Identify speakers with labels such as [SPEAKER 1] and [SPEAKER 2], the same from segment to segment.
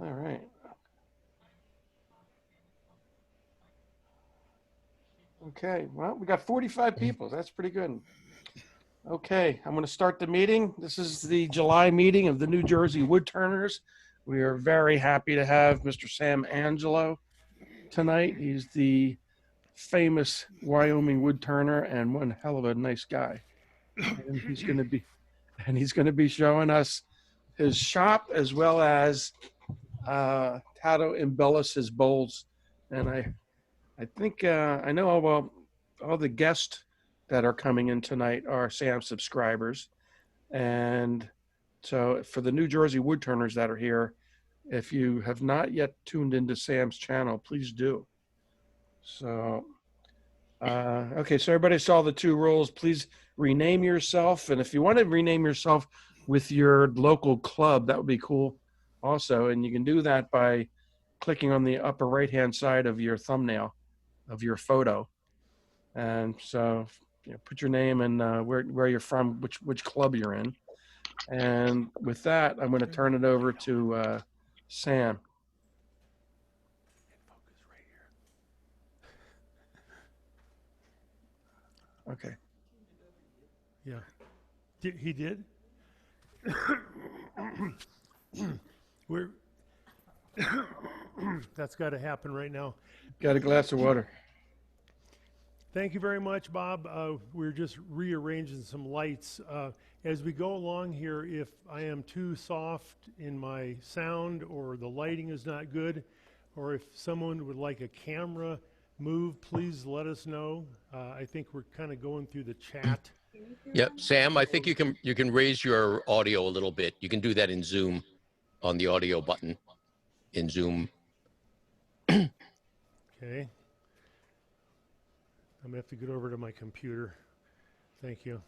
[SPEAKER 1] All right. Okay, well, we got 45 people. That's pretty good. Okay, I'm going to start the meeting. This is the July meeting of the New Jersey Woodturners. We are very happy to have Mr. Sam Angelo tonight. He's the famous Wyoming woodturner and one hell of a nice guy. And he's going to be showing us his shop as well as how to embellish his bowls. And I think I know all the guests that are coming in tonight are Sam subscribers. And so for the New Jersey Woodturners that are here, if you have not yet tuned into Sam's channel, please do. So, okay, so everybody saw the two rules. Please rename yourself. And if you want to rename yourself with your local club, that would be cool also. And you can do that by clicking on the upper right-hand side of your thumbnail of your photo. And so, put your name and where you're from, which club you're in. And with that, I'm going to turn it over to Sam. Okay.
[SPEAKER 2] Yeah. He did? We're that's got to happen right now.
[SPEAKER 1] Got a glass of water.
[SPEAKER 2] Thank you very much, Bob. We're just rearranging some lights. As we go along here, if I am too soft in my sound or the lighting is not good, or if someone would like a camera move, please let us know. I think we're kind of going through the chat.
[SPEAKER 3] Yep, Sam, I think you can raise your audio a little bit. You can do that in Zoom on the audio button in Zoom.
[SPEAKER 2] Okay. I'm gonna have to get over to my computer. Thank you.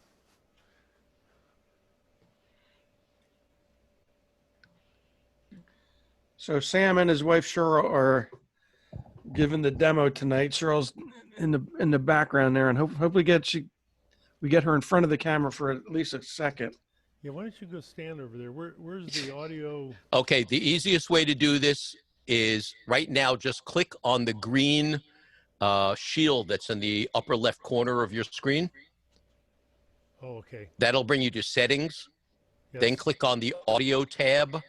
[SPEAKER 1] So Sam and his wife Cheryl are giving the demo tonight. Cheryl's in the background there, and hopefully we get her in front of the camera for at least a second.
[SPEAKER 2] Yeah, why don't you go stand over there? Where's the audio?
[SPEAKER 3] Okay, the easiest way to do this is right now just click on the green shield that's in the upper left corner of your screen.
[SPEAKER 2] Oh, okay.
[SPEAKER 3] That'll bring you to settings.
[SPEAKER 2] Yes.
[SPEAKER 3] Then click on the audio tab.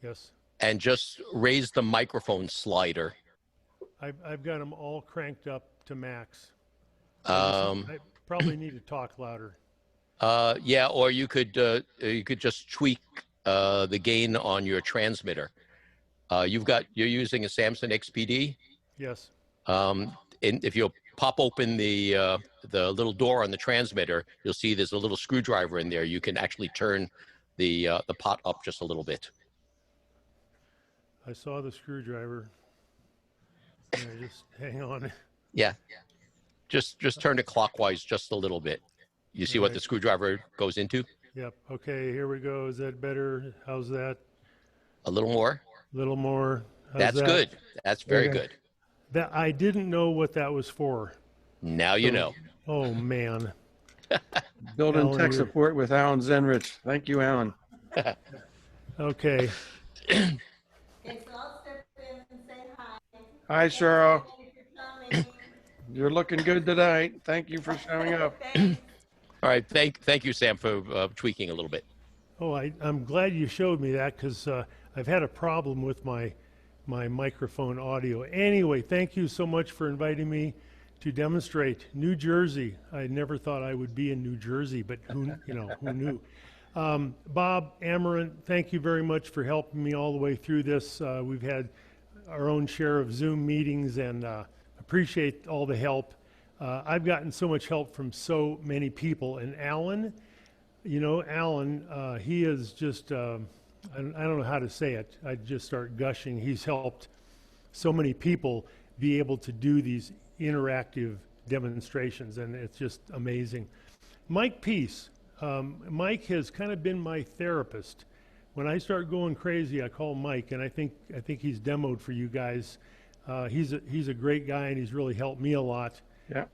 [SPEAKER 2] Yes.
[SPEAKER 3] And just raise the microphone slider.
[SPEAKER 2] I've got them all cranked up to max.
[SPEAKER 3] I
[SPEAKER 2] probably need to talk louder.
[SPEAKER 3] Yeah, or you could just tweak the gain on your transmitter. You're using a Samsung XPD.
[SPEAKER 2] Yes.
[SPEAKER 3] And if you pop open the little door on the transmitter, you'll see there's a little screwdriver in there. You can actually turn the pot up just a little bit.
[SPEAKER 2] I saw the screwdriver. Yeah, just hang on.
[SPEAKER 3] Yeah. Just turn it clockwise just a little bit. You see what the screwdriver goes into?
[SPEAKER 2] Yep. Okay, here we go. Is that better? How's that?
[SPEAKER 3] A little more?
[SPEAKER 2] A little more.
[SPEAKER 3] That's good. That's very good.
[SPEAKER 2] That I didn't know what that was for.
[SPEAKER 3] Now you know.
[SPEAKER 2] Oh, man.
[SPEAKER 1] Building tech support with Alan Zenrich. Thank you, Alan.
[SPEAKER 2] Okay.
[SPEAKER 4] Okay, so I'll step in and say hi.
[SPEAKER 1] Hi, Cheryl.
[SPEAKER 4] Thank you for coming.
[SPEAKER 1] You're looking good tonight. Thank you for showing up.
[SPEAKER 4] Thanks.
[SPEAKER 3] All right. Thank you, Sam, for tweaking a little bit.
[SPEAKER 2] Oh, I'm glad you showed me that because I've had a problem with my microphone audio. Anyway, thank you so much for inviting me to demonstrate New Jersey. I never thought I would be in New Jersey, but who knew? Bob Amarant, thank you very much for helping me all the way through this. We've had our own share of Zoom meetings and appreciate all the help. I've gotten so much help from so many people. And Alan, Alan, he is just, I don't know how to say it. I'd just start gushing. He's helped so many people be able to do these interactive demonstrations, and it's just amazing. Mike Peace. Mike has kind of been my therapist. When I start going crazy, I call Mike, and I think he's demoed for you guys. He's a great guy, and he's really helped me a lot.
[SPEAKER 1] Yeah.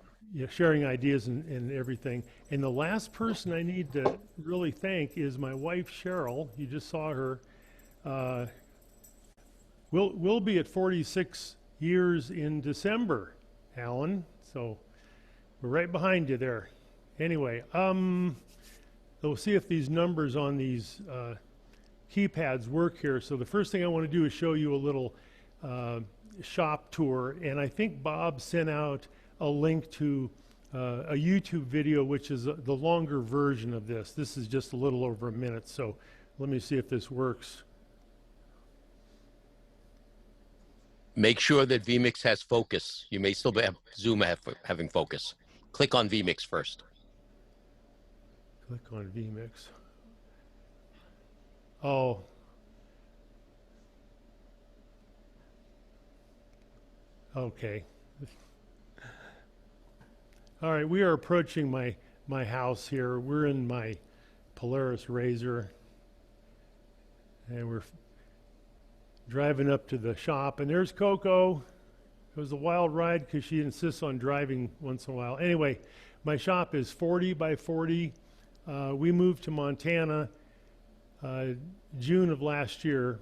[SPEAKER 2] Sharing ideas and everything. And the last person I need to really thank is my wife, Cheryl. You just saw her. we'll be at 46 years in December, Alan. So we're right behind you there. Anyway, we'll see if these numbers on these keypads work here. So the first thing I want to do is show you a little shop tour, and I think Bob sent out a link to a YouTube video, which is the longer version of this. This is just a little over a minute, so let me see if this works.
[SPEAKER 3] Make sure that vMix has focus. You may still have Zoom having focus. Click on vMix first.
[SPEAKER 2] Click on vMix. Oh. Okay. All right, we are approaching my house here. We're in my Polaris Razor, and we're driving up to the shop, and there's Coco. It was a wild ride because she insists on driving once in a while. Anyway, my shop is 40 by 40. We moved to Montana June of last year,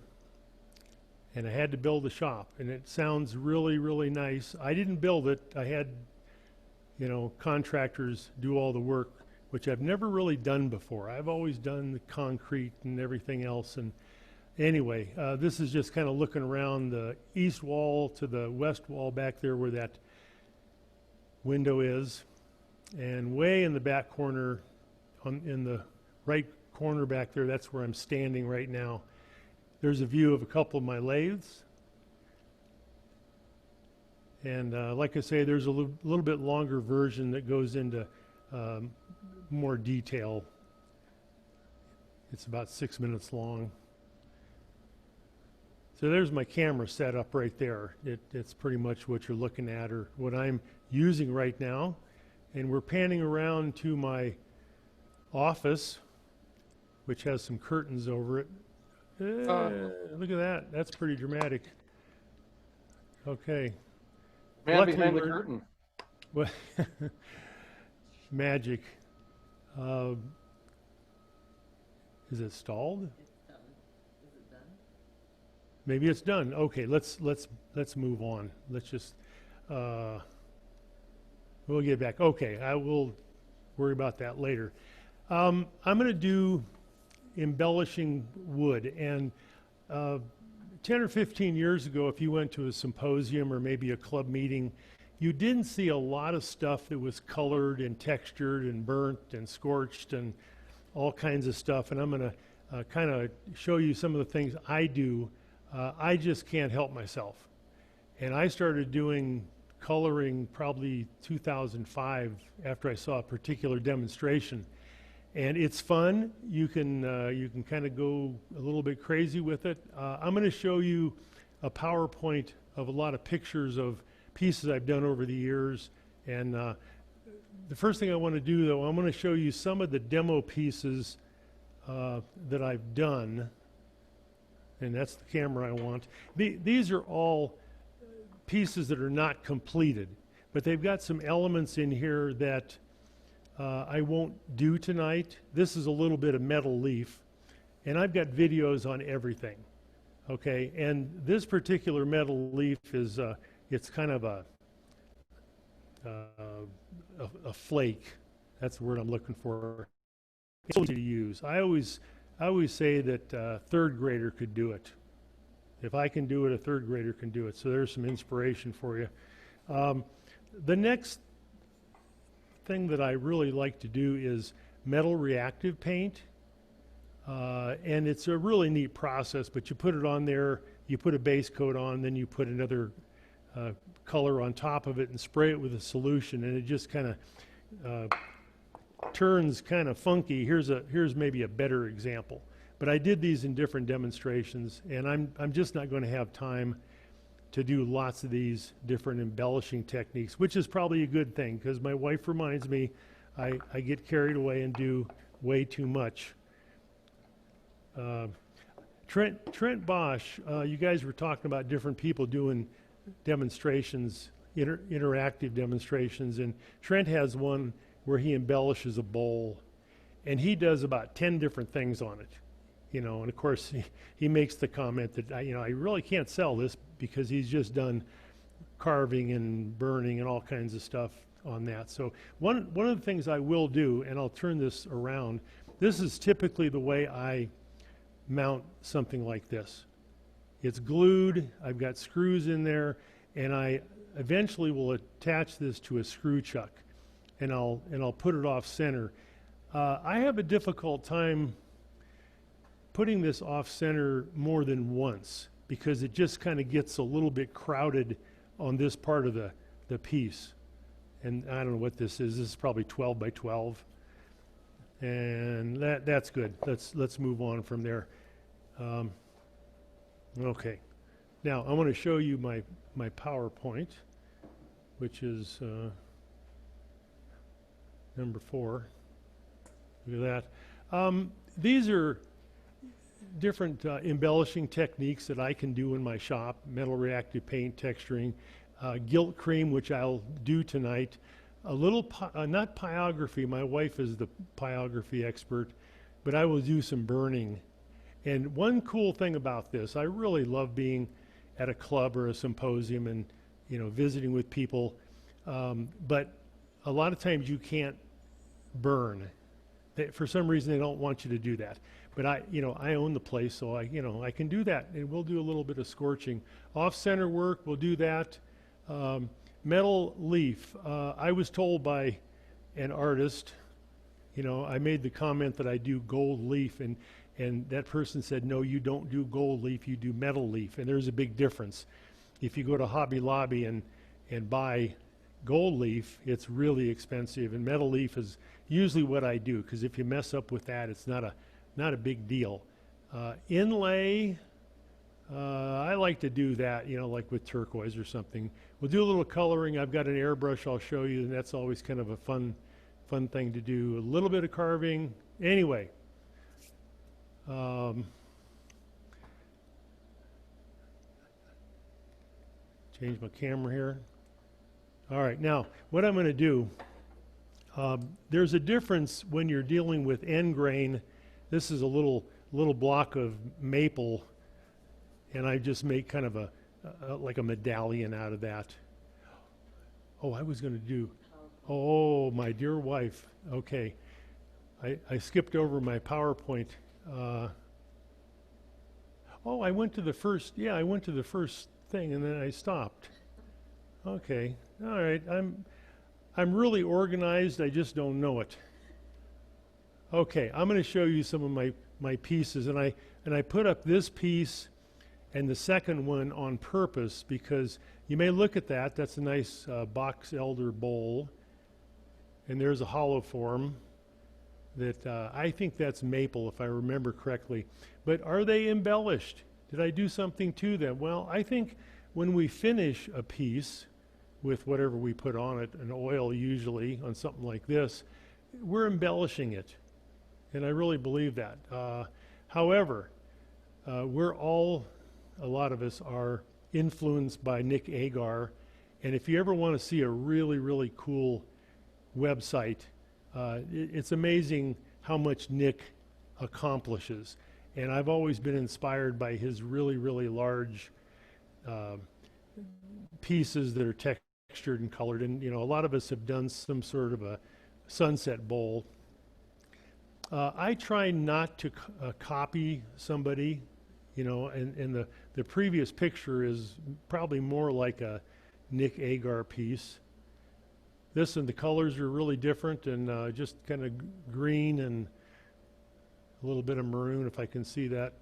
[SPEAKER 2] and I had to build a shop, and it sounds really, really nice. I didn't build it. I had, contractors do all the work, which I've never really done before. I've always done the concrete and everything else. And anyway, this is just kind of looking around the east wall to the west wall back there where that window is. And way in the back corner, in the right corner back there, that's where I'm standing right now. There's a view of a couple of my lathes. And like I say, there's a little bit longer version that goes into more detail. It's about 6 minutes long. So there's my camera set up right there. It's pretty much what you're looking at, or what I'm using right now. And we're panning around to my office, which has some curtains over it. Look at that. That's pretty dramatic. Okay.
[SPEAKER 1] Man
[SPEAKER 2] Luckily,
[SPEAKER 1] behind the curtain.
[SPEAKER 2] Well, magic. Is it stalled?
[SPEAKER 4] It's done. Is it done?
[SPEAKER 2] Maybe it's done. Okay, let's move on. Let's just we'll get back. Okay, I will worry about that later. I'm going to do embellishing wood, and 10 or 15 years ago, if you went to a symposium or maybe a club meeting, you didn't see a lot of stuff that was colored and textured and burnt and scorched and all kinds of stuff. And I'm going to kind of show you some of the things I do. I just can't help myself. And I started doing coloring probably 2005 after I saw a particular demonstration. And it's fun. You can kind of go a little bit crazy with it. I'm going to show you a PowerPoint of a lot of pictures of pieces I've done over the years. And the first thing I want to do, though, I'm going to show you some of the demo pieces that I've done. And that's the camera I want. These are all pieces that are not completed, but they've got some elements in here that I won't do tonight. This is a little bit of metal leaf, and I've got videos on everything. Okay, and this particular metal leaf is it's kind of a flake. That's the word I'm looking for. It's easy to use. I always say that third grader could do it. If I can do it, a third grader can do it. So there's some inspiration for you. The next thing that I really like to do is metal reactive paint. And it's a really neat process, but you put it on there, you put a base coat on, then you put another color on top of it and spray it with a solution, and it just kind of turns kind of funky. Here's maybe a better example. But I did these in different demonstrations, and I'm just not going to have time to do lots of these different embellishing techniques, which is probably a good thing, because my wife reminds me I get carried away and do way too much. Trent Bosch, you guys were talking about different people doing demonstrations, interactive demonstrations, and Trent has one where he embellishes a bowl, and he does about 10 different things on it. you know, and of course he makes the comment that I really can't sell this because he's just done carving and burning and all kinds of stuff on that. So one of the things I will do, and I'll turn this around, this is typically the way I mount something like this. It's glued, I've got screws in there, and I eventually will attach this to a screw chuck, and I'll put it off center. I have a difficult time putting this off center more than once because it just kind of gets a little bit crowded on this part of the piece. And I don't know what this is. This is probably 12 by 12. And that's good. Let's move on from there. Okay. Now I want to show you my PowerPoint, which is number 4. Look at that. These are different embellishing techniques that I can do in my shop: metal reactive paint, texturing, gilt cream, which I'll do tonight. A little, not pyrography, my wife is the pyrography expert, but I will do some burning. And one cool thing about this, I really love being at a club or a symposium and, you know, visiting with people, but a lot of times you can't burn. For some reason they don't want you to do that. But I own the place, so I can do that, and we'll do a little bit of scorching. Off-center work, we'll do that. Metal leaf. I was told by an artist, I made the comment that I do gold leaf, and that person said, no, you don't do gold leaf, you do metal leaf, and there's a big difference. If you go to Hobby Lobby and buy gold leaf, it's really expensive, and metal leaf is usually what I do, because if you mess up with that, it's not a big deal. Inlay, I like to do that, like with turquoise or something. We'll do a little coloring. I've got an airbrush I'll show you, and that's always kind of a fun thing to do. A little bit of carving. Anyway, change my camera here. All right, now what I'm going to do, there's a difference when you're dealing with end grain. This is a little block of maple, and I just make kind of like a medallion out of that. Oh, I was going to do, oh, my dear wife. Okay, I skipped over my PowerPoint. Oh, I went to the first thing, and then I stopped. Okay, all right. I'm really organized. I just don't know it. Okay, I'm going to show you some of my pieces, and I put up this piece and the second one on purpose because you may look at that. That's a nice box elder bowl, and there's a hollow form that I think that's maple if I remember correctly. But are they embellished? Did I do something to them? Well, I think when we finish a piece with whatever we put on it, an oil usually on something like this, we're embellishing it. And I really believe that. However, a lot of us are influenced by Nick Agar. And if you ever want to see a really, really cool website, it's amazing how much Nick accomplishes. And I've always been inspired by his really, really large pieces that are textured and colored. And, a lot of us have done some sort of a sunset bowl. I try not to copy somebody, and the previous picture is probably more like a Nick Agar piece. This and the colors are really different, and just kind of green and a little bit of maroon, if I can see that.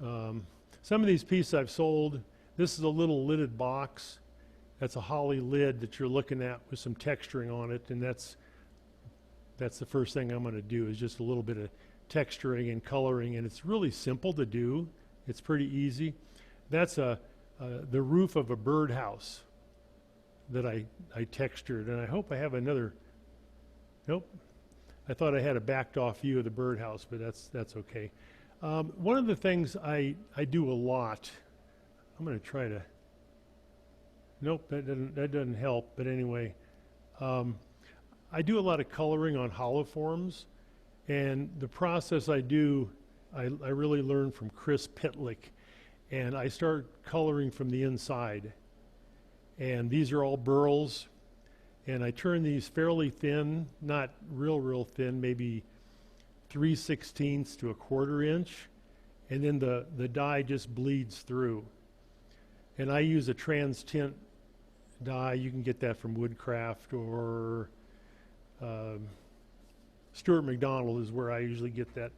[SPEAKER 2] Some of these pieces I've sold. This is a little lidded box. That's a holly lid that you're looking at with some texturing on it, and that's the first thing I'm going to do is just a little bit of texturing and coloring, and it's really simple to do. It's pretty easy. That's the roof of a birdhouse that I textured, and I hope I have another. Nope, I thought I had a backed off view of the birdhouse, but that's okay. One of the things I do a lot. I'm going to try to. Nope, that doesn't help. But anyway. I do a lot of coloring on hollow forms, and the process I do I really learned from Chris Pitlick, and I start coloring from the inside. And these are all burls, and I turn these fairly thin, not real thin, maybe 3/16 to 1/4 inch, and then the dye just bleeds through. And I use a trans tint dye. You can get that from Woodcraft, or Stuart McDonald is where I usually get that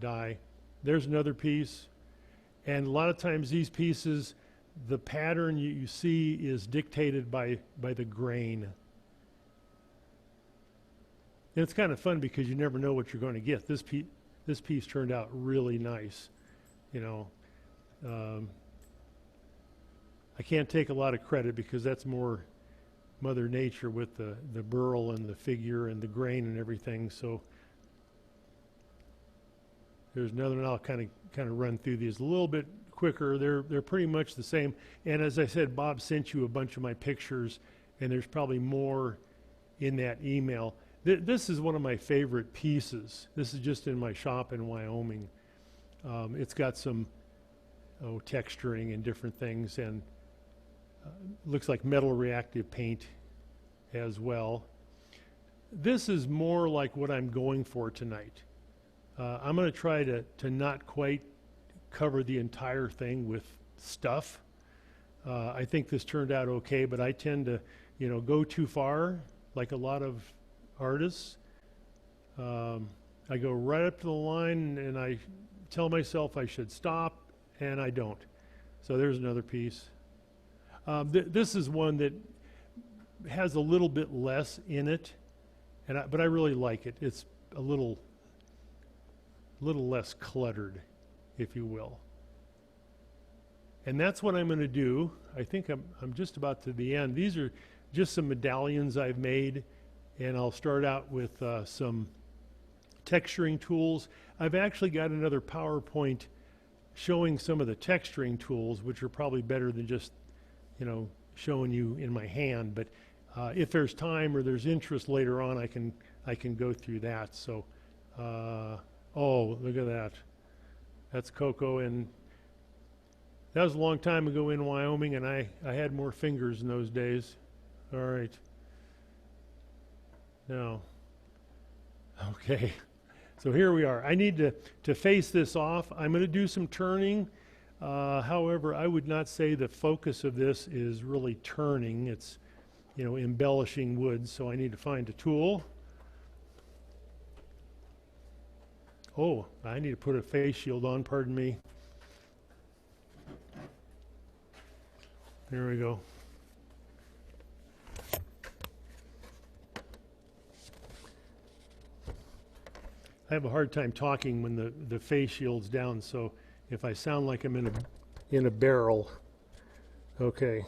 [SPEAKER 2] dye. There's another piece, and a lot of times these pieces, the pattern you see is dictated by the grain. And it's kind of fun because you never know what you're going to get. This piece turned out really nice, you know. I can't take a lot of credit because that's more Mother Nature with the burl and the figure and the grain and everything. So there's another, and I'll kind of run through these a little bit quicker. They're pretty much the same. And as I said, Bob sent you a bunch of my pictures, and there's probably more in that email. This is one of my favorite pieces. This is just in my shop in Wyoming. It's got some texturing and different things, and looks like metal reactive paint as well. This is more like what I'm going for tonight. I'm going to try to not quite cover the entire thing with stuff. I think this turned out okay, but I tend to, go too far, like a lot of artists. I go right up to the line, and I tell myself I should stop, and I don't. So there's another piece. This is one that has a little bit less in it, but I really like it. It's a little less cluttered, if you will. And that's what I'm going to do. I think I'm just about to the end. These are just some medallions I've made, and I'll start out with some texturing tools. I've actually got another PowerPoint showing some of the texturing tools, which are probably better than just, showing you in my hand. But if there's time or there's interest later on, I can go through that. So, oh, look at that. That's cocoa, and that was a long time ago in Wyoming, and I had more fingers in those days. All right. Now, okay. So here we are. I need to face this off. I'm going to do some turning. However, I would not say the focus of this is really turning. It's, embellishing wood, so I need to find a tool. Oh, I need to put a face shield on, pardon me. There we go. I have a hard time talking when the face shield's down, so if I sound like I'm in a barrel. Okay.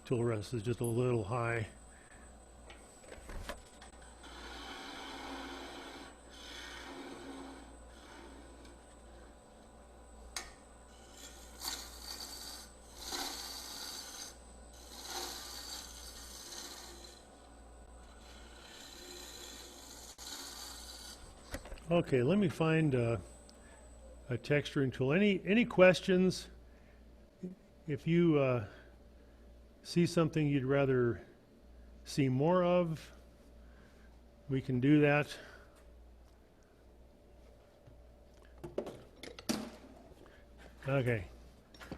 [SPEAKER 2] Tool rest is just a little high. Okay, let me find a texturing tool. Any questions? If you see something you'd rather see more of, we can do that. Okay.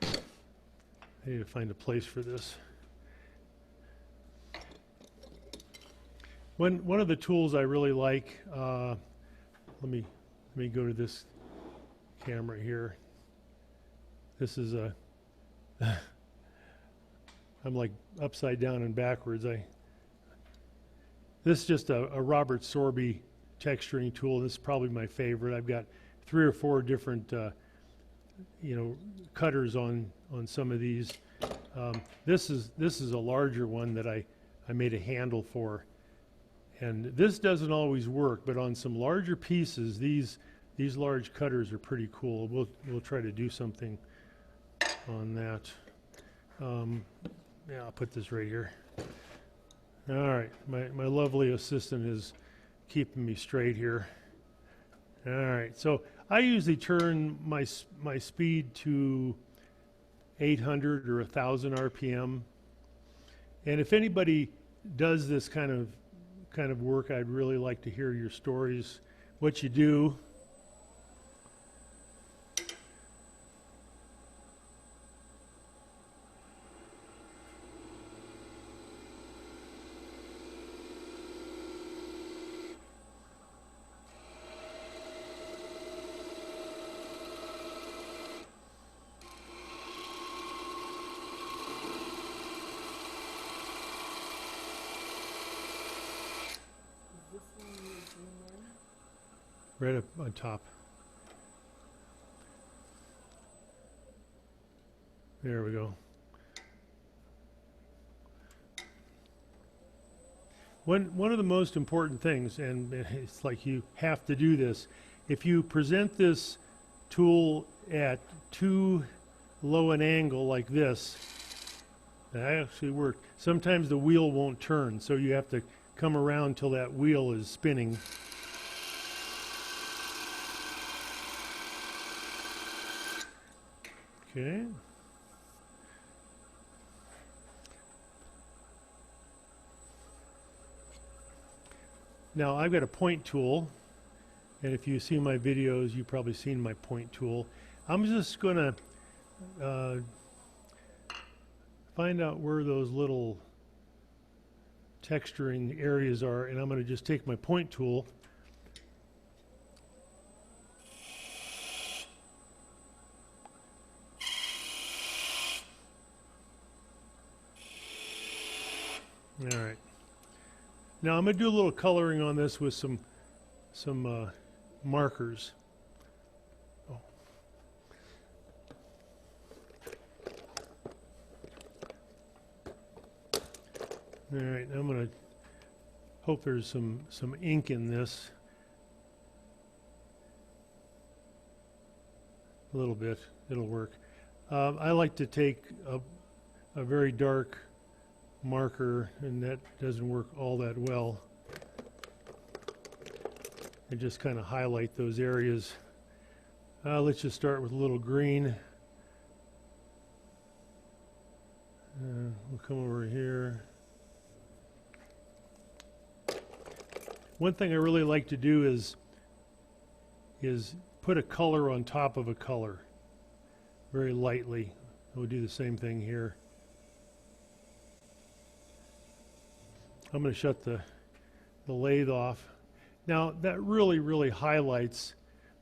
[SPEAKER 2] I need to find a place for this. One of the tools I really like, let me go to this camera here. This is a I'm like upside down and backwards. This is just a Robert Sorby texturing tool. This is probably my favorite. I've got 3 or 4 different cutters on some of these. This is a larger one that I made a handle for, and this doesn't always work, but on some larger pieces, these large cutters are pretty cool. We'll try to do something on that. Yeah, I'll put this right here. All right, my lovely assistant is keeping me straight here. All right, so I usually turn my speed to 800 or 1,000 RPM. And if anybody does this kind of work, I'd really like to hear your stories, what you do. Right up on top. There we go. One of the most important things, and it's like you have to do this, if you present this tool at too low an angle like this, that actually works. Sometimes the wheel won't turn, so you have to come around till that wheel is spinning. Okay. Now I've got a point tool, and if you see my videos, you've probably seen my point tool. I'm just going to find out where those little texturing areas are, and I'm going to just take my point tool. All right. Now I'm going to do a little coloring on this with some markers. Oh. All right. I'm going to hope there's some ink in this. A little bit. It'll work. I like to take a very dark marker, and that doesn't work all that well, and just kind of highlight those areas. Let's just start with a little green. We'll come over here. One thing I really like to do is put a color on top of a color very lightly. We'll do the same thing here. I'm going to shut the lathe off. Now that really highlights.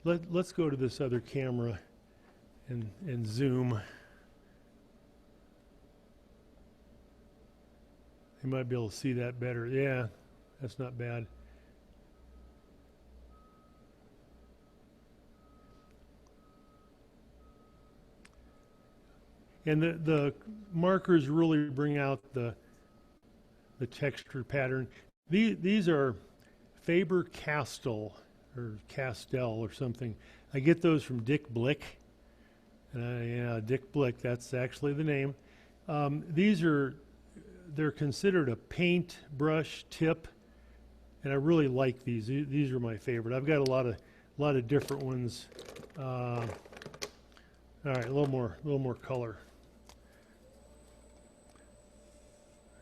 [SPEAKER 2] Let's go to this other camera and zoom. You might be able to see that better. Yeah, that's not bad. And the markers really bring out the texture pattern. These are Faber-Castell or something. I get those from Dick Blick. Yeah, Dick Blick, that's actually the name. They're considered a paint brush tip, and I really like these. These are my favorite. I've got a lot of different ones. All right, a little more color.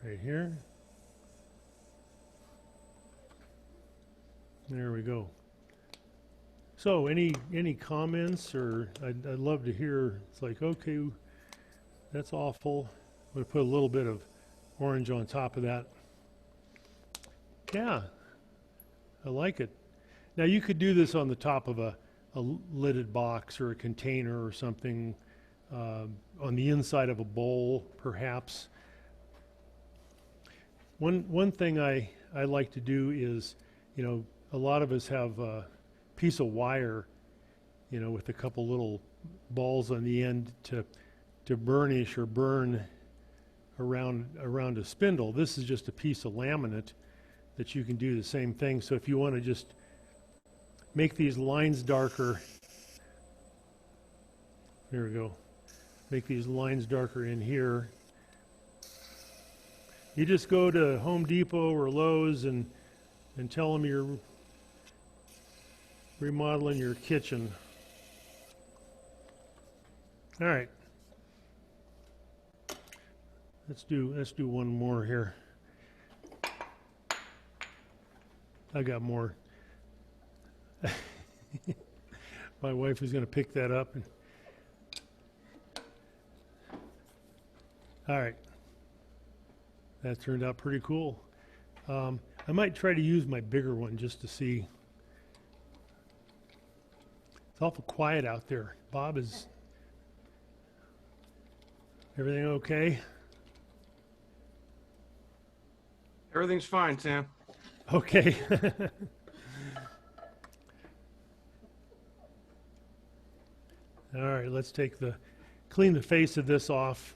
[SPEAKER 2] Right here. There we go. So any comments, or I'd love to hear. It's like, okay, that's awful. I'm going to put a little bit of orange on top of that. Yeah, I like it. Now you could do this on the top of a lidded box or a container or something, on the inside of a bowl perhaps. One thing I like to do is, a lot of us have a piece of wire, you know, with a couple little balls on the end to burnish or burn around a spindle. This is just a piece of laminate that you can do the same thing. So if you want to just make these lines darker, there we go. Make these lines darker in here. You just go to Home Depot or Lowe's and tell them you're remodeling your kitchen. All right. Let's do one more here. I got more. My wife is going to pick that up. All right. That turned out pretty cool. I might try to use my bigger one just to see. It's awful quiet out there. Bob, is everything okay?
[SPEAKER 1] Everything's fine, Sam.
[SPEAKER 2] Okay. All right, let's clean the face of this off.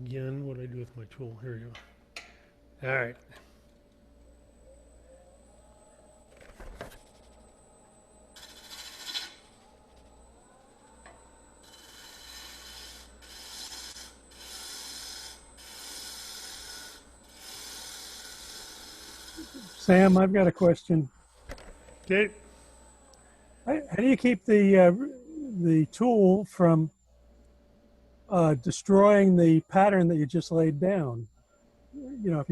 [SPEAKER 2] Again, what do I do with my tool? Here we go. All right.
[SPEAKER 5] Sam, I've got a question.
[SPEAKER 2] Okay.
[SPEAKER 5] How do you keep the tool from destroying the pattern that you just laid down? You know,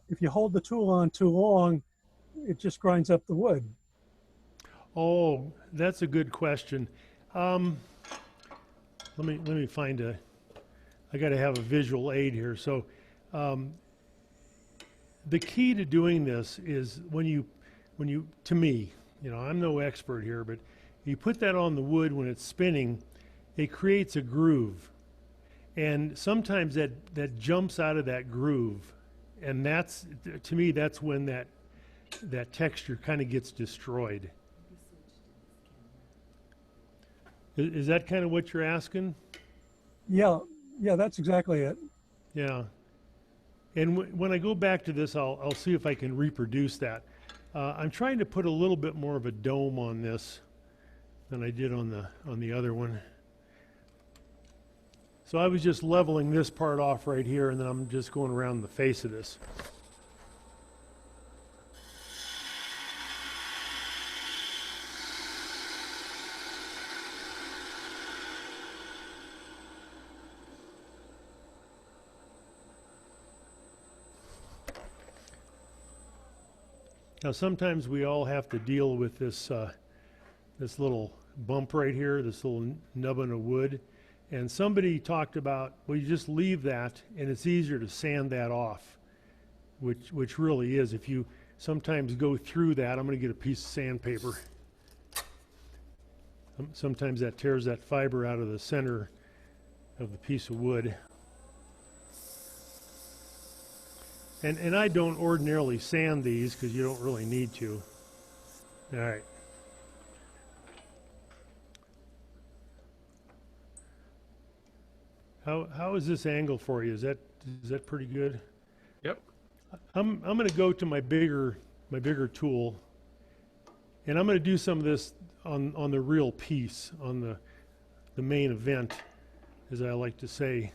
[SPEAKER 5] if you hold the tool on too long, it just grinds up the wood.
[SPEAKER 2] Oh, that's a good question. Let me find I got to have a visual aid here. So, the key to doing this is when you, to me, you know, I'm no expert here, but you put that on the wood when it's spinning, it creates a groove. And sometimes that jumps out of that groove. And that's, to me, that's when that texture kind of gets destroyed. Is that kind of what you're asking?
[SPEAKER 5] Yeah, that's exactly it.
[SPEAKER 2] Yeah. And when I go back to this, I'll see if I can reproduce that. I'm trying to put a little bit more of a dome on this than I did on the other one. So I was just leveling this part off right here, and then I'm just going around the face of this. Now sometimes we all have to deal with this this little bump right here, this little nubbin of wood. And somebody talked about, well, you just leave that and it's easier to sand that off, which really is. If you sometimes go through that, I'm going to get a piece of sandpaper. Sometimes that tears that fiber out of the center of the piece of wood. And I don't ordinarily sand these because you don't really need to. All right. How is this angle for you? Is that pretty good?
[SPEAKER 1] Yep.
[SPEAKER 2] I'm going to go to my bigger tool, and I'm going to do some of this on the real piece, on the main event, as I like to say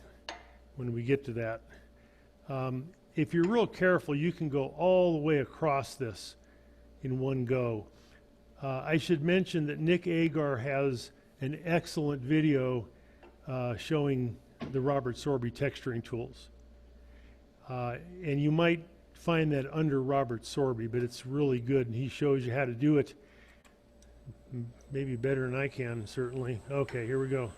[SPEAKER 2] when we get to that. If you're real careful, you can go all the way across this in one go. I should mention that Nick Agar has an excellent video showing the Robert Sorby texturing tools. And you might find that under Robert Sorby, but it's really good, and he shows you how to do it maybe better than I can, certainly. Okay, here we go.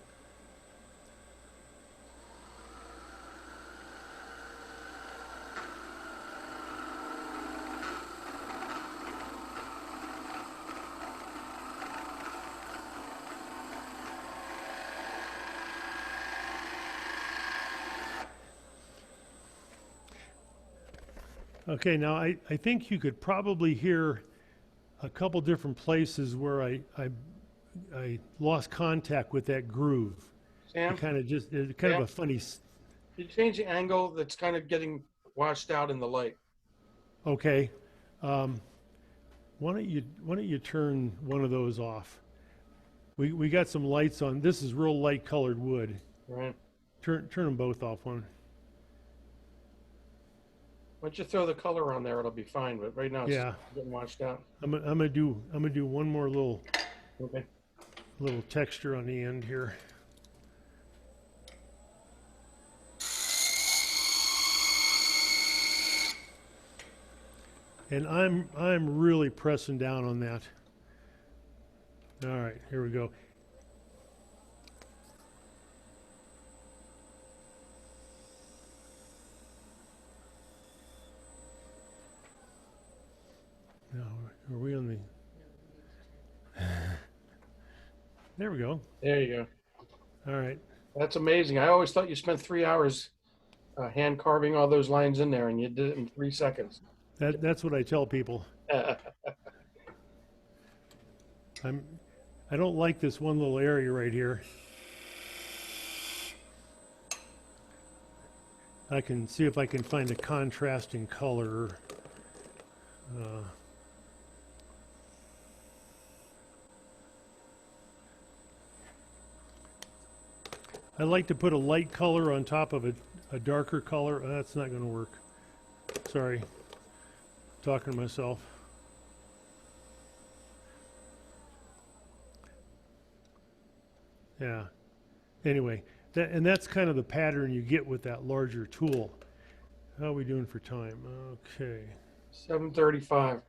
[SPEAKER 2] Okay, now I think you could probably hear a couple different places where I I lost contact with that groove.
[SPEAKER 1] Sam,
[SPEAKER 2] It kind of just, it's kind of
[SPEAKER 1] Sam?
[SPEAKER 2] a funny,
[SPEAKER 1] you change the angle that's kind of getting washed out in the light.
[SPEAKER 2] okay. Um, why don't you turn one of those off? We got some lights on. This is real light colored wood.
[SPEAKER 1] Right.
[SPEAKER 2] Turn them both off one.
[SPEAKER 1] Once you throw the color on there, it'll be fine. But right now, it's
[SPEAKER 2] Yeah.
[SPEAKER 1] getting washed out.
[SPEAKER 2] I'm gonna do one more
[SPEAKER 1] Okay.
[SPEAKER 2] little texture on the end here. And I'm really pressing down on that. All right, here we go. Now, are we on the? There we go.
[SPEAKER 1] There you go.
[SPEAKER 2] All right.
[SPEAKER 1] That's amazing. I always thought you spent 3 hours hand carving all those lines in there, and you did it in 3 seconds.
[SPEAKER 2] That's what I tell people. I don't like this one little area right here. I can see if I can find a contrasting color. I like to put a light color on top of a darker color. That's not going to work. Sorry. Talking to myself. Yeah. Anyway, that's kind of the pattern you get with that larger tool. How are we doing for time? Okay.
[SPEAKER 1] 7:35.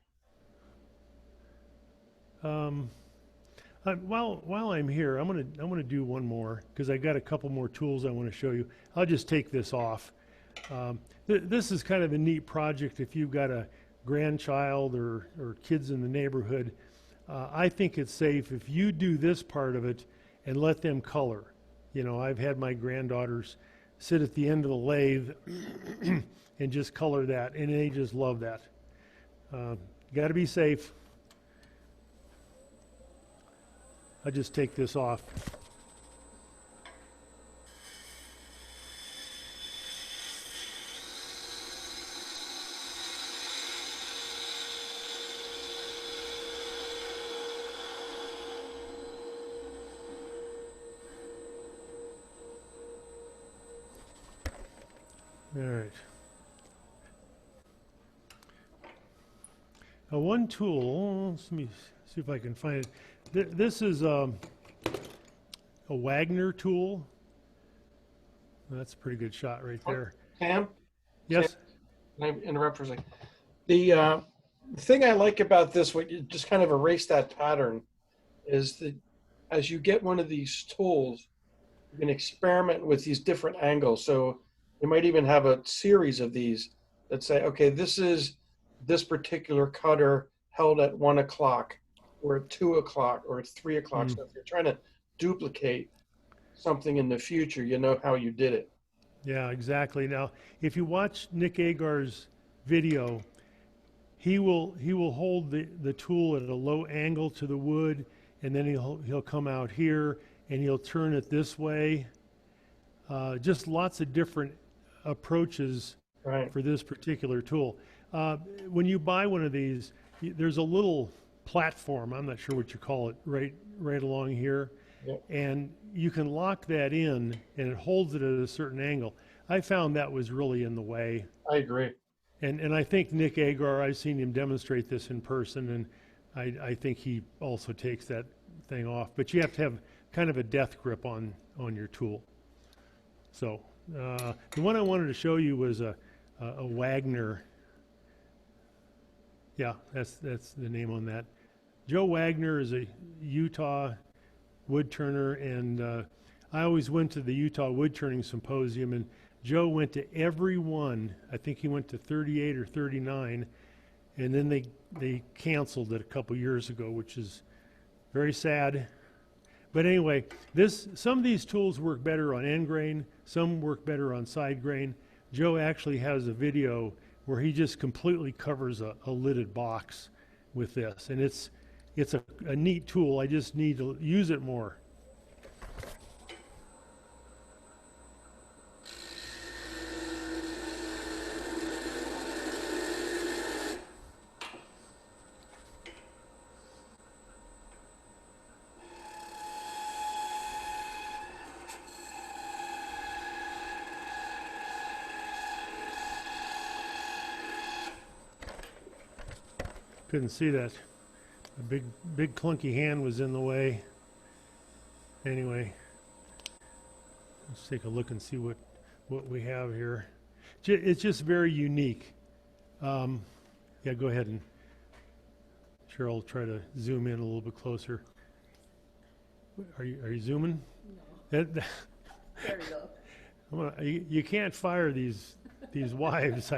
[SPEAKER 2] While I'm here, I'm gonna do one more because I got a couple more tools I want to show you. I'll just take this off. This is kind of a neat project if you've got a grandchild or kids in the neighborhood. I think it's safe if you do this part of it and let them color. You know, I've had my granddaughters sit at the end of the lathe and just color that, and they just love that. Got to be safe. I'll just take this off. All right. Now one tool, let me see if I can find it. This is a Wagner tool. That's a pretty good shot right there.
[SPEAKER 1] Sam?
[SPEAKER 2] Yes?
[SPEAKER 1] Can I interrupt for a second? The thing I like about this, what you just kind of erase that pattern, is that as you get one of these tools, you can experiment with these different angles. So you might even have a series of these that say, okay, this is this particular cutter held at 1 o'clock or at 2 o'clock or at 3 o'clock. So if you're trying to duplicate something in the future, you know how you did it.
[SPEAKER 2] Yeah, exactly. Now, if you watch Nick Agar's video, he will hold the tool at a low angle to the wood, and then he'll come out here and he'll turn it this way. Just lots of different approaches for this particular tool. When you buy one of these, there's a little platform, I'm not sure what you call it, right along here.
[SPEAKER 1] Yep.
[SPEAKER 2] And you can lock that in and it holds it at a certain angle. I found that was really in the way.
[SPEAKER 1] I agree.
[SPEAKER 2] And I think Nick Agar, I've seen him demonstrate this in person, and I think he also takes that thing off. But you have to have kind of a death grip on your tool. So the one I wanted to show you was a Wagner. Yeah, that's the name on that. Joe Wagner is a Utah woodturner, and I always went to the Utah Woodturning Symposium, and Joe went to every one. I think he went to 38 or 39, and then they canceled it a couple years ago, which is very sad. But anyway, some of these tools work better on end grain, some work better on side grain. Joe actually has a video where he just completely covers a lidded box with this, and it's a neat tool. I just need to use it more. Couldn't see that. A big clunky hand was in the way. Anyway, let's take a look and see what we have here. It's just very unique. Yeah, go ahead and Cheryl, try to zoom in a little bit closer. Are you zooming?
[SPEAKER 4] No.
[SPEAKER 2] That,
[SPEAKER 4] There we go.
[SPEAKER 2] you can't fire these wives.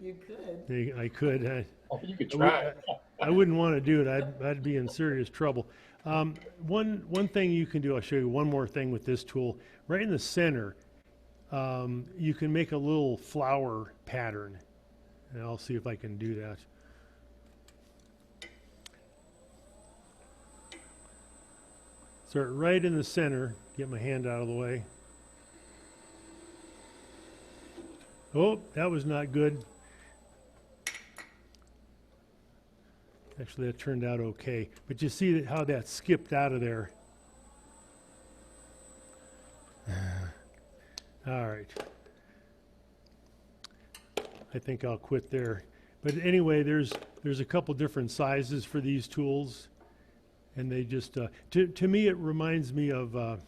[SPEAKER 4] You could.
[SPEAKER 2] I could.
[SPEAKER 1] You could try.
[SPEAKER 2] I wouldn't want to do it. I'd be in serious trouble. One thing you can do, I'll show you one more thing with this tool. Right in the center, you can make a little flower pattern. And I'll see if I can do that. Start right in the center. Get my hand out of the way. Oh, that was not good. Actually, that turned out okay. But you see how that skipped out of there. All right. I think I'll quit there. But anyway, there's a couple different sizes for these tools. And they just, to me, it reminds me of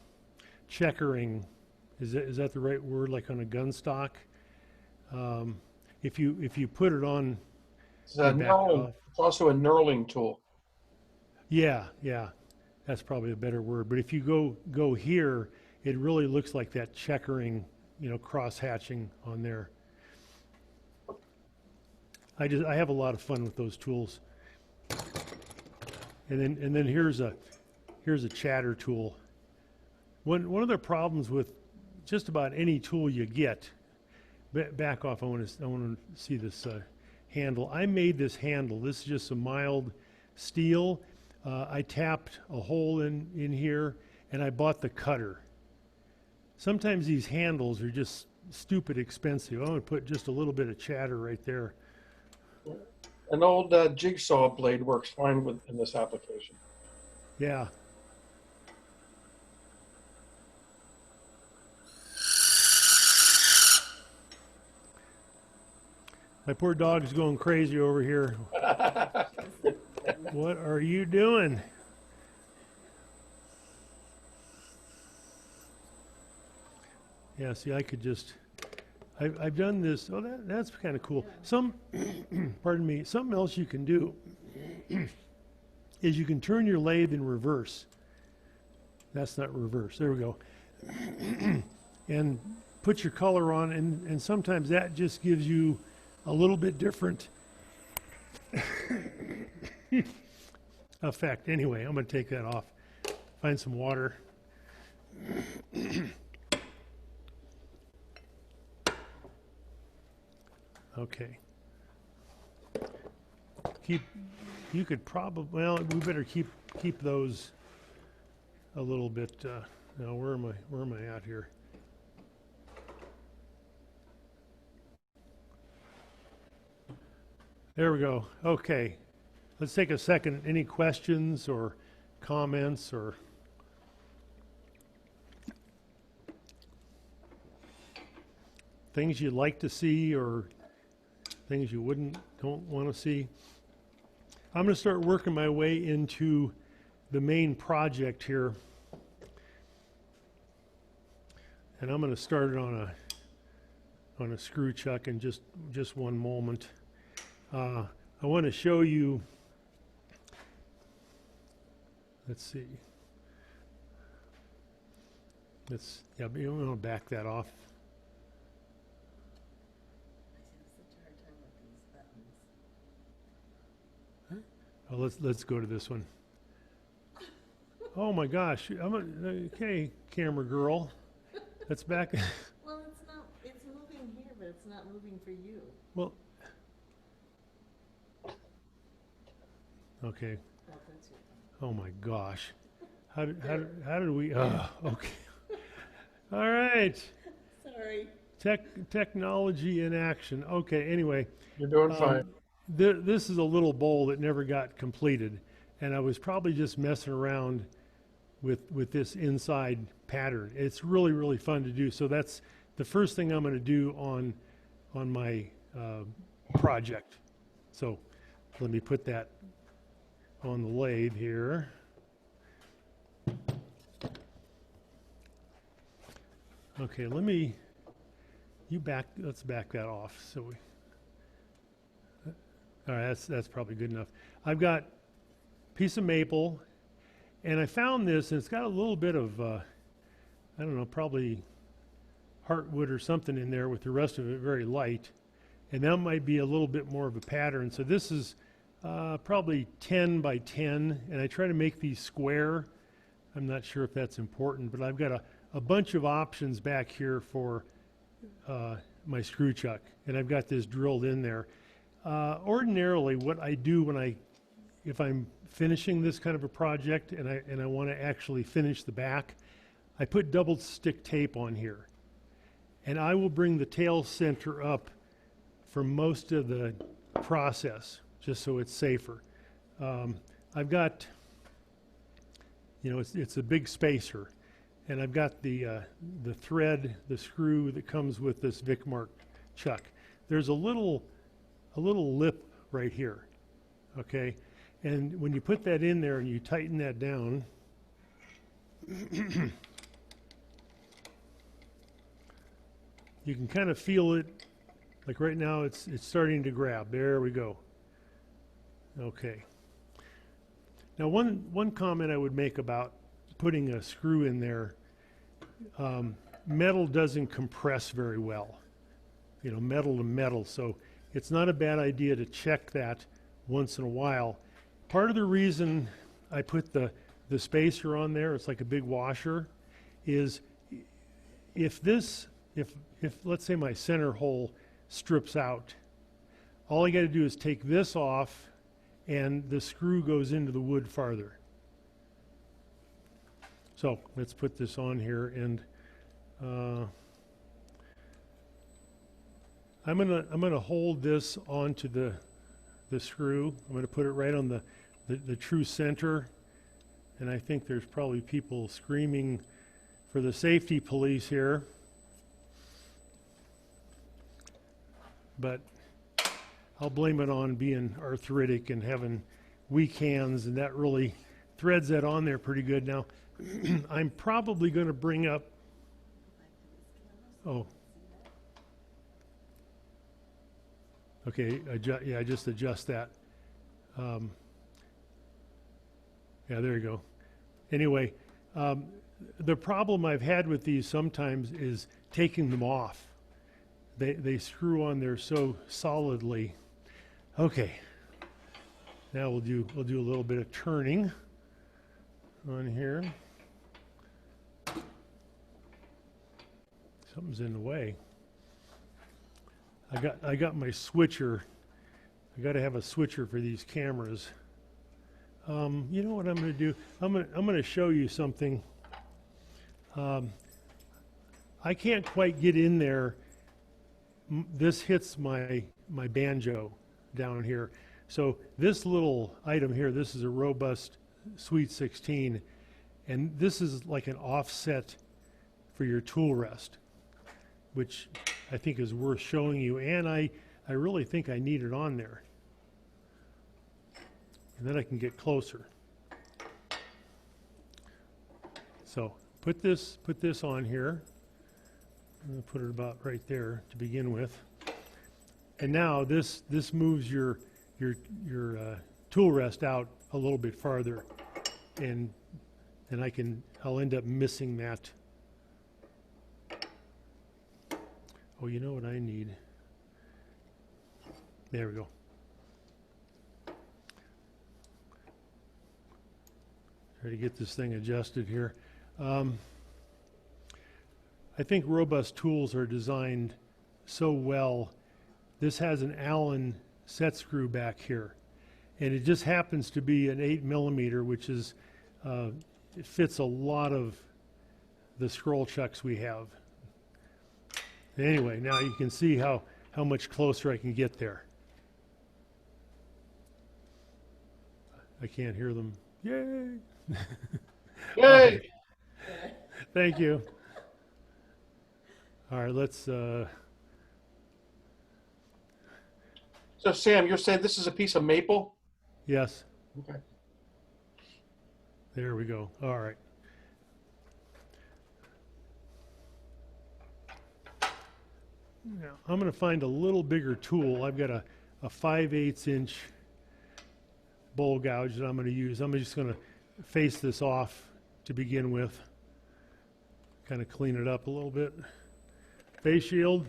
[SPEAKER 2] checkering. Is that the right word, like on a gun stock? If you put it on,
[SPEAKER 1] It's a knurling. It's also a knurling tool.
[SPEAKER 2] yeah, that's probably a better word. But if you go here, it really looks like that checkering, cross hatching on there. I have a lot of fun with those tools. And then here's a chatter tool. One of the problems with just about any tool you get, back off. I want to see this handle. I made this handle. This is just a mild steel. I tapped a hole in here, and I bought the cutter. Sometimes these handles are just stupid expensive. I'm going to put just a little bit of chatter right there.
[SPEAKER 1] An old jigsaw blade works fine in this application.
[SPEAKER 2] Yeah. My poor dog's going crazy over here. What are you doing? Yeah, see, I could just, I've done this. Oh, that's kind of cool. Pardon me, something else you can do is you can turn your lathe in reverse. That's not reverse. There we go. And put your color on, and sometimes that just gives you a little bit different effect. Anyway, I'm going to take that off. Find some water. Okay. You could probably, well, we better keep those a little bit. Now, where am I at here? There we go. Okay. Let's take a second. Any questions or comments or things you'd like to see or things you don't want to see? I'm going to start working my way into the main project here. And I'm going to start it on a screw chuck in just one moment. I want to show you, let's see. I'm going to back that off. Oh, let's go to this one. Oh my gosh! Okay, camera girl. That's back.
[SPEAKER 4] Well, it's not, it's moving here, but it's not moving for you.
[SPEAKER 2] Well, Okay. Oh my gosh. How did we, okay. All right.
[SPEAKER 4] Sorry.
[SPEAKER 2] Technology in action. Okay, anyway.
[SPEAKER 1] You're doing fine.
[SPEAKER 2] This is a little bowl that never got completed, and I was probably just messing around with this inside pattern. It's really, really fun to do. So that's the first thing I'm going to do on my project. So let me put that on the lathe here. Okay, let's back that off. So all right, that's probably good enough. I've got a piece of maple, and I found this, and it's got a little bit of, I don't know, probably heartwood or something in there, with the rest of it very light. And that might be a little bit more of a pattern. So this is probably 10 by 10, and I try to make these square. I'm not sure if that's important, but I've got a bunch of options back here for my screw chuck, and I've got this drilled in there. Ordinarily, what I do if I'm finishing this kind of a project and I want to actually finish the back, I put double stick tape on here, and I will bring the tail center up for most of the process, just so it's safer. I've got, it's a big spacer, and I've got the thread, the screw that comes with this Vicmark chuck. There's a little lip right here, okay? And when you put that in there and you tighten that down, you can kind of feel it. Like right now, it's starting to grab. There we go. Okay. Now, one comment I would make about putting a screw in there, metal doesn't compress very well. Metal to metal, so it's not a bad idea to check that once in a while. Part of the reason I put the spacer on there, it's like a big washer, is if let's say my center hole strips out, all I got to do is take this off and the screw goes into the wood farther. So let's put this on here, and I'm gonna hold this onto the screw. I'm gonna put it right on the true center, and I think there's probably people screaming for the safety police here, but I'll blame it on being arthritic and having weak hands, and that really threads that on there pretty good. Now, I'm probably going to bring up, okay, I just adjust that. Yeah, there you go. Anyway, the problem I've had with these sometimes is taking them off. They screw on there so solidly. Okay, now we'll do a little bit of turning on here. Something's in the way. I got my switcher. I got to have a switcher for these cameras. You know what I'm going to do? I'm going to show you something. I can't quite get in there. This hits my banjo down here. So this little item here, this is a robust Sweet 16, and this is like an offset for your tool rest, which I think is worth showing you, and I really think I need it on there. And then I can get closer. So put this on here. I'm going to put it about right there to begin with. And now this moves your tool rest out a little bit farther, and I'll end up missing that. Oh, you know what I need? There we go. Try to get this thing adjusted here. I think robust tools are designed so well. This has an Allen set screw back here, and it just happens to be an 8mm, which is it fits a lot of the scroll chucks we have. Anyway, now you can see how much closer I can get there. I can't hear them. Yay!
[SPEAKER 1] Yay!
[SPEAKER 2] Thank you. All right, let's.
[SPEAKER 1] So Sam, you're saying this is a piece of maple?
[SPEAKER 2] Yes,
[SPEAKER 1] Okay.
[SPEAKER 2] there we go. All right. Now, I'm going to find a little bigger tool. I've got a 5/8 inch bowl gouge that I'm going to use. I'm just going to face this off to begin with. Kind of clean it up a little bit. Face shield.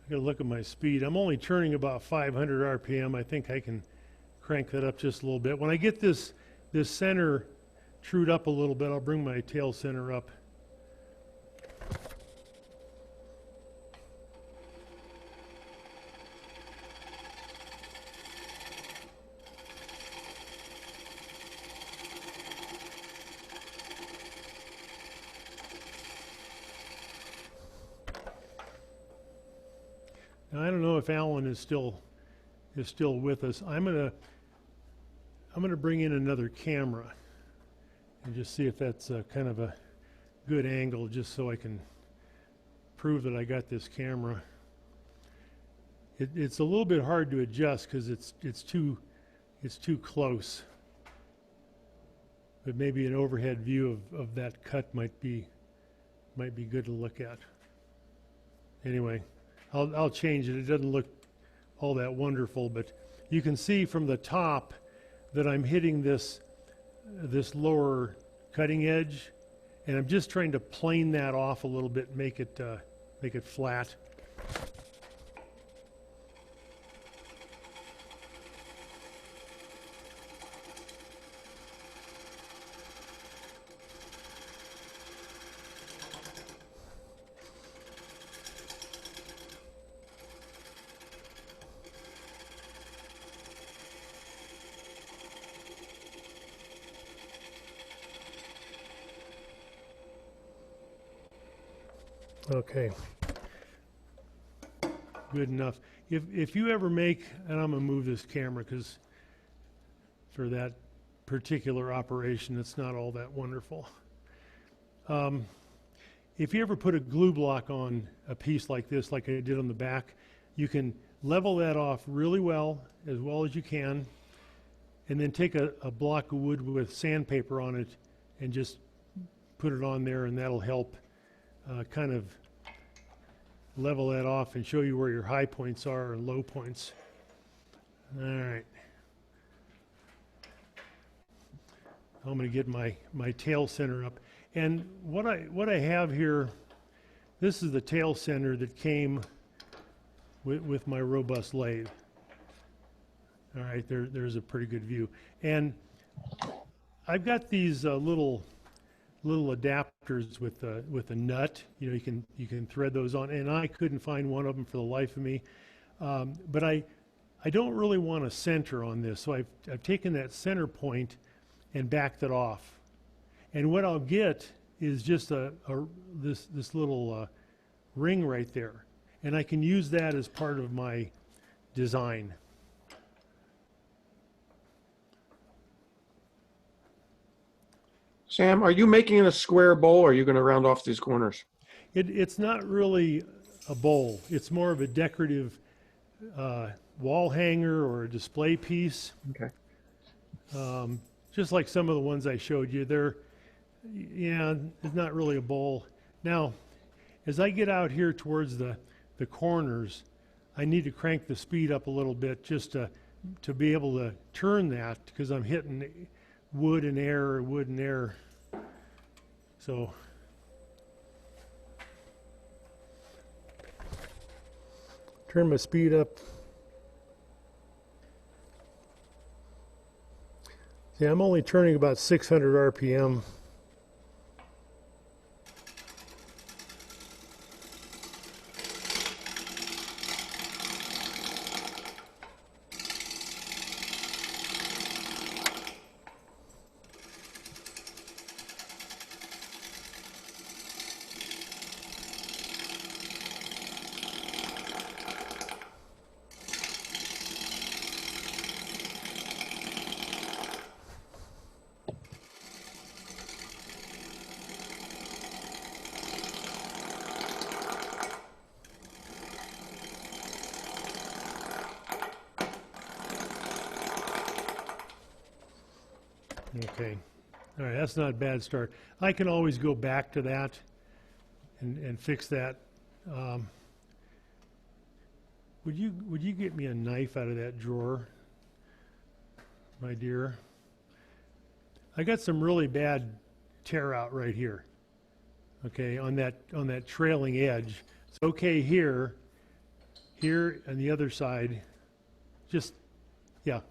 [SPEAKER 2] I gotta look at my speed. I'm only turning about 500 RPM. I think I can crank that up just a little bit. When I get this center trued up a little bit, I'll bring my tail center up. Now, I don't know if Alan is still with us. I'm gonna bring in another camera and just see if that's kind of a good angle, just so I can prove that I got this camera. It's a little bit hard to adjust because it's too close. But maybe an overhead view of that cut might be good to look at. Anyway, I'll change it. It doesn't look all that wonderful, but you can see from the top that I'm hitting this lower cutting edge, and I'm just trying to plane that off a little bit, make it flat. Okay, good enough. If you ever make, and I'm gonna move this camera because for that particular operation, it's not all that wonderful. If you ever put a glue block on a piece like this, like I did on the back, you can level that off really well as you can, and then take a block of wood with sandpaper on it and just put it on there, and that'll help kind of level that off and show you where your high points are and low points. All right. I'm going to get my tail center up. And what I have here, this is the tail center that came with my robust lathe. All right, there's a pretty good view. And I've got these little adapters with a nut. You know, you can thread those on, and I couldn't find one of them for the life of me. But I don't really want a center on this, so I've taken that center point and backed it off. And what I'll get is just this little ring right there, and I can use that as part of my design.
[SPEAKER 1] Sam, are you making it a square bowl, or are you going to round off these corners?
[SPEAKER 2] It's not really a bowl. It's more of a decorative wall hanger or a display piece.
[SPEAKER 1] Okay.
[SPEAKER 2] Just like some of the ones I showed you. It's not really a bowl. Now, as I get out here towards the corners, I need to crank the speed up a little bit just to be able to turn that, because I'm hitting wood and air. So turn my speed up. See, I'm only turning about 600 RPM. Okay, all right, that's not a bad start. I can always go back to that and fix that. Would you get me a knife out of that drawer, my dear? I got some really bad tear out right here. Okay, on that trailing edge. It's okay here on the other side. Just yeah.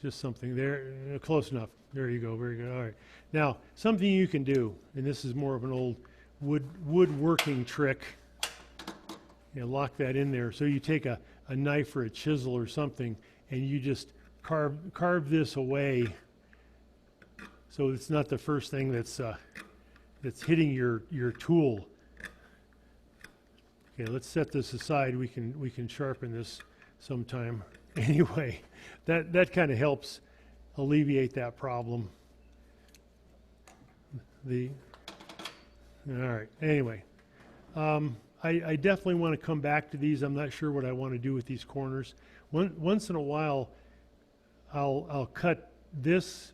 [SPEAKER 2] Just something there, close enough. There you go, very good. All right. Now, something you can do, and this is more of an old woodworking trick. You know, lock that in there. So you take a knife or a chisel or something, and you just carve this away, so it's not the first thing that's hitting your tool. Okay, let's set this aside. We can sharpen this sometime. Anyway, that kind of helps alleviate that problem. All right. Anyway, I definitely want to come back to these. I'm not sure what I want to do with these corners. Once in a while, I'll cut this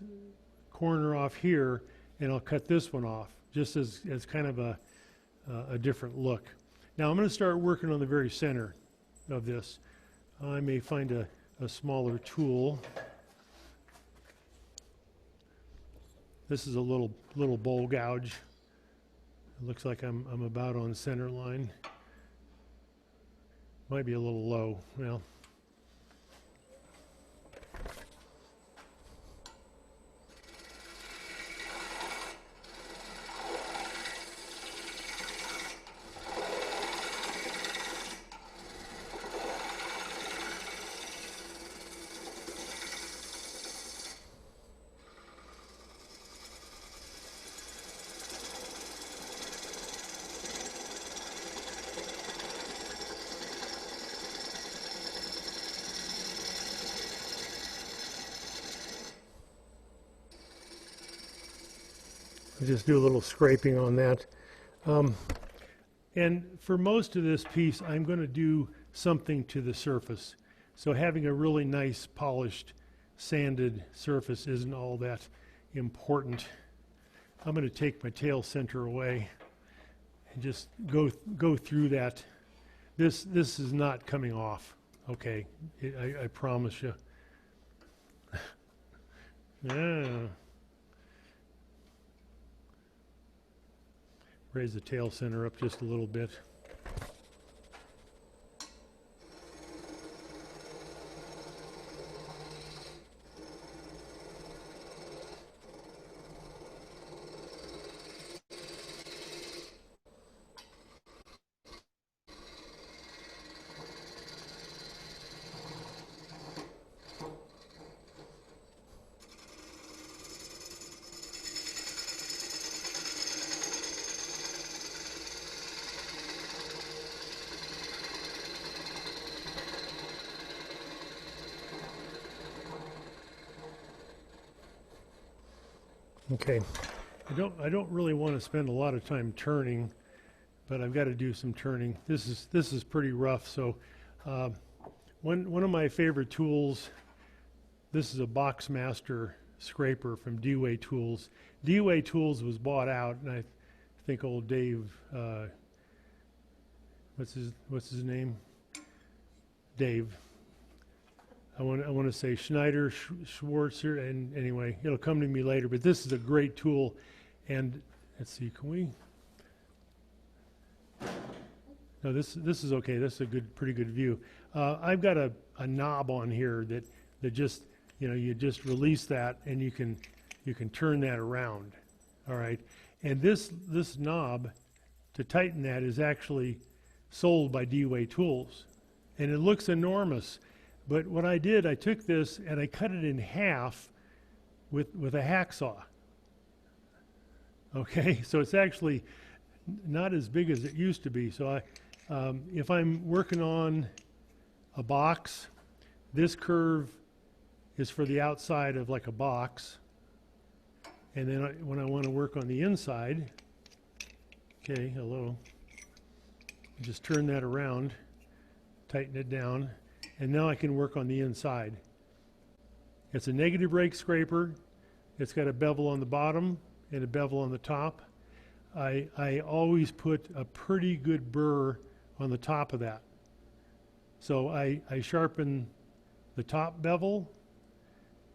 [SPEAKER 2] corner off here, and I'll cut this one off, just as kind of a different look. Now I'm going to start working on the very center of this. I may find a smaller tool. This is a little bowl gouge. It looks like I'm about on center line. Might be a little low. Well, just do a little scraping on that. And for most of this piece, I'm going to do something to the surface. So having a really nice polished, sanded surface isn't all that important. I'm going to take my tail center away and just go through that. This is not coming off, okay? I promise you. Yeah. Raise the tail center up just a little bit. Okay, I don't really want to spend a lot of time turning, but I've got to do some turning. This is pretty rough. So one of my favorite tools, this is a Boxmaster scraper from D-Way Tools. D-Way Tools was bought out, and I think old Dave, what's his name? Dave. I want to say Schneider, Schwarzer, and anyway, it'll come to me later. But this is a great tool, and let's see, can we? No, this is okay. This is a pretty good view. I've got a knob on here that just, you just release that and you can turn that around. All right. And this knob to tighten that is actually sold by D-Way Tools. And it looks enormous. But what I did, I took this and I cut it in half with a hacksaw. Okay, so it's actually not as big as it used to be. So if I'm working on a box, this curve is for the outside of like a box. And then when I want to work on the inside, okay, hello, just turn that around, tighten it down, and now I can work on the inside. It's a negative rake scraper. It's got a bevel on the bottom and a bevel on the top. I always put a pretty good burr on the top of that. So I sharpen the top bevel,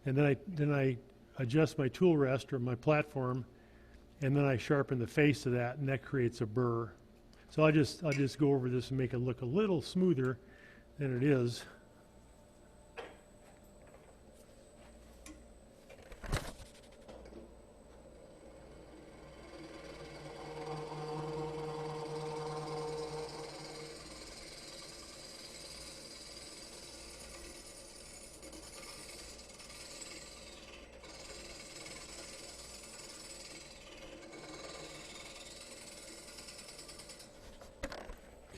[SPEAKER 2] and then I adjust my tool rest or my platform, and then I sharpen the face of that, and that creates a burr. So I'll just go over this and make it look a little smoother than it is.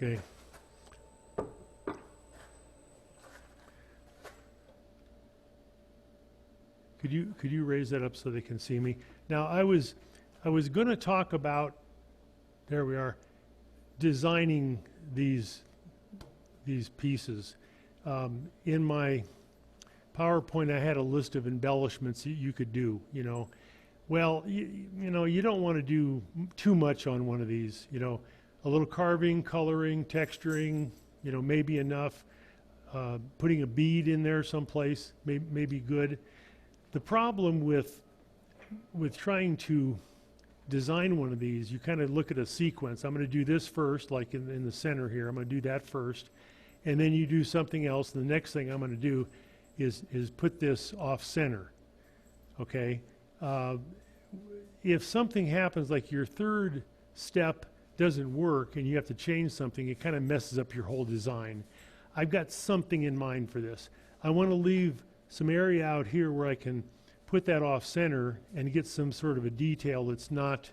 [SPEAKER 2] Okay. Could you raise that up so they can see me? Now I was going to talk about, there we are, designing these pieces. In my PowerPoint I had a list of embellishments that you could do, Well, you don't want to do too much on one of these, A little carving, coloring, texturing, maybe enough. Putting a bead in there someplace may be good. The problem with trying to design one of these, you kind of look at a sequence. I'm going to do this first, like in the center here. I'm going to do that first, and then you do something else. And the next thing I'm going to do is put this off center. Okay. If something happens, like your third step doesn't work and you have to change something, it kind of messes up your whole design. I've got something in mind for this. I want to leave some area out here where I can put that off center and get some sort of a detail that's not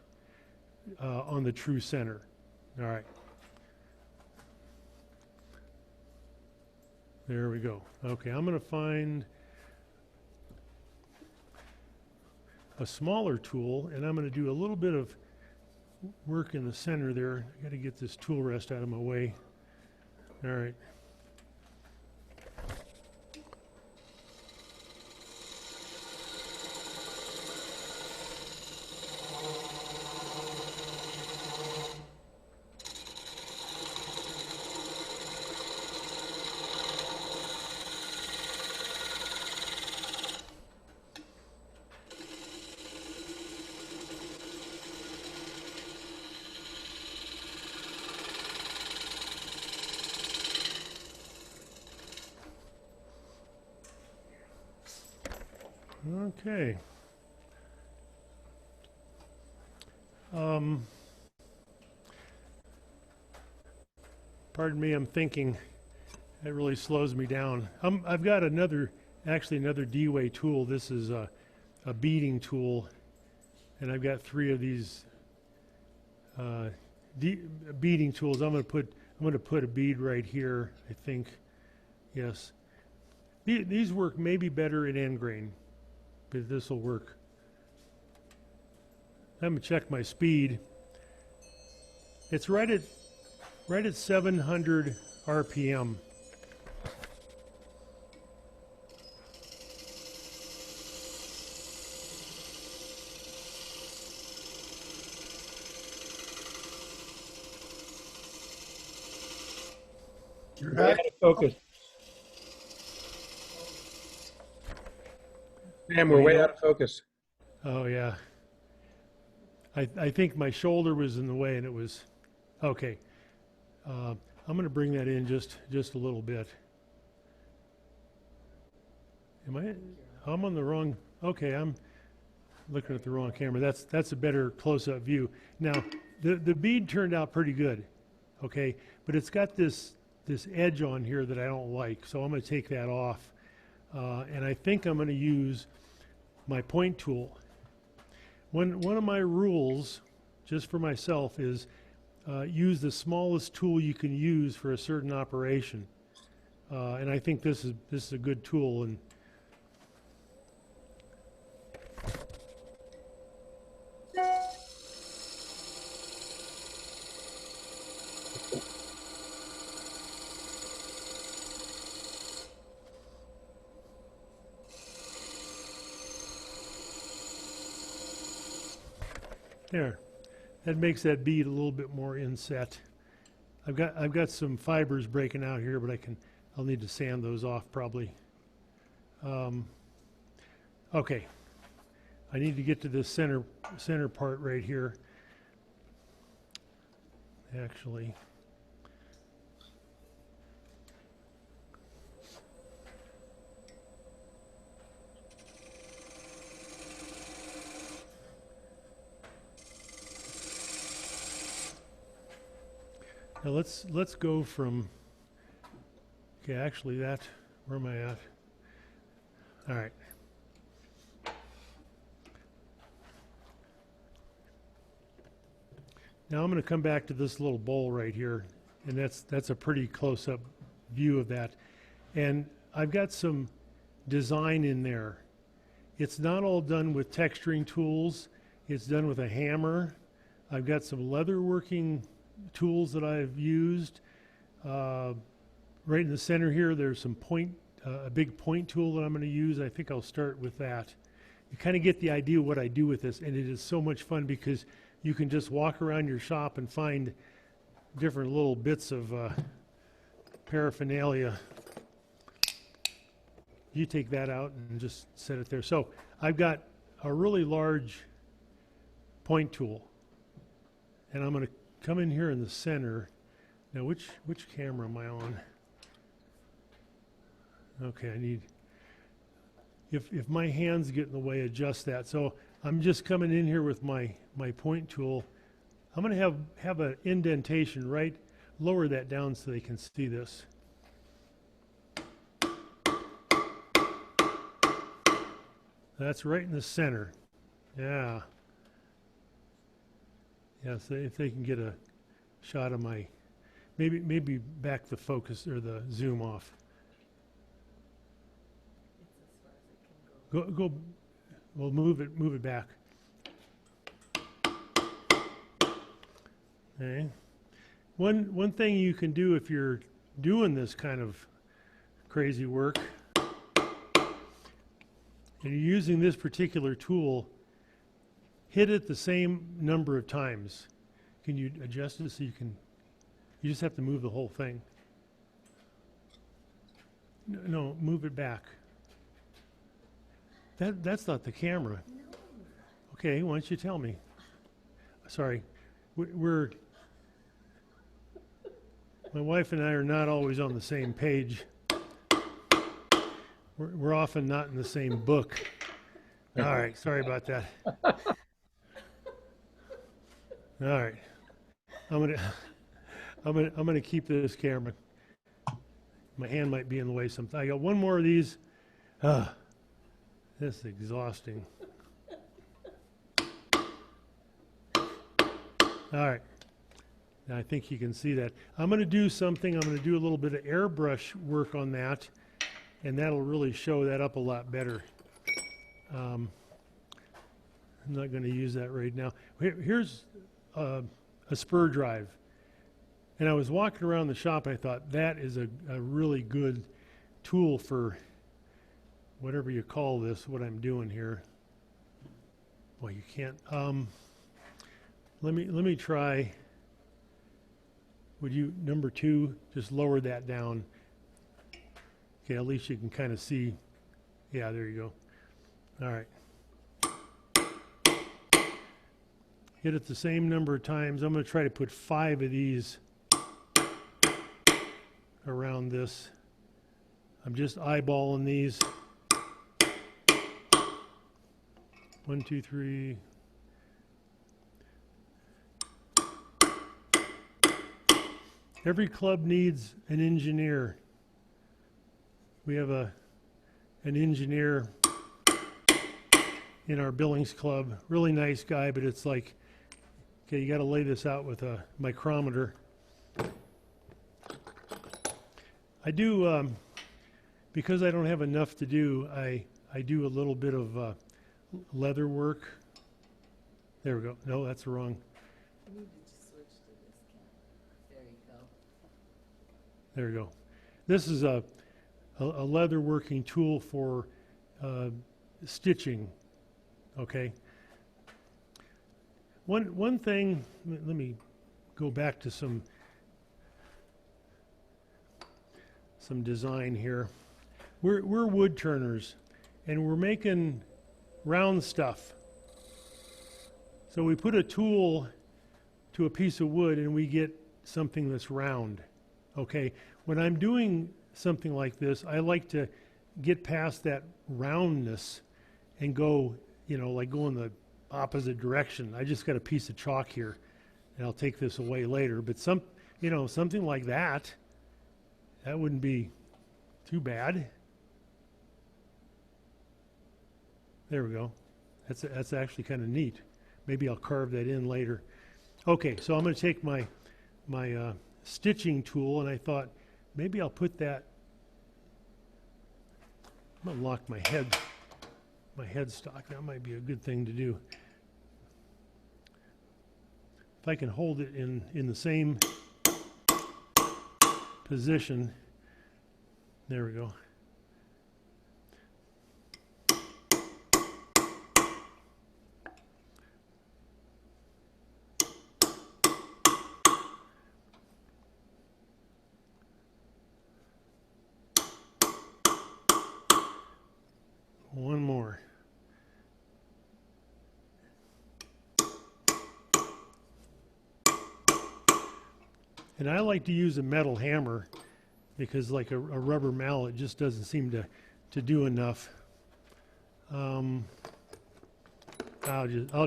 [SPEAKER 2] on the true center. All right. There we go. Okay, I'm going to find a smaller tool and I'm going to do a little bit of work in the center there. I got to get this tool rest out of my way. All right. Okay. Pardon me, I'm thinking. That really slows me down. I've got actually another D-Way tool. This is a beading tool, and I've got 3 of these beading tools. I'm going to put a bead right here, I think. Yes. These work maybe better in end grain, but this will work. I'm going to check my speed. It's right at 700 RPM.
[SPEAKER 1] You're out of focus. Sam, we're way out of focus.
[SPEAKER 2] Oh yeah. I think my shoulder was in the way and it was okay. I'm going to bring that in just a little bit. I'm on the wrong, okay, I'm looking at the wrong camera. That's a better close-up view. Now, the bead turned out pretty good, okay, but it's got this edge on here that I don't like, so I'm going to take that off. And I think I'm going to use my point tool. One of my rules, just for myself, is use the smallest tool you can use for a certain operation. And I think this is a good tool. And there, that makes that bead a little bit more inset. I've got some fibers breaking out here, but I'll need to sand those off probably. Okay, I need to get to this center part right here. Actually, now let's go from, okay, actually where am I at? All right. Now I'm going to come back to this little bowl right here, and that's a pretty close-up view of that. And I've got some design in there. It's not all done with texturing tools. It's done with a hammer. I've got some leather working tools that I've used. Right in the center here, there's some a big point tool that I'm going to use. I think I'll start with that. You kind of get the idea of what I do with this, and it is so much fun because you can just walk around your shop and find different little bits of paraphernalia. You take that out and just set it there. So I've got a really large point tool, and I'm going to come in here in the center. Now, which camera am I on? Okay, I need, if my hands get in the way, adjust that. So I'm just coming in here with my point tool. I'm going to have an indentation right, lower that down so they can see this. That's right in the center. Yeah. Yeah, so if they can get a shot of my, maybe back the focus or the zoom off. Go, well, move it back. Okay. One thing you can do if you're doing this kind of crazy work, and you're using this particular tool, hit it the same number of times. Can you adjust it so you just have to move the whole thing. No, move it back. That's not the camera. No. Okay, why don't you tell me? Sorry, my wife and I are not always on the same page. We're often not in the same book. All right, sorry about that. All right, I'm gonna keep this camera. My hand might be in the way sometimes. I got one more of these. This is exhausting. All right. Now I think you can see that. I'm going to do something. I'm going to do a little bit of airbrush work on that, and that'll really show that up a lot better. I'm not going to use that right now. Here's a spur drive. And I was walking around the shop, and I thought that is a really good tool for whatever you call this, what I'm doing here. Well, you can't. Let me try. Would you, number 2, just lower that down. Okay, at least you can kind of see. Yeah, there you go. All right. Hit it the same number of times. I'm going to try to put 5 of these around this. I'm just eyeballing these. 1, 2, 3. Every club needs an engineer. We have an engineer in our Billings club. Really nice guy, but it's like, okay, you got to lay this out with a micrometer. I do, because I don't have enough to do, I do a little bit of leather work. There we go. No, that's the wrong.
[SPEAKER 6] You need to just switch to this camera. There you go.
[SPEAKER 2] There we go. This is a leather working tool for stitching. Okay. One thing. Let me go back to some design here. We're Woodturners, and we're making round stuff. So we put a tool to a piece of wood, and we get something that's round. Okay. When I'm doing something like this, I like to get past that roundness and go, you know, like go in the opposite direction. I just got a piece of chalk here, and I'll take this away later. But something like that wouldn't be too bad. There we go. That's actually kind of neat. Maybe I'll carve that in later. Okay, so I'm going to take my stitching tool, and I thought maybe I'll put that. I'm going to lock my headstock. That might be a good thing to do. If I can hold it in the same position. There we go. One more. And I like to use a metal hammer because like a rubber mallet just doesn't seem to do enough. I'll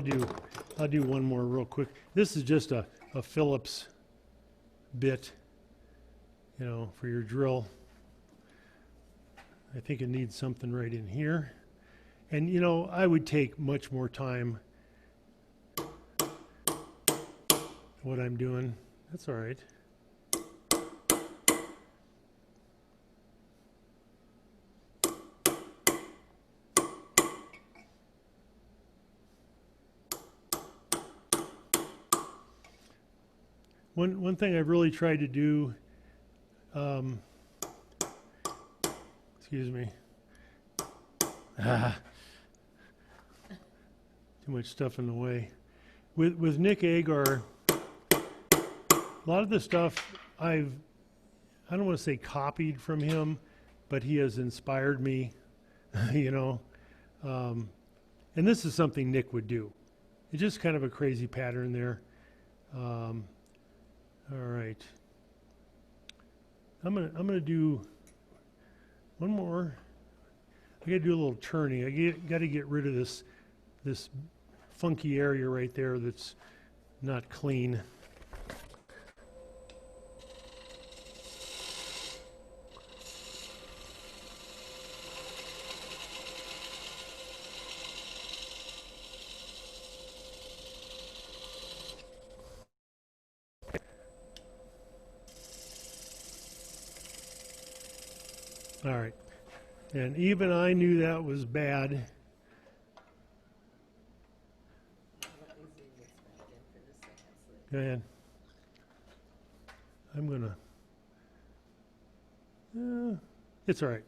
[SPEAKER 2] do one more real quick. This is just a Phillips bit, you know, for your drill. I think it needs something right in here. And you know, I would take much more time what I'm doing. That's all right. One thing I've really tried to do, excuse me, too much stuff in the way. With Nick Agar, a lot of the stuff I don't want to say copied from him, but he has inspired me, you know. And this is something Nick would do. It's just kind of a crazy pattern there. All right. I'm gonna do one more. I gotta do a little turning. I gotta get rid of this funky area right there that's not clean. All right, and even I knew that was bad.
[SPEAKER 6] Let me zoom this back in for just a second. So
[SPEAKER 2] Go ahead. I'm gonna, it's all right.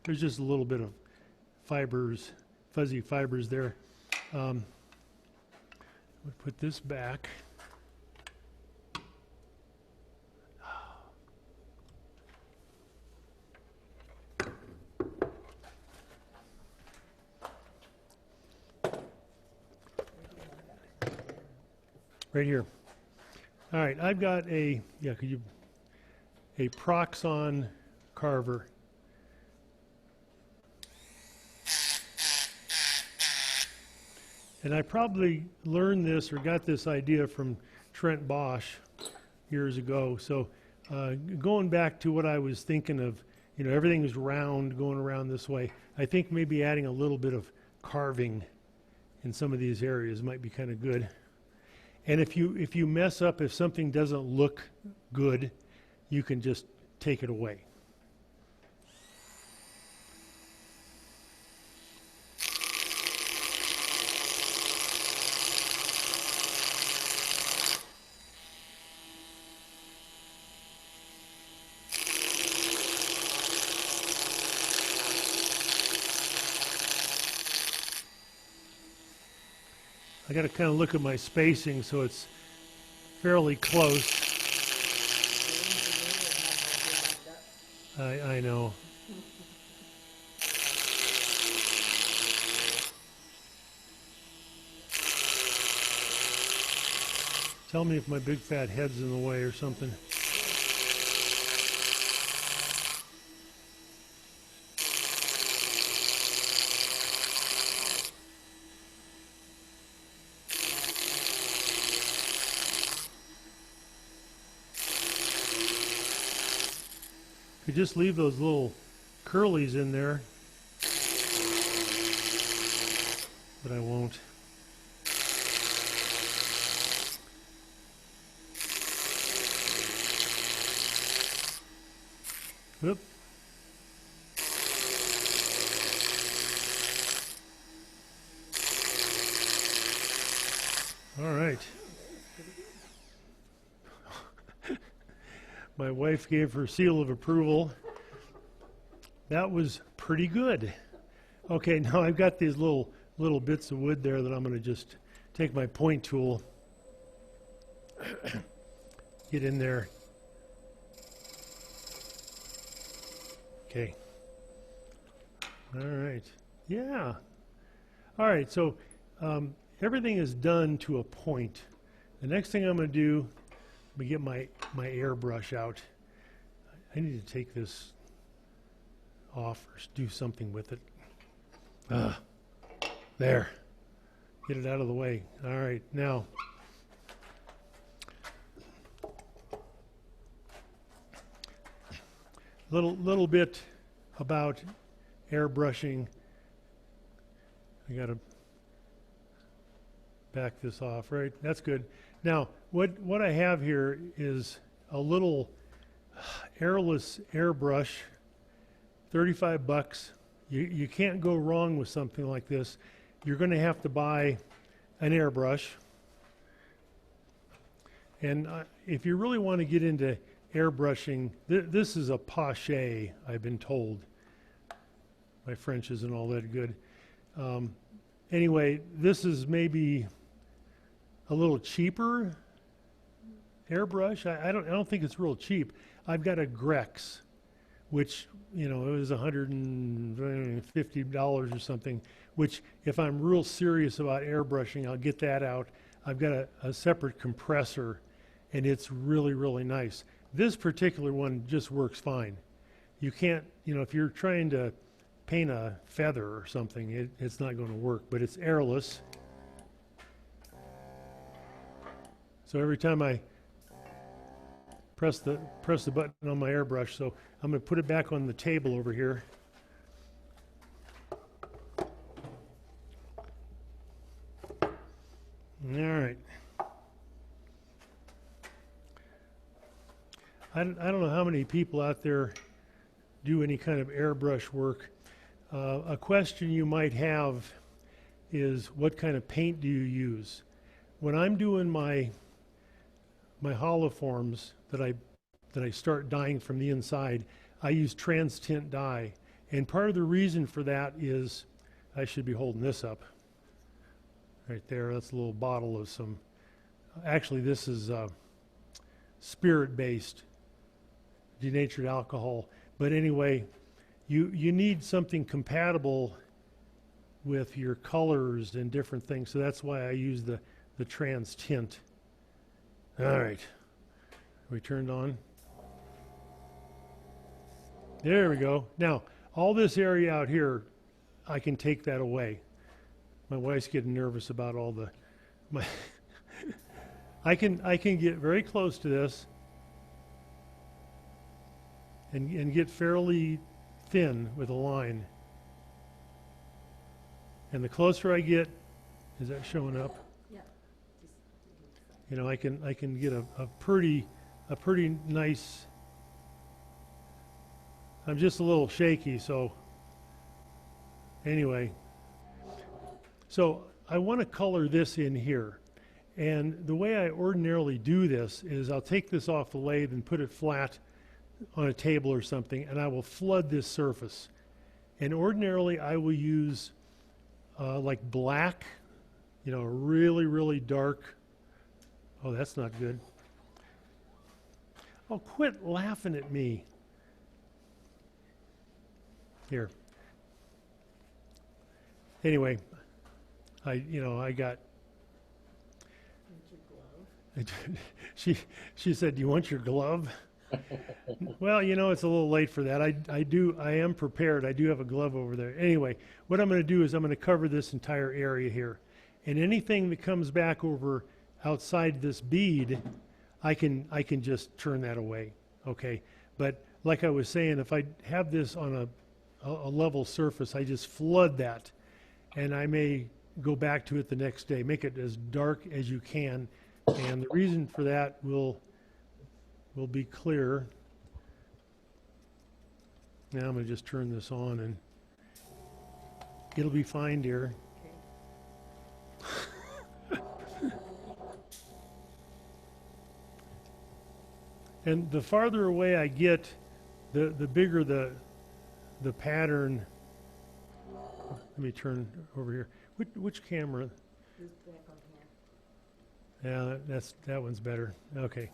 [SPEAKER 2] There's just a little bit of fibers, fuzzy fibers there. We'll put this back. Right here. All right, I've got a, yeah, could you, a Proxon carver. And I probably learned this or got this idea from Trent Bosch years ago. So going back to what I was thinking of, you know, everything is round going around this way. I think maybe adding a little bit of carving in some of these areas might be kind of good. And if you mess up, if something doesn't look good, you can just take it away. I got to kind of look at my spacing so it's fairly close. I know. Tell me if my big fat head's in the way or something. You just leave those little curlies in there, but I won't. Whoop. All right. My wife gave her seal of approval. That was pretty good. Okay, now I've got these little bits of wood there that I'm going to just take my point tool, get in there. Okay. All right. Yeah. All right, so everything is done to a point. The next thing I'm going to do, let me get my airbrush out. I need to take this off or do something with it. There. Get it out of the way. All right, now. Little bit about airbrushing. I got to back this off, right? That's good. Now, what I have here is a little airless airbrush, 35 bucks. You can't go wrong with something like this. You're going to have to buy an airbrush. And if you really want to get into airbrushing, this is a pache, I've been told. My French isn't all that good. Anyway, this is maybe a little cheaper airbrush. I don't think it's real cheap. I've got a Grex, which, you know, it was $150 or something, which if I'm real serious about airbrushing, I'll get that out. I've got a separate compressor, and it's really, really nice. This particular one just works fine. You can't, you know, if you're trying to paint a feather or something, it's not going to work, but it's airless. So every time I press the button on my airbrush, so I'm going to put it back on the table over here. All right. I don't know how many people out there do any kind of airbrush work. A question you might have is, what kind of paint do you use? When I'm doing my holoforms that I start dyeing from the inside, I use trans tint dye. And part of the reason for that is, I should be holding this up right there. That's a little bottle of some, actually this is spirit-based denatured alcohol. But anyway, you need something compatible with your colors and different things. So that's why I use the trans tint. All right, we turned on. There we go. Now, all this area out here, I can take that away. My wife's getting nervous about all the, my I can get very close to this and get fairly thin with a line. And the closer I get, is that showing up?
[SPEAKER 6] Yeah.
[SPEAKER 2] You know, I can get a pretty nice. I'm just a little shaky, so anyway. So I want to color this in here. And the way I ordinarily do this is I'll take this off the lathe and put it flat on a table or something, and I will flood this surface. And ordinarily I will use like black, you know, really dark. Oh, that's not good. Oh, quit laughing at me. Here. Anyway, I got. She said, "Do you want your glove?" Well, you know, it's a little late for that. I am prepared. I do have a glove over there. Anyway, what I'm going to do is I'm going to cover this entire area here, and anything that comes back over outside this bead, I can just turn that away. Okay, but like I was saying, if I have this on a level surface, I just flood that, and I may go back to it the next day. Make it as dark as you can, and the reason for that will be clear. Now I'm going to just turn this on, and it'll be fine, dear. And the farther away I get, the bigger the pattern. Let me turn over here. Which camera?
[SPEAKER 6] Who's back on here?
[SPEAKER 2] Yeah, that one's better. Okay.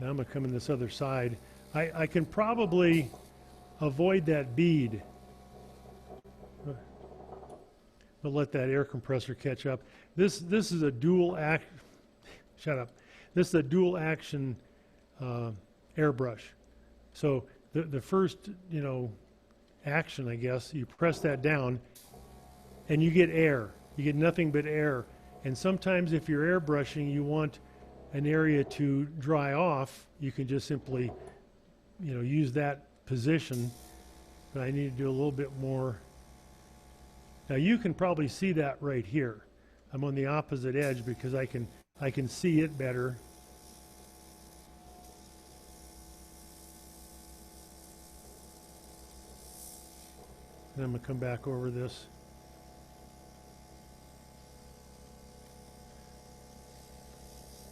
[SPEAKER 2] Now I'm going to come in this other side. I can probably avoid that bead. We'll let that air compressor catch up. This is a dual act. Shut up. This is a dual action airbrush. So the first, action, I guess, you press that down, and you get air. You get nothing but air. And sometimes if you're airbrushing, you want an area to dry off, you can just simply, use that position. But I need to do a little bit more. Now you can probably see that right here. I'm on the opposite edge because I can see it better. And I'm going to come back over this.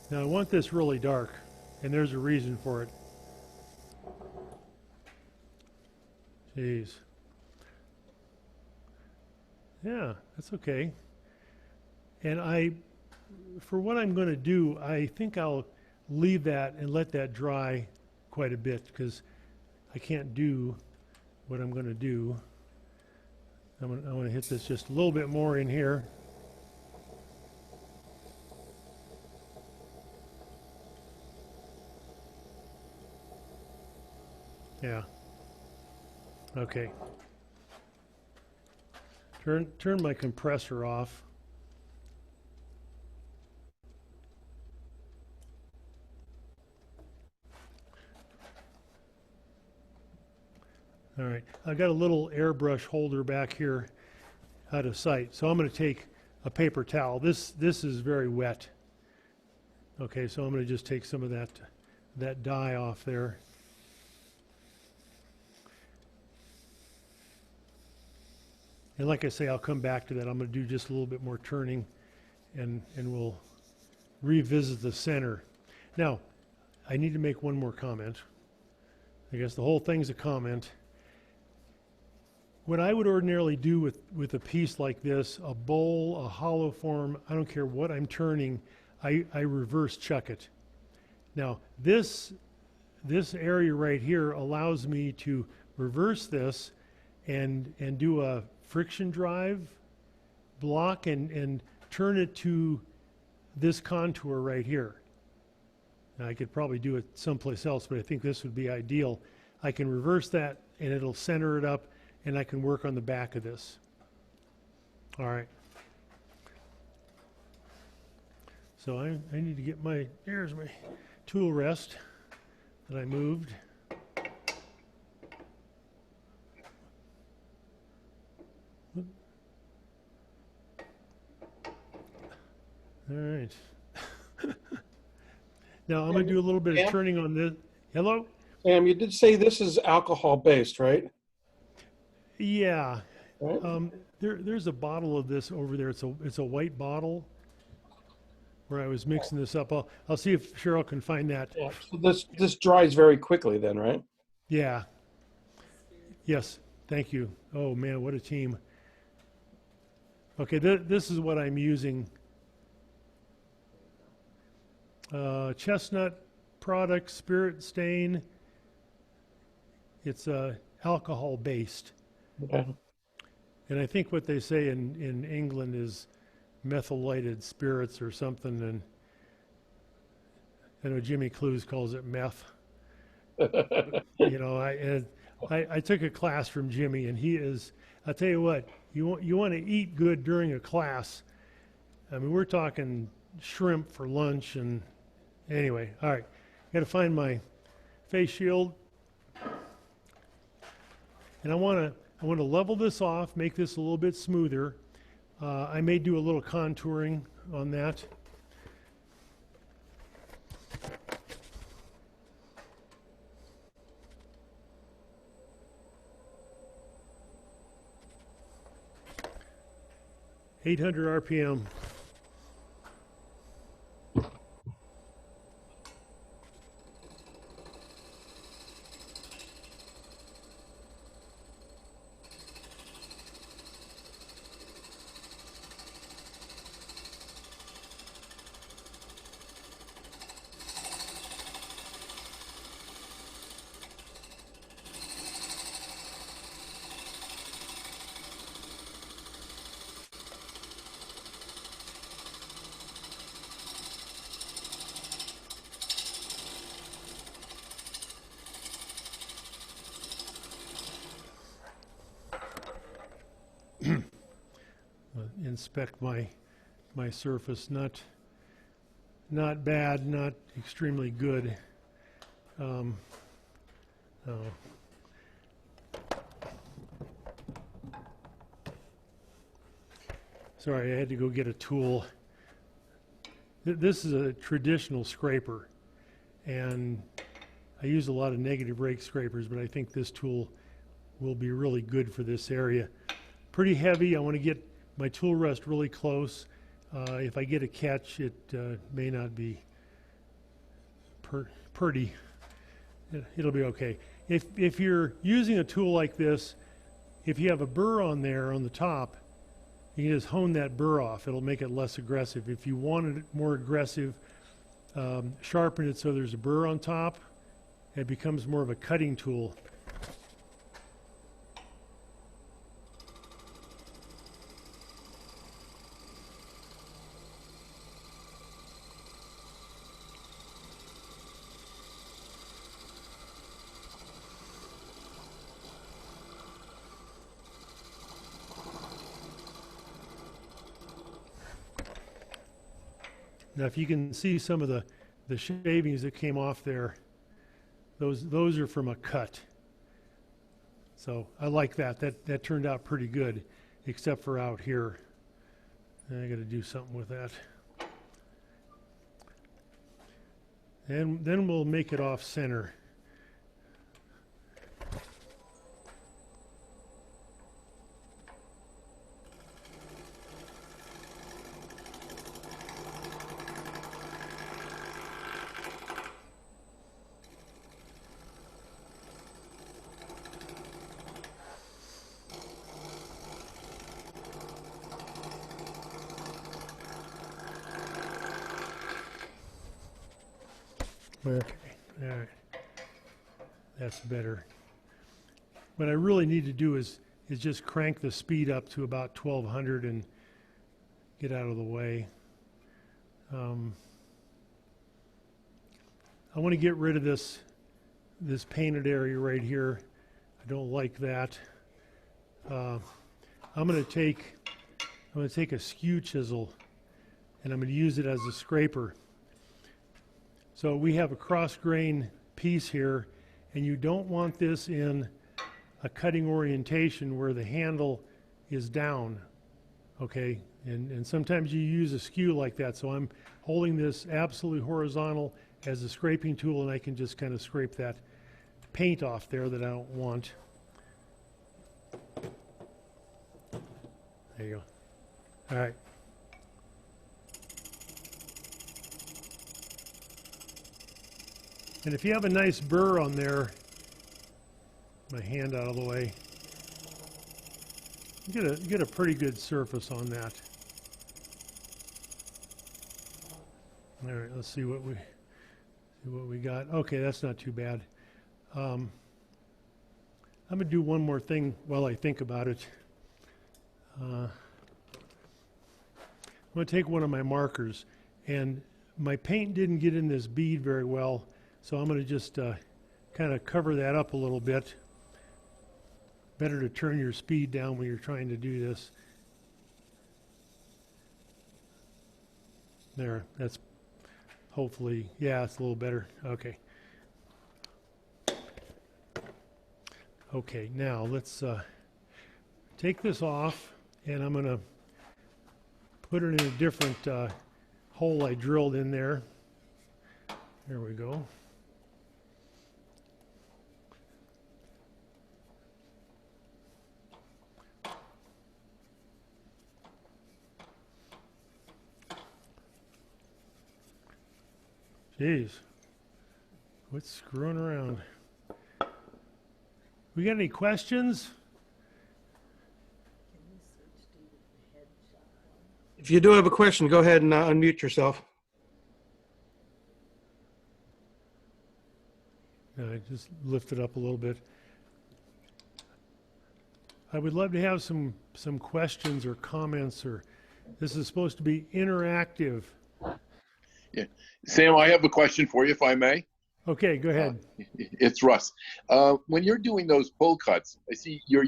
[SPEAKER 2] Now I want this really dark, and there's a reason for it. Jeez. Yeah, that's okay. And for what I'm going to do, I think I'll leave that and let that dry quite a bit because I can't do what I'm going to do. I want to hit this just a little bit more in here. Yeah. Okay. Turn my compressor off. All right, I've got a little airbrush holder back here out of sight. So I'm going to take a paper towel. This is very wet. Okay, so I'm going to just take some of that dye off there. And like I say, I'll come back to that. I'm going to do just a little bit more turning, and we'll revisit the center. Now, I need to make one more comment. I guess the whole thing's a comment. What I would ordinarily do with a piece like this, a bowl, a hollow form, I don't care what I'm turning, I reverse chuck it. Now, this area right here allows me to reverse this and do a friction drive block and turn it to this contour right here. Now, I could probably do it someplace else, but I think this would be ideal. I can reverse that and it'll center it up, and I can work on the back of this. All right. So I need to get here's my tool rest that I moved. All right. Now I'm going to do a little bit of turning on this. Hello?
[SPEAKER 1] Sam, you did say this is alcohol based, right?
[SPEAKER 2] Yeah.
[SPEAKER 1] Right?
[SPEAKER 2] There's a bottle of this over there. It's a white bottle where I was mixing this up. I'll see if Cheryl can find that.
[SPEAKER 1] Yeah. So this dries very quickly then, right?
[SPEAKER 2] Yeah. Yes. Thank you. Oh man, what a team. Okay, this is what I'm using. Chestnut product, spirit stain. It's alcohol based.
[SPEAKER 1] Okay.
[SPEAKER 2] And I think what they say in England is methylated spirits or something, and I know Jimmy Clues calls it meth. You know, I took a class from Jimmy, and he is, I'll tell you what, you want to eat good during a class. I mean, we're talking shrimp for lunch, and anyway, all right, got to find my face shield. And I want to level this off, make this a little bit smoother. I may do a little contouring on that. (800 RPM). Inspect my surface. Not bad, not extremely good. Oh. Sorry, I had to go get a tool. This is a traditional scraper, and I use a lot of negative rake scrapers, but I think this tool will be really good for this area. Pretty heavy. I want to get my tool rest really close. If I get a catch, it may not be pretty. It'll be okay. If you're using a tool like this, if you have a burr on there on the top, you can just hone that burr off. It'll make it less aggressive. If you wanted it more aggressive, sharpen it so there's a burr on top. It becomes more of a cutting tool. Now, if you can see some of the shavings that came off there, those are from a cut. So I like that. That turned out pretty good, except for out here. I got to do something with that. And then we'll make it off center. Okay, all right, that's better. What I really need to do is just crank the speed up to about 1200 and get out of the way. I want to get rid of this painted area right here. I don't like that. I'm going to take a skew chisel and I'm going to use it as a scraper. So we have a cross grain piece here, and you don't want this in a cutting orientation where the handle is down, okay? And sometimes you use a skew like that, so I'm holding this absolutely horizontal as a scraping tool, and I can just kind of scrape that paint off there that I don't want. There you go. All right. And if you have a nice burr on there, my hand out of the way, you get a pretty good surface on that. All right, let's see what we got. Okay, that's not too bad. I'm gonna do one more thing while I think about it. I'm gonna take one of my markers, and my paint didn't get in this bead very well, so I'm gonna just kind of cover that up a little bit. Better to turn your speed down when you're trying to do this. There, that's hopefully, yeah, it's a little better. Okay. Okay, now let's take this off, and I'm going to put it in a different hole I drilled in there. There we go. Jeez, quit screwing around. We got any questions?
[SPEAKER 6] Can you switch to the headshot?
[SPEAKER 1] If you do have a question, go ahead and unmute yourself.
[SPEAKER 2] I just lift it up a little bit. I would love to have some questions or comments, or this is supposed to be interactive.
[SPEAKER 7] Yeah. Sam, I have a question for you, if I may.
[SPEAKER 2] Okay, go ahead.
[SPEAKER 7] It's Russ. When you're doing those pull cuts, I see you're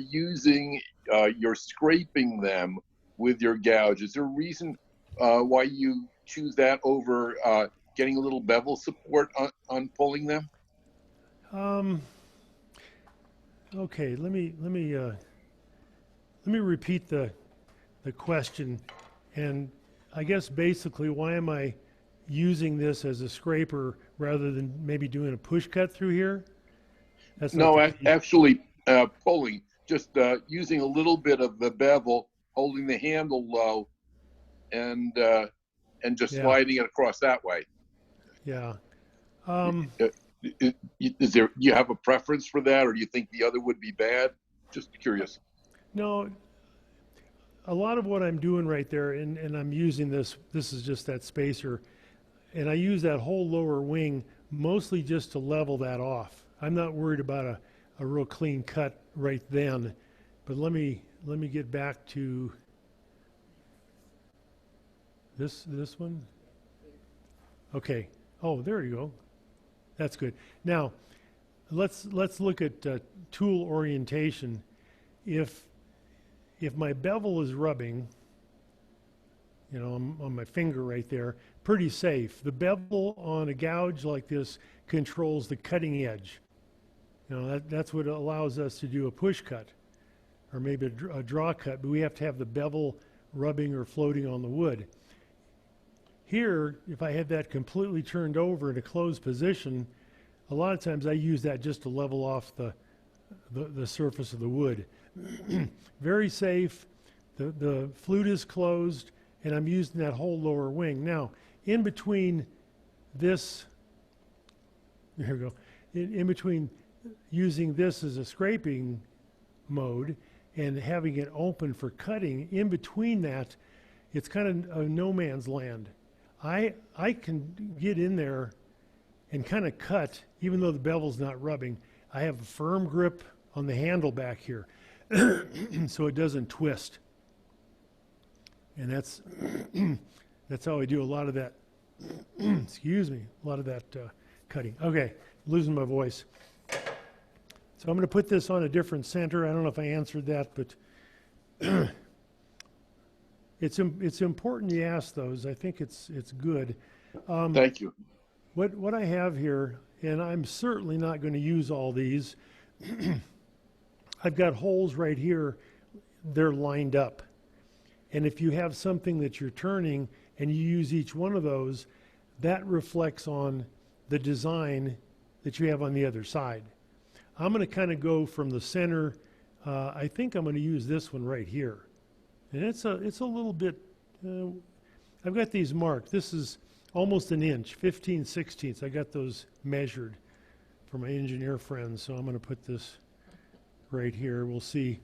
[SPEAKER 7] scraping them with your gouge. Is there a reason why you choose that over getting a little bevel support on pulling them?
[SPEAKER 2] Okay, let me repeat the question, and I guess basically, why am I using this as a scraper rather than maybe doing a push cut through here? That's
[SPEAKER 7] No,
[SPEAKER 2] not the
[SPEAKER 7] actually pulling, just using a little bit of the bevel, holding the handle low, and just
[SPEAKER 2] Yeah.
[SPEAKER 7] sliding it across that way.
[SPEAKER 2] Yeah.
[SPEAKER 7] Is there? Do you have a preference for that, or do you think the other would be bad? Just curious.
[SPEAKER 2] No, a lot of what I'm doing right there, and I'm using this is just that spacer, and I use that whole lower wing mostly just to level that off. I'm not worried about a real clean cut right then, but let me get back to this one. Okay. Oh, there you go. That's good. Now, let's look at tool orientation. If my bevel is rubbing, you know, on my finger right there, pretty safe. The bevel on a gouge like this controls the cutting edge. You know, that's what allows us to do a push cut or maybe a draw cut, but we have to have the bevel rubbing or floating on the wood. Here, if I had that completely turned over in a closed position, a lot of times I use that just to level off the surface of the wood. Very safe. The flute is closed, and I'm using that whole lower wing. Now, in between this, there we go, in between using this as a scraping mode and having it open for cutting, in between that, it's kind of a no man's land. I can get in there and kind of cut, even though the bevel's not rubbing. I have a firm grip on the handle back here, so it doesn't twist. And that's how I do a lot of that, excuse me, a lot of that cutting. Okay, losing my voice. So I'm going to put this on a different center. I don't know if I answered that, but it's important you ask those. I think it's good.
[SPEAKER 7] Thank you.
[SPEAKER 2] What I have here, and I'm certainly not going to use all these. I've got holes right here. They're lined up. And if you have something that you're turning and you use each one of those, that reflects on the design that you have on the other side. I'm going to kind of go from the center. I think I'm going to use this one right here. And it's a little bit, I've got these marked. This is almost an inch, 15/16. I got those measured for my engineer friends. So I'm going to put this right here. We'll see.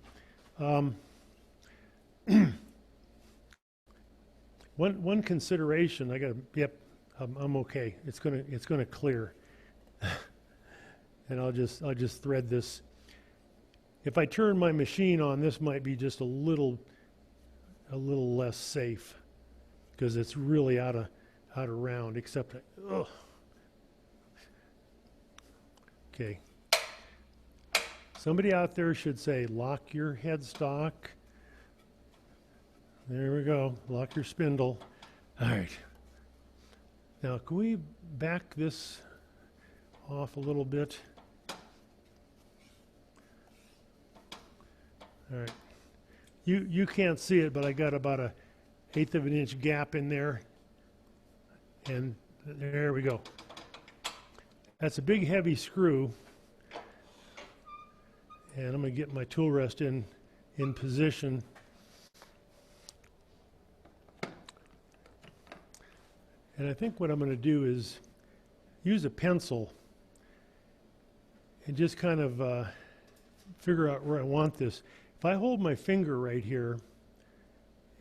[SPEAKER 2] One consideration, I got to, yep, I'm okay. It's gonna clear. And I'll just thread this. If I turn my machine on, this might be just a little less safe because it's really out of round, except okay. Somebody out there should say, lock your headstock. There we go, lock your spindle. All right. Now, can we back this off a little bit? All right. You can't see it, but I got about a 1/8 of an inch gap in there. And there we go. That's a big heavy screw. And I'm going to get my tool rest in position. And I think what I'm going to do is use a pencil and just kind of figure out where I want this. If I hold my finger right here,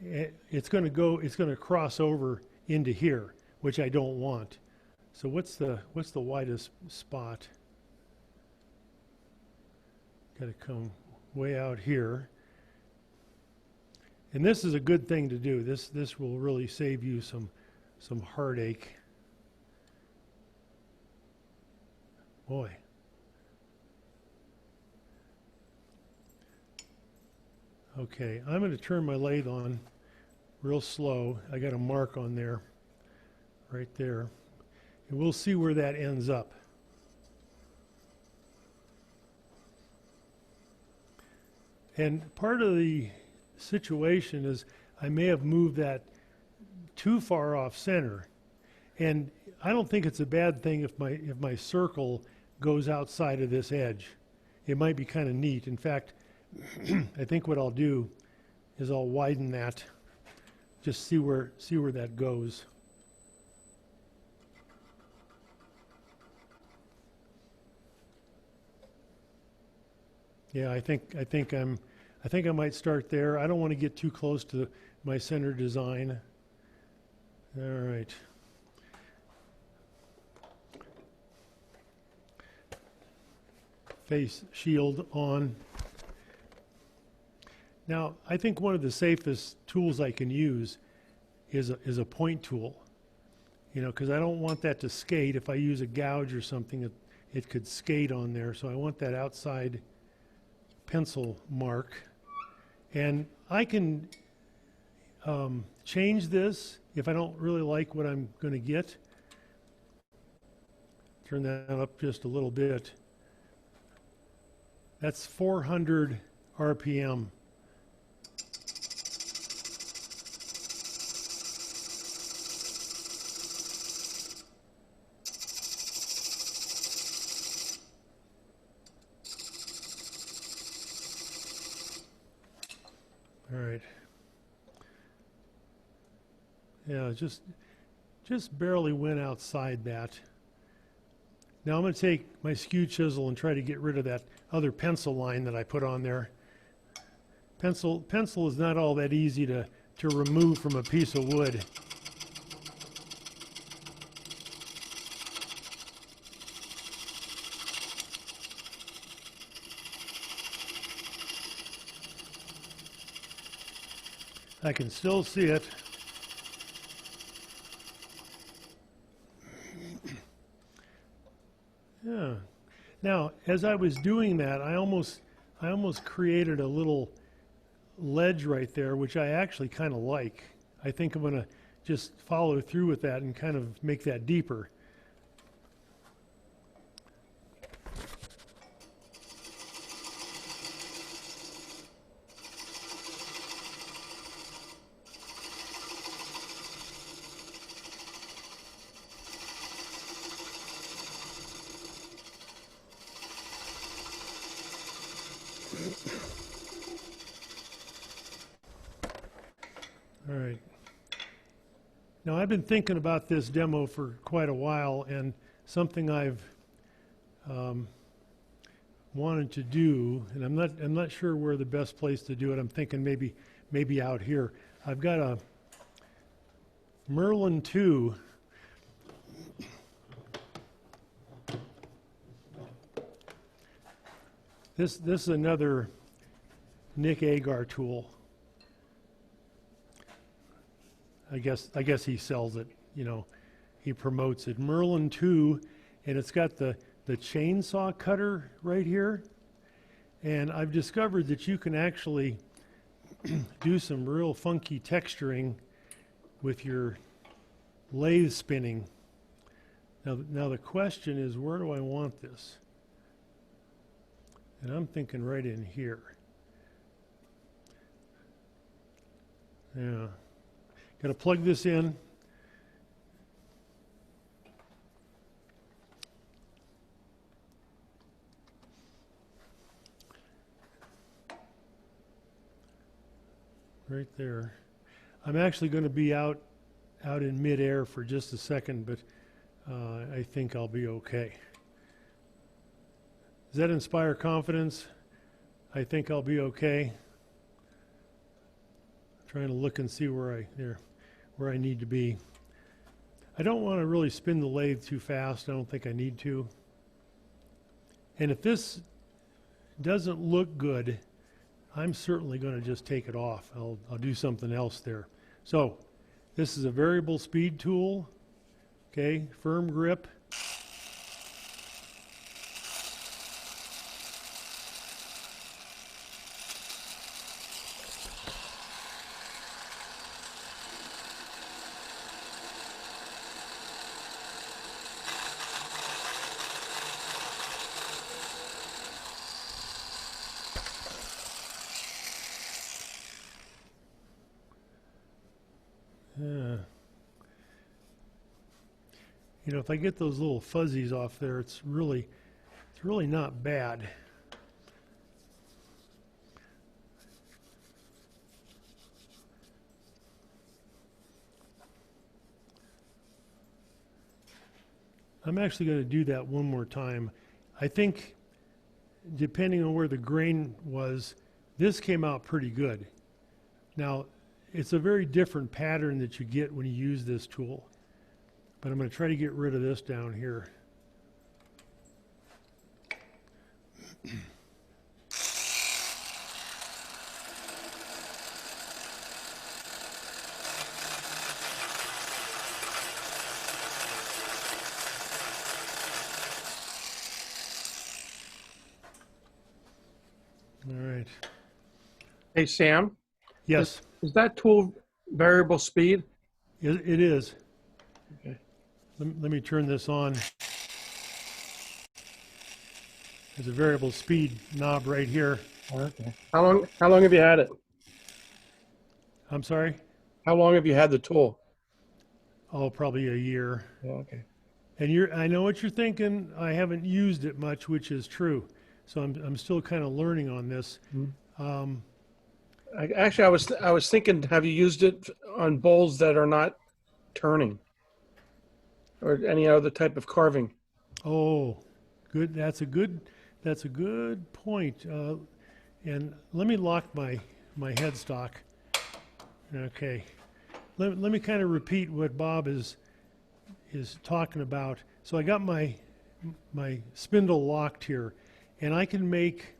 [SPEAKER 2] it's going to cross over into here, which I don't want. So what's the widest spot? Got to come way out here. And this is a good thing to do. This will really save you some heartache. Boy. Okay, I'm going to turn my lathe on real slow. I got a mark on there, right there. And we'll see where that ends up. And part of the situation is I may have moved that too far off center. And I don't think it's a bad thing if my circle goes outside of this edge. It might be kind of neat. In fact, I think what I'll do is I'll widen that, just see where that goes. Yeah, I think I might start there. I don't want to get too close to my center design. All right. Face shield on. Now, I think one of the safest tools I can use is a point tool. You know, because I don't want that to skate. If I use a gouge or something, it could skate on there. So I want that outside pencil mark. And I can change this if I don't really like what I'm going to get. Turn that up just a little bit. That's 400 RPM. All right. Yeah, just barely went outside that. Now I'm going to take my skew chisel and try to get rid of that other pencil line that I put on there. Pencil is not all that easy to remove from a piece of wood. I can still see it. Now, as I was doing that, I almost created a little ledge right there, which I actually kind of like. I think I'm going to just follow through with that and kind of make that deeper. All right. Now I've been thinking about this demo for quite a while, and something I've wanted to do, and I'm not sure where the best place to do it. I'm thinking maybe out here. I've got a Merlin 2. This is another Nick Agar tool. I guess he sells it, you know, he promotes it. Merlin 2, and it's got the chainsaw cutter right here. And I've discovered that you can actually do some real funky texturing with your lathe spinning. Now the question is, where do I want this? And I'm thinking right in here. Yeah. Got to plug this in. Right there. I'm actually going to be out in midair for just a second, but I think I'll be okay. Does that inspire confidence? I think I'll be okay. Trying to look and see where I need to be. I don't want to really spin the lathe too fast. I don't think I need to. And if this doesn't look good, I'm certainly going to just take it off. I'll do something else there. So this is a variable speed tool. Okay, firm grip. You know, if I get those little fuzzies off there, it's really not bad. I'm actually going to do that one more time. I think, depending on where the grain was, this came out pretty good. Now, it's a very different pattern that you get when you use this tool. But I'm going to try to get rid of this down here. All right.
[SPEAKER 1] Hey, Sam,
[SPEAKER 2] Yes,
[SPEAKER 1] is that tool variable speed?
[SPEAKER 2] it is.
[SPEAKER 1] Okay.
[SPEAKER 2] Let me turn this on. There's a variable speed knob right here.
[SPEAKER 1] Okay. How long have you had it?
[SPEAKER 2] I'm sorry?
[SPEAKER 1] How long have you had the tool?
[SPEAKER 2] Oh, probably a year.
[SPEAKER 1] Yeah, okay.
[SPEAKER 2] And I know what you're thinking. I haven't used it much, which is true. So I'm still kind of learning on this.
[SPEAKER 1] Mm-hmm. Actually, I was thinking, have you used it on bowls that are not turning, or any other type of carving?
[SPEAKER 2] Oh, good. That's a good point. And let me lock my headstock. Okay. Let me kind of repeat what Bob is talking about. So I got my spindle locked here, and I can make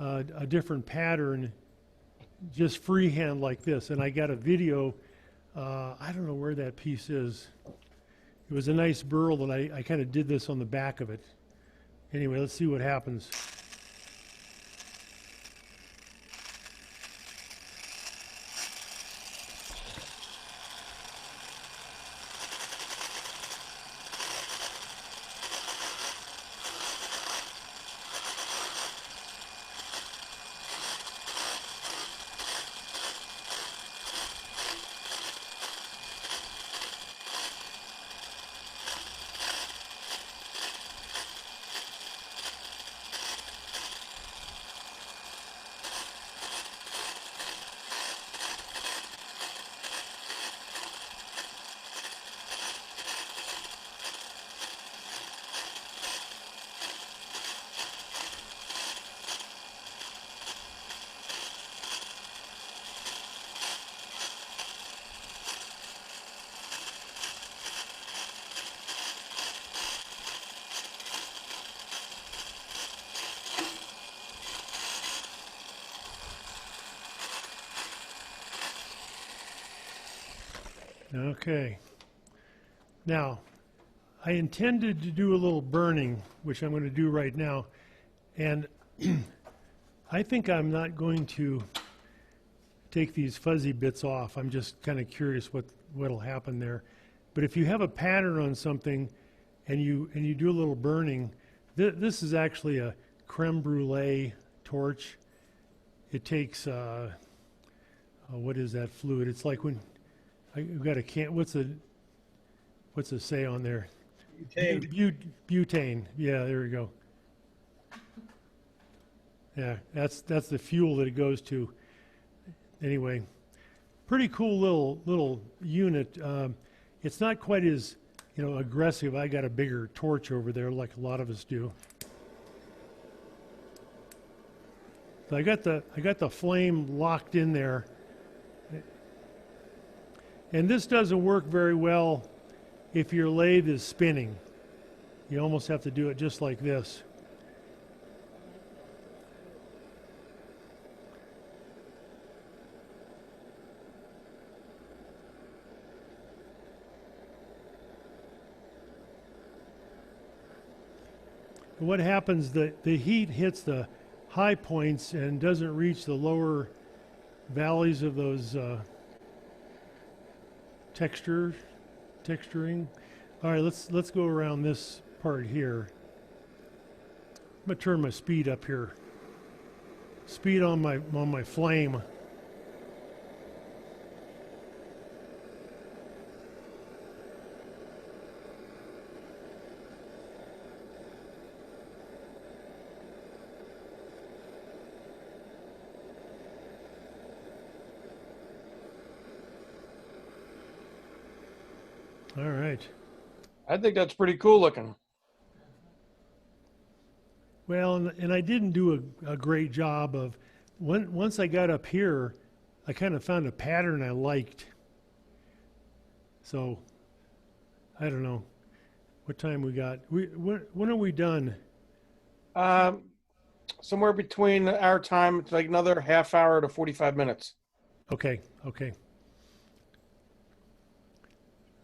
[SPEAKER 2] a different pattern just freehand like this. And I got a video. I don't know where that piece is. It was a nice burl, and I kind of did this on the back of it. Anyway, let's see what happens. Okay. Now, I intended to do a little burning, which I'm going to do right now, and I think I'm not going to take these fuzzy bits off. I'm just kind of curious what'll happen there. But if you have a pattern on something and you do a little burning, this is actually a creme brulee torch. It takes what is that fluid? It's like when I've got a can. What's it say on there? Butane. Butane. Yeah, there we go. Yeah, that's the fuel that it goes to. Anyway, pretty cool little unit. It's not quite as aggressive. I got a bigger torch over there, like a lot of us do. So I got the flame locked in there, and this doesn't work very well if your lathe is spinning. You almost have to do it just like this. What happens, the heat hits the high points and doesn't reach the lower valleys of those texturing. All right, let's go around this part here. I'm gonna turn my speed up here. Speed on my flame. All right.
[SPEAKER 1] I think that's pretty cool looking.
[SPEAKER 2] Well, and I didn't do a great job of, once I got up here, I kind of found a pattern I liked. So, I don't know what time we got. When are we done?
[SPEAKER 1] Somewhere between our time, it's like another half hour to 45 minutes.
[SPEAKER 2] Okay.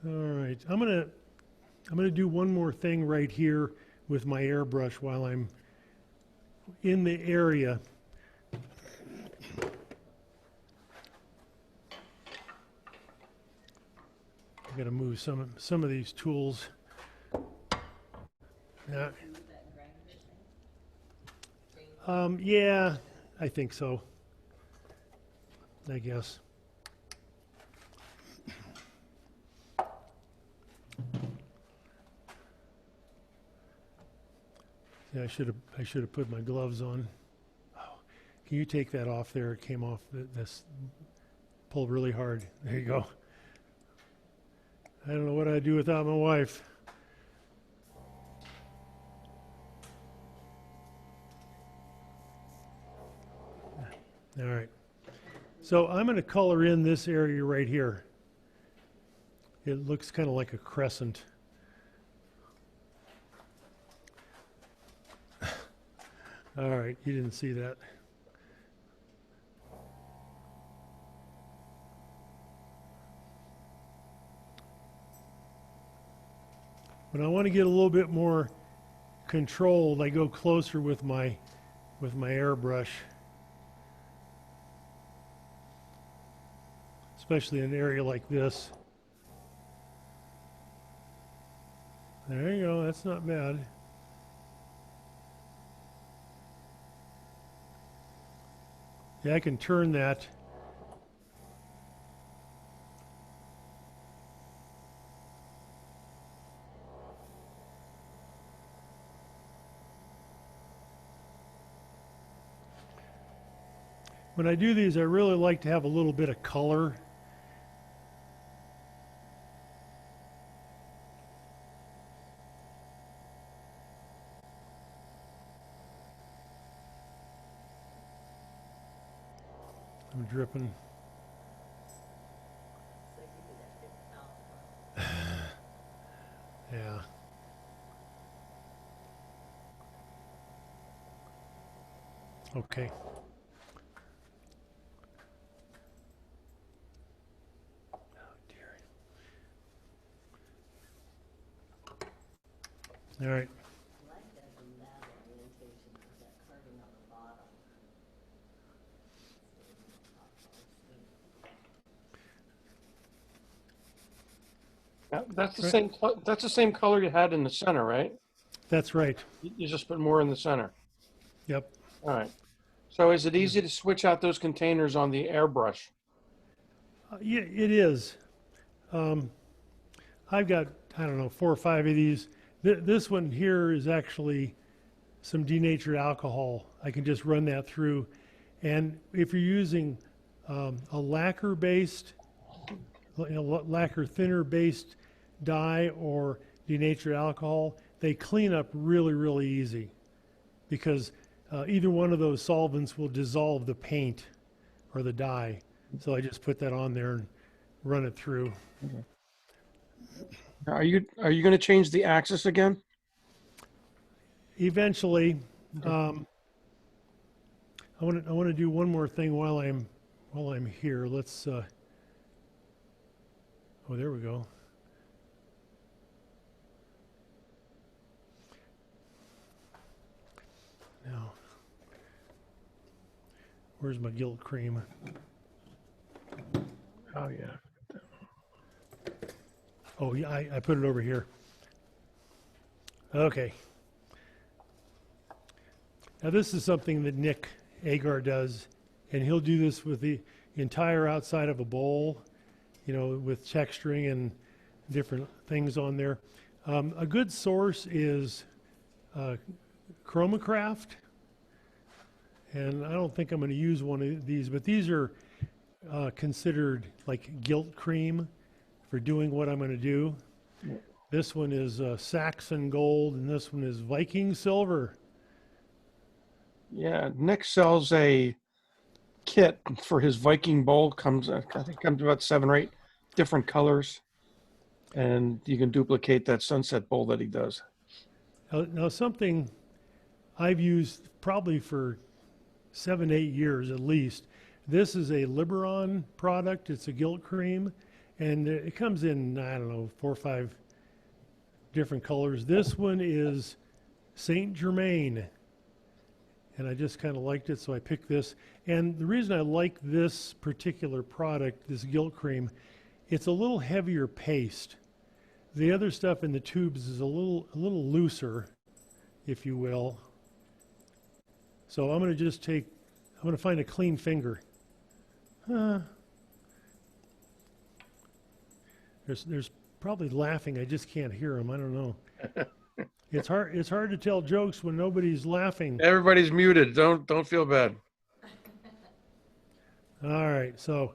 [SPEAKER 2] All right, I'm gonna do one more thing right here with my airbrush while I'm in the area. I gotta move some of these tools. Yeah, I think so. I guess. Yeah, I should have put my gloves on. Oh, can you take that off there? It came off. This pulled really hard. There you go. I don't know what I'd do without my wife. All right. So I'm going to color in this area right here. It looks kind of like a crescent. All right, you didn't see that. But I want to get a little bit more controlled, I go closer with my airbrush, especially in an area like this. There you go, that's not bad. Yeah, I can turn that. When I do these, I really like to have a little bit of color. I'm dripping.
[SPEAKER 6] So you could have to alcohol.
[SPEAKER 2] Yeah. Okay. Oh dear. All right.
[SPEAKER 6] Like that in that orientation with that carving on the bottom.
[SPEAKER 1] That's the same. That's the same color you had in the center, right?
[SPEAKER 2] That's right.
[SPEAKER 1] You just put more in the center.
[SPEAKER 2] Yep.
[SPEAKER 1] All right. So is it easy to switch out those containers on the airbrush?
[SPEAKER 2] Yeah, it is. I've got, I don't know, 4 or 5 of these. This one here is actually some denatured alcohol. I can just run that through. And if you're using a lacquer-based, lacquer thinner-based dye or denatured alcohol, they clean up really, really easy because either one of those solvents will dissolve the paint or the dye. So I just put that on there and run it through.
[SPEAKER 1] Are you going to change the axis again?
[SPEAKER 2] Eventually, I want to do one more thing while I'm here. Let's. Oh, there we go. Now, where's my gilt cream?
[SPEAKER 1] Oh yeah.
[SPEAKER 2] Oh yeah, I put it over here. Okay. Now this is something that Nick Agar does, and he'll do this with the entire outside of a bowl, you know, with texturing and different things on there. A good source is Chromacraft, and I don't think I'm going to use one of these, but these are considered like gilt cream for doing what I'm going to do.
[SPEAKER 1] Yeah.
[SPEAKER 2] This one is Saxon gold, and this one is Viking silver.
[SPEAKER 1] Yeah, Nick sells a kit for his Viking bowl. I think comes about 7 or 8 different colors, and you can duplicate that sunset bowl that he does.
[SPEAKER 2] Now something I've used probably for 7, 8 years at least. This is a Liberon product. It's a gilt cream, and it comes in, I don't know, 4 or 5 different colors. This one is Saint Germain, and I just kind of liked it, so I picked this. And the reason I like this particular product, this gilt cream, it's a little heavier paste. The other stuff in the tubes is a little looser, if you will. So I'm going to just I'm going to find a clean finger. There's probably laughing. I just can't hear them. I don't know. It's hard to tell jokes when nobody's laughing.
[SPEAKER 1] Everybody's muted. Don't feel bad.
[SPEAKER 2] All right, so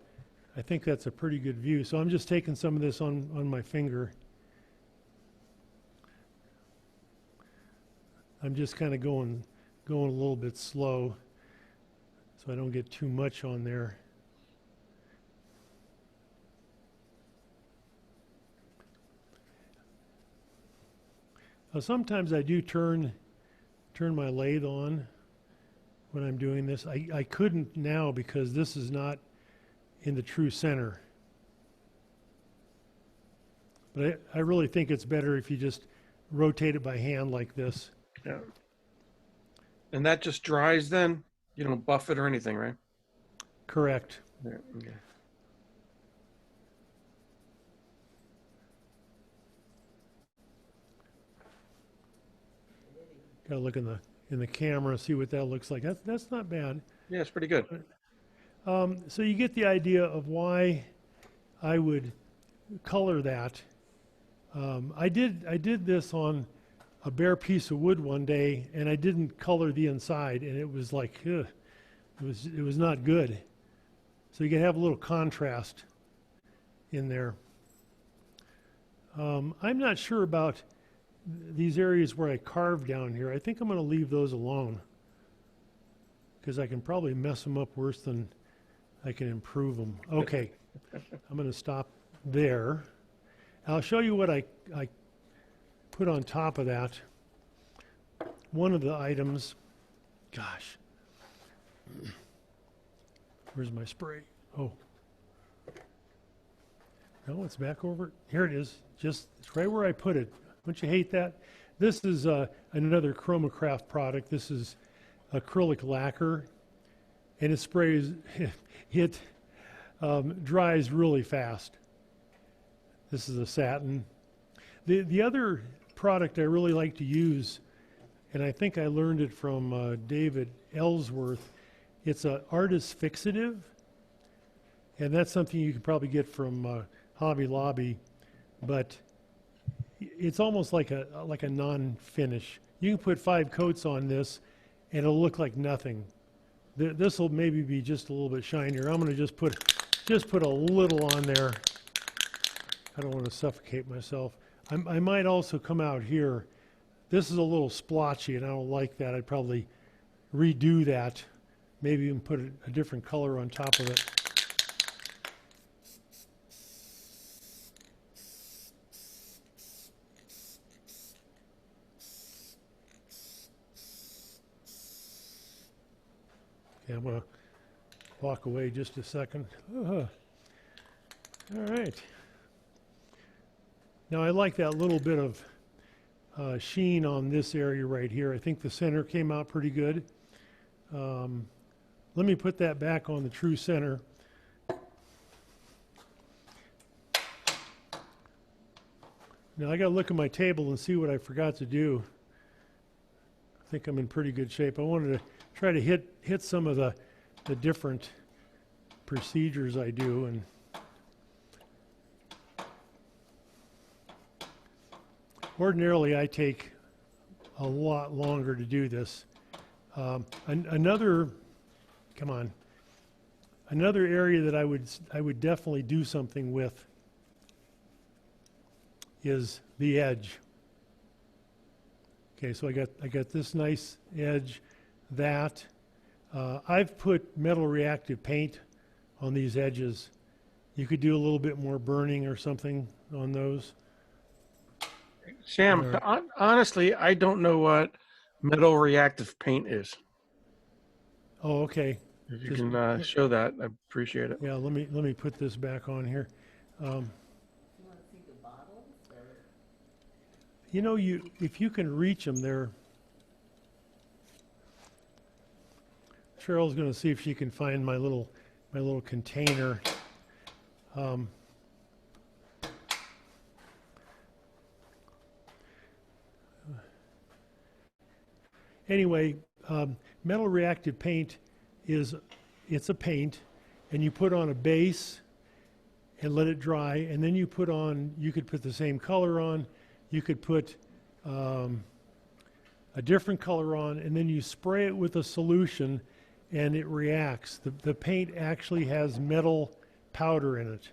[SPEAKER 2] I think that's a pretty good view. So I'm just taking some of this on my finger. I'm just kind of going a little bit slow so I don't get too much on there. Now, sometimes I do turn my lathe on when I'm doing this. I couldn't now because this is not in the true center. But I really think it's better if you just rotate it by hand like this.
[SPEAKER 1] Yeah. And that just dries then? You don't buff it or anything, right?
[SPEAKER 2] Correct.
[SPEAKER 1] Yeah, okay.
[SPEAKER 2] Got to look in the camera, see what that looks like. That's not bad.
[SPEAKER 1] Yeah, it's pretty good.
[SPEAKER 2] So you get the idea of why I would color that. I did this on a bare piece of wood one day, and I didn't color the inside, and it was like, ugh, it was not good. So you can have a little contrast in there. I'm not sure about these areas where I carved down here. I think I'm going to leave those alone because I can probably mess them up worse than I can improve them. Okay, I'm going to stop there. I'll show you what I put on top of that. One of the items, gosh, where's my spray? Oh, no, it's back over. Here it is. Just it's right where I put it. Don't you hate that? This is another Chromacraft product. This is acrylic lacquer, and it sprays. It dries really fast. This is a satin. The other product I really like to use, and I think I learned it from David Ellsworth, it's an artist fixative, and that's something you could probably get from Hobby Lobby, but it's almost like a non-finish. You can put 5 coats on this, and it'll look like nothing. This will maybe be just a little bit shinier. I'm going to just put a little on there. I don't want to suffocate myself. I might also come out here. This is a little splotchy, and I don't like that. I'd probably redo that, maybe even put a different color on top of it. Okay, I'm going to walk away just a second. All right. Now I like that little bit of sheen on this area right here. I think the center came out pretty good. Let me put that back on the true center. Now I got to look at my table and see what I forgot to do. I think I'm in pretty good shape. I wanted to try to hit some of the different procedures I do, and ordinarily I take a lot longer to do this. Another area that I would definitely do something with is the edge. Okay, so I got this nice edge. That I've put metal reactive paint on these edges. You could do a little bit more burning or something on those.
[SPEAKER 1] Sam,
[SPEAKER 2] Right.
[SPEAKER 1] honestly, I don't know what metal reactive paint is.
[SPEAKER 2] Oh, okay.
[SPEAKER 1] If you
[SPEAKER 2] Just-
[SPEAKER 1] can show that, I appreciate it.
[SPEAKER 2] Yeah, let me put this back on here.
[SPEAKER 6] You want to see the bottles or?
[SPEAKER 2] You know, if you can reach them, they're. Cheryl's going to see if she can find my little container. Anyway, metal reactive paint it's a paint, and you put on a base and let it dry, and then you could put the same color on, you could put a different color on, and then you spray it with a solution and it reacts. The paint actually has metal powder in it.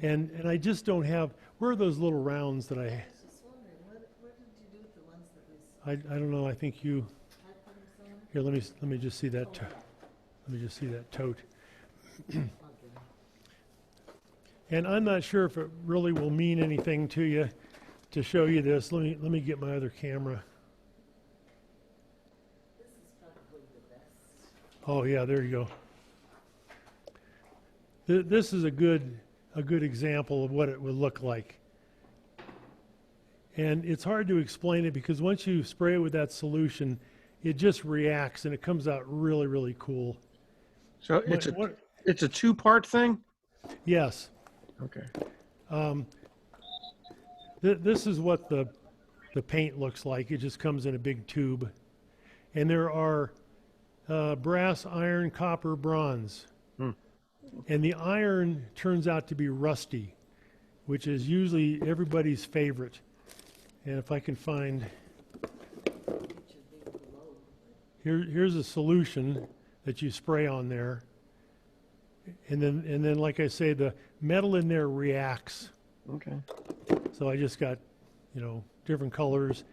[SPEAKER 2] And I just don't have, where are those little rounds that
[SPEAKER 6] I was just wondering, what did you do with the ones that we
[SPEAKER 2] I don't know, I think you,
[SPEAKER 6] I put them somewhere?
[SPEAKER 2] here, let me just see that, let me just see that tote.
[SPEAKER 6] Okay.
[SPEAKER 2] And I'm not sure if it really will mean anything to you to show you this. Let me get my other camera.
[SPEAKER 6] This is probably the best.
[SPEAKER 2] Oh yeah, there you go. This is a good example of what it would look like. And it's hard to explain it because once you spray it with that solution, it just reacts and it comes out really, really cool.
[SPEAKER 1] So it's a two-part thing?
[SPEAKER 2] Yes.
[SPEAKER 1] Okay.
[SPEAKER 2] This is what the paint looks like. It just comes in a big tube. And there are brass, iron, copper, bronze. And the iron turns out to be rusty, which is usually everybody's favorite. And if I can find, here's a solution that you spray on there. And then, like I say, the metal in there reacts.
[SPEAKER 1] Okay.
[SPEAKER 2] So I just got, different colors.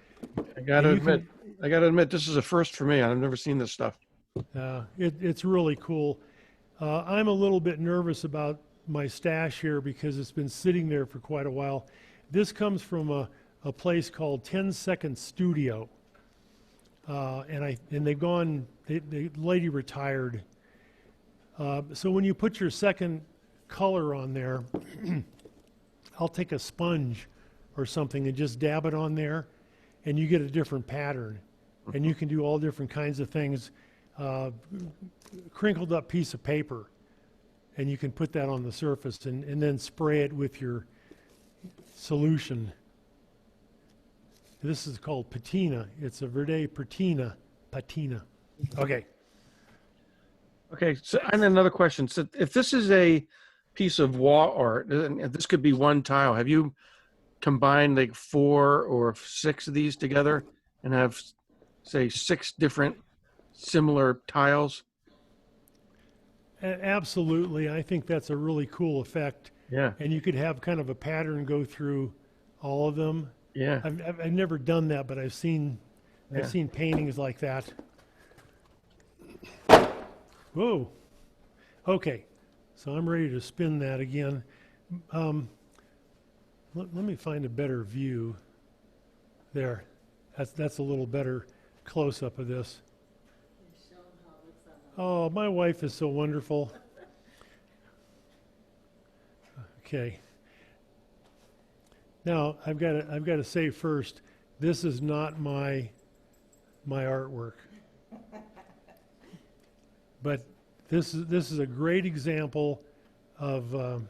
[SPEAKER 1] I gotta admit, this is a first for me. I've never seen this stuff.
[SPEAKER 2] It's really cool. I'm a little bit nervous about my stash here because it's been sitting there for quite a while. This comes from a place called 10 Second Studio. And they've gone, the lady retired. So when you put your second color on there, I'll take a sponge or something and just dab it on there, and you get a different pattern. And you can do all different kinds of things. Crinkled up piece of paper, and you can put that on the surface and then spray it with your solution. This is called patina. It's a Verde patina. Okay.
[SPEAKER 1] Okay, so and another question. So if this is a piece of wall art, and this could be one tile, have you combined like 4 or 6 of these together and have, say, 6 different similar tiles?
[SPEAKER 2] Absolutely. I think that's a really cool effect.
[SPEAKER 1] Yeah.
[SPEAKER 2] And you could have kind of a pattern go through all of them.
[SPEAKER 1] Yeah.
[SPEAKER 2] I've never done that, but I've seen paintings like that. Whoa. Okay. So I'm ready to spin that again. Let me find a better view. There. That's a little better close-up of this. Oh, my wife is so wonderful. Okay. Now I've got to say first, this is not my artwork, but this is a great example of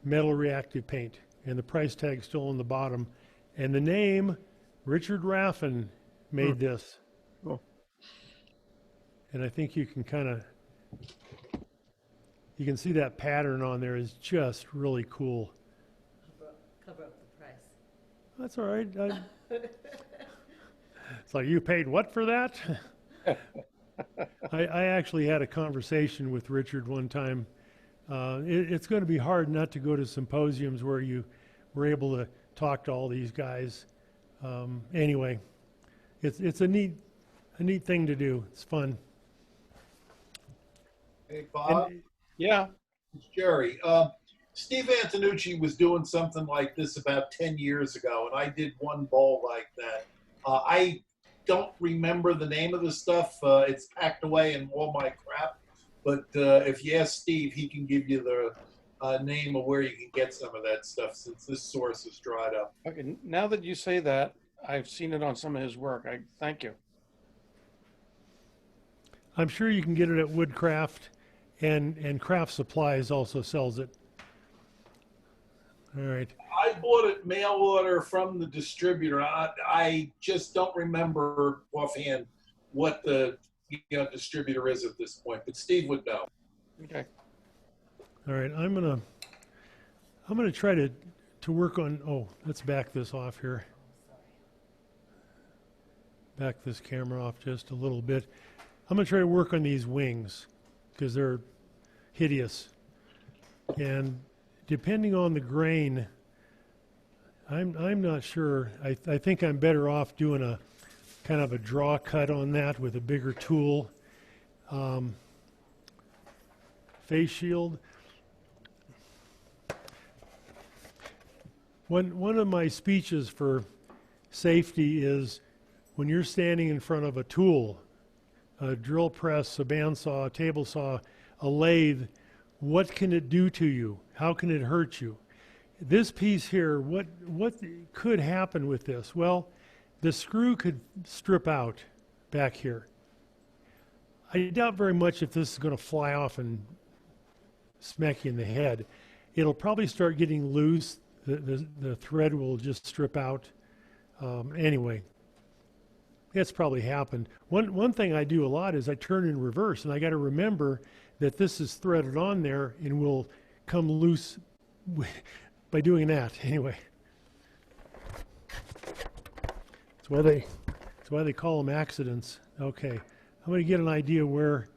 [SPEAKER 2] metal reactive paint, and the price tag's still on the bottom, and the name Richard Raffin made this.
[SPEAKER 1] Cool.
[SPEAKER 2] And I think you can you can see that pattern on there is just really cool.
[SPEAKER 6] Cover up the price.
[SPEAKER 2] That's all right. It's like, you paid what for that? I actually had a conversation with Richard one time. It's going to be hard not to go to symposiums where you were able to talk to all these guys. Anyway, it's a neat thing to do. It's fun.
[SPEAKER 8] Hey, Bob.
[SPEAKER 1] Yeah.
[SPEAKER 8] It's Jerry. Steve Antonucci was doing something like this about 10 years ago, and I did one bowl like that. I don't remember the name of the stuff. It's packed away in all my crap. But if you ask Steve, he can give you the name of where you can get some of that stuff since this source is dried up.
[SPEAKER 1] Okay. Now that you say that, I've seen it on some of his work. I thank you.
[SPEAKER 2] I'm sure you can get it at Woodcraft, and Craft Supplies also sells it. All right.
[SPEAKER 8] I bought it mail order from the distributor. I just don't remember offhand what the distributor is at this point, but Steve would know.
[SPEAKER 1] Okay.
[SPEAKER 2] All right. I'm gonna try to work on. Oh, let's back this off here. Back this camera off just a little bit. I'm going to try to work on these wings because they're hideous. And depending on the grain, I'm not sure. I think I'm better off doing a kind of a draw cut on that with a bigger tool. Face shield. One of my speeches for safety is when you're standing in front of a tool, a drill press, a bandsaw, a table saw, a lathe, what can it do to you? How can it hurt you? this piece here, what could happen with this? Well, the screw could strip out back here. I doubt very much if this is going to fly off and smack you in the head. It'll probably start getting loose. The thread will just strip out. Anyway, that's probably happened. One thing I do a lot is I turn in reverse, and I got to remember that this is threaded on there and will come loose by doing that. Anyway, that's why they call them accidents. Okay, I'm going to get an idea where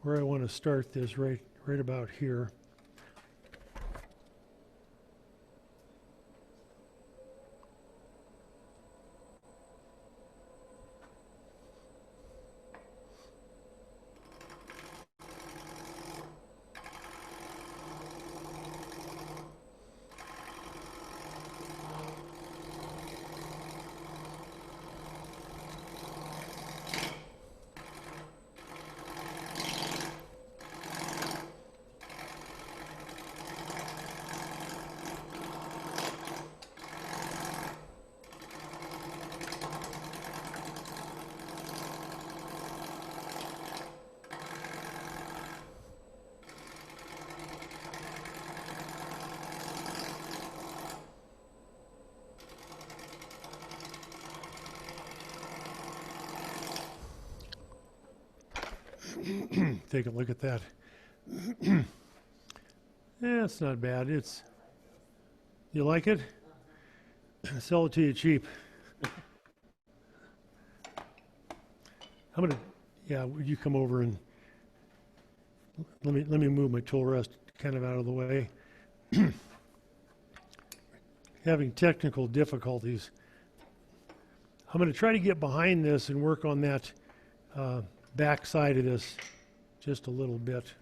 [SPEAKER 2] I want to start this right about here. Take a look at that. Yeah, it's not bad. You like it? Sell it to you cheap. Would you come over and let me move my tool rest kind of out of the way. Having technical difficulties. I'm going to try to get behind this and work on that back side of this just a little bit.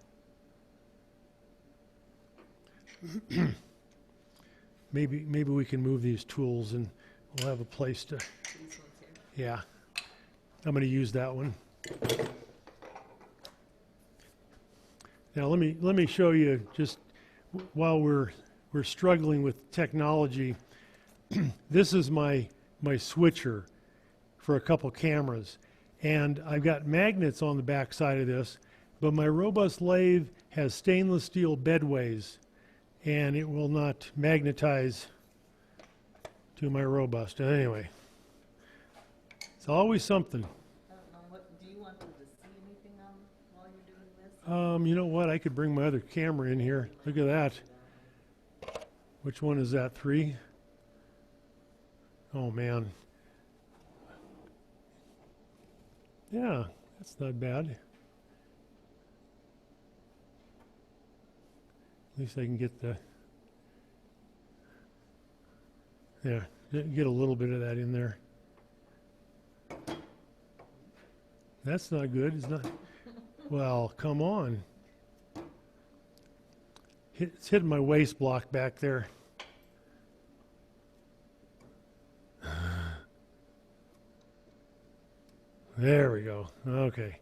[SPEAKER 2] Maybe we can move these tools and we'll have a place to. Yeah, I'm going to use that one. Now let me show you, just while we're struggling with technology. This is my switcher for a couple cameras, and I've got magnets on the back side of this, but my robust lathe has stainless steel bedways, and it will not magnetize to my robust. Anyway, it's always something.
[SPEAKER 6] I don't know, what, do you want them to see anything while you're doing this?
[SPEAKER 2] You know what? I could bring my other camera in here. Look at that. Which one is that? 3? Oh man. Yeah, that's not bad. At least I can get the, yeah, get a little bit of that in there. That's not good. It's not. Well, come on. It's hitting my waist block back there. There we go. Okay.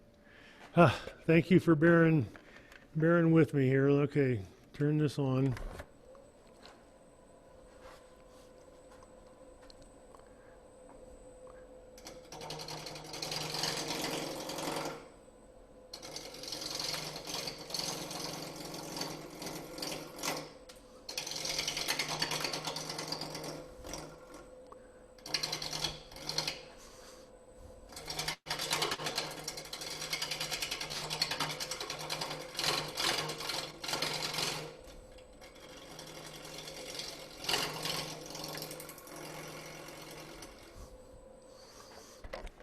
[SPEAKER 2] Thank you for bearing with me here. Okay, turn this on.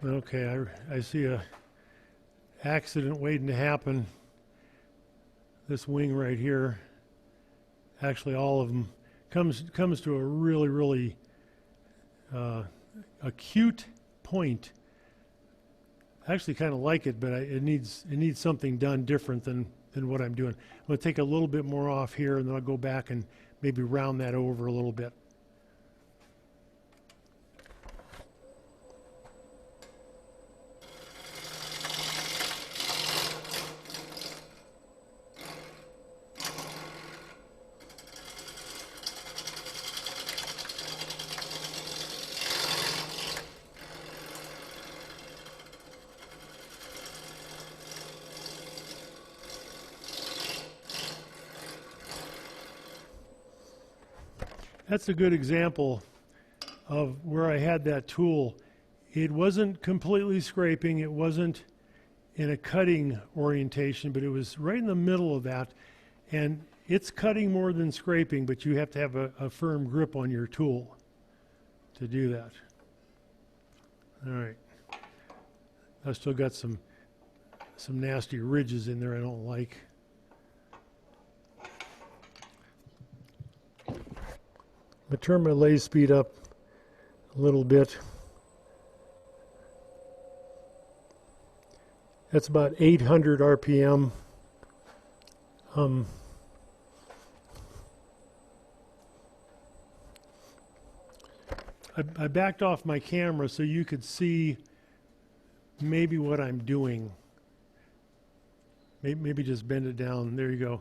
[SPEAKER 2] Okay, I see a accident waiting to happen. This wing right here, actually all of them, comes to a really acute point. I actually kind of like it, but it needs something done different than what I'm doing. I'm going to take a little bit more off here, and then I'll go back and maybe round that over a little bit. that's a good example of where I had that tool. It wasn't completely scraping, it wasn't in a cutting orientation, but it was right in the middle of that. And it's cutting more than scraping, but you have to have a firm grip on your tool to do that. All right. I've still got some nasty ridges in there I don't like. I turn my lathe speed up a little bit. That's about 800 RPM. I backed off my camera so you could see maybe what I'm doing. Maybe just bend it down. There you go.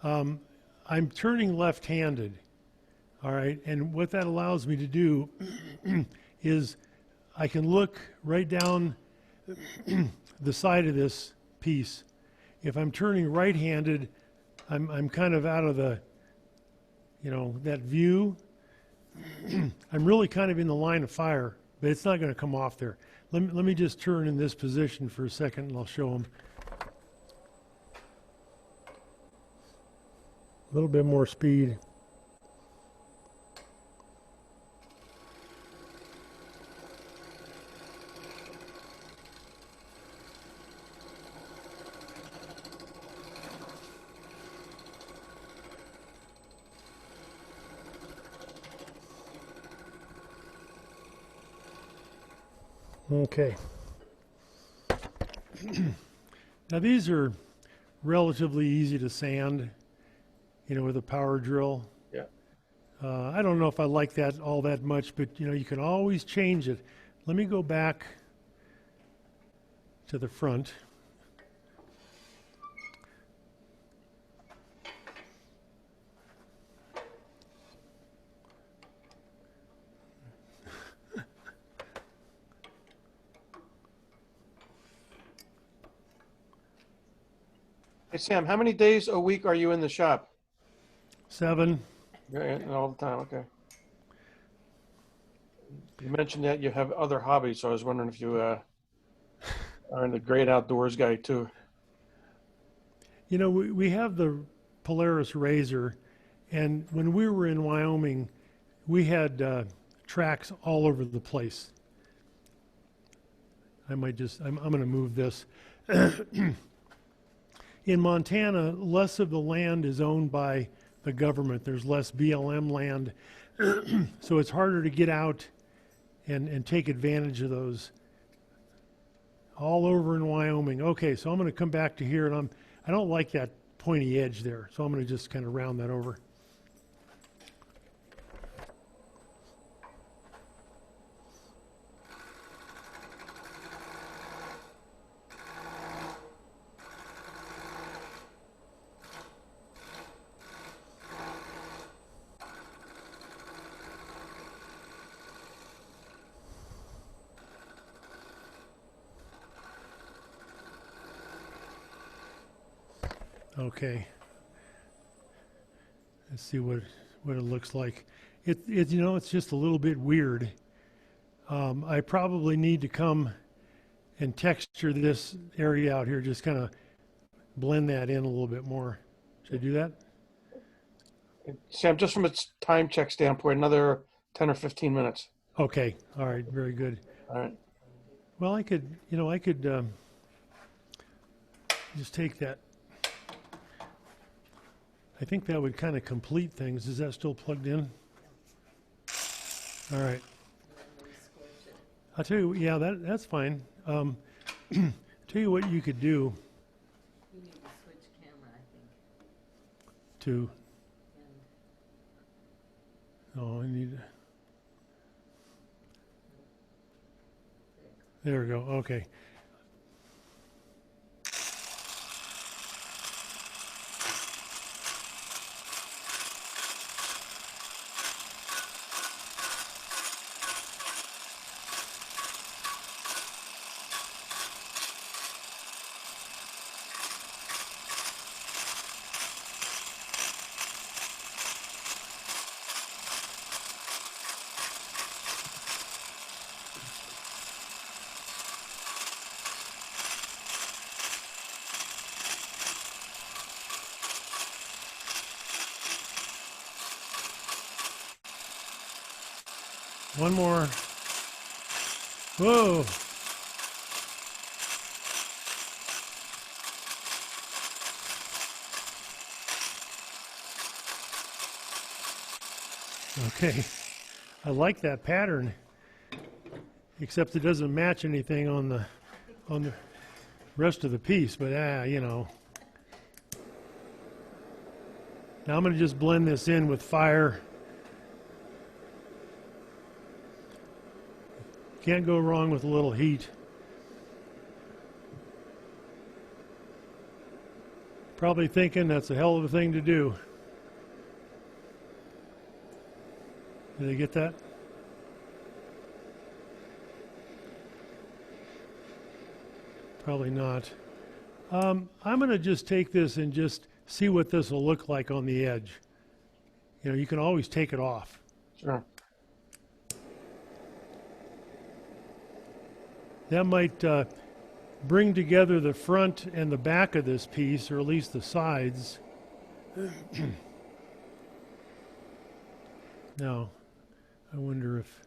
[SPEAKER 2] I'm turning left-handed. All right, and what that allows me to do is I can look right down the side of this piece. If I'm turning right-handed, I'm kind of out of the, that view. I'm really kind of in the line of fire, but it's not going to come off there. Let me just turn in this position for a second, and I'll show them. A little bit more speed. Okay. Now these are relatively easy to sand, with a power drill.
[SPEAKER 1] Yeah.
[SPEAKER 2] I don't know if I like that all that much, but you can always change it. Let me go back to the front.
[SPEAKER 1] Hey, Sam, how many days a week are you in the shop?
[SPEAKER 2] 7.
[SPEAKER 1] Yeah, all the time, okay. You mentioned that you have other hobbies, so I was wondering if you are in the great outdoors guy too.
[SPEAKER 2] We have the Polaris Razor, and when we were in Wyoming, we had tracks all over the place. I'm going to move this. In Montana, less of the land is owned by the government. There's less BLM land, so it's harder to get out and take advantage of those. All over in Wyoming. Okay, so I'm going to come back to here, and I don't like that pointy edge there, so I'm going to just kind of round that over. Okay. Let's see what it looks like. It's just a little bit weird. I probably need to come and texture this area out here, just kind of blend that in a little bit more. Should I do that?
[SPEAKER 1] Sam, just from a time check standpoint, another 10 or 15 minutes.
[SPEAKER 2] Okay. All right. Very good.
[SPEAKER 1] All right.
[SPEAKER 2] Well, I could just take that. I think that would kind of complete things. Is that still plugged in? All right. I'll tell you, yeah, that's fine. Tell you what you could do.
[SPEAKER 6] You need to switch camera, I think.
[SPEAKER 2] To.
[SPEAKER 6] And
[SPEAKER 2] Oh, I need. There we go. Okay. One more. Whoa. Okay. I like that pattern, except it doesn't match anything on the rest of the piece, but you know. Now I'm going to just blend this in with fire. Can't go wrong with a little heat. Probably thinking that's a hell of a thing to do. Did I get that? Probably not. I'm going to just take this and just see what this will look like on the edge. You know, you can always take it off.
[SPEAKER 1] Sure.
[SPEAKER 2] That might bring together the front and the back of this piece, or at least the sides. Now, I wonder if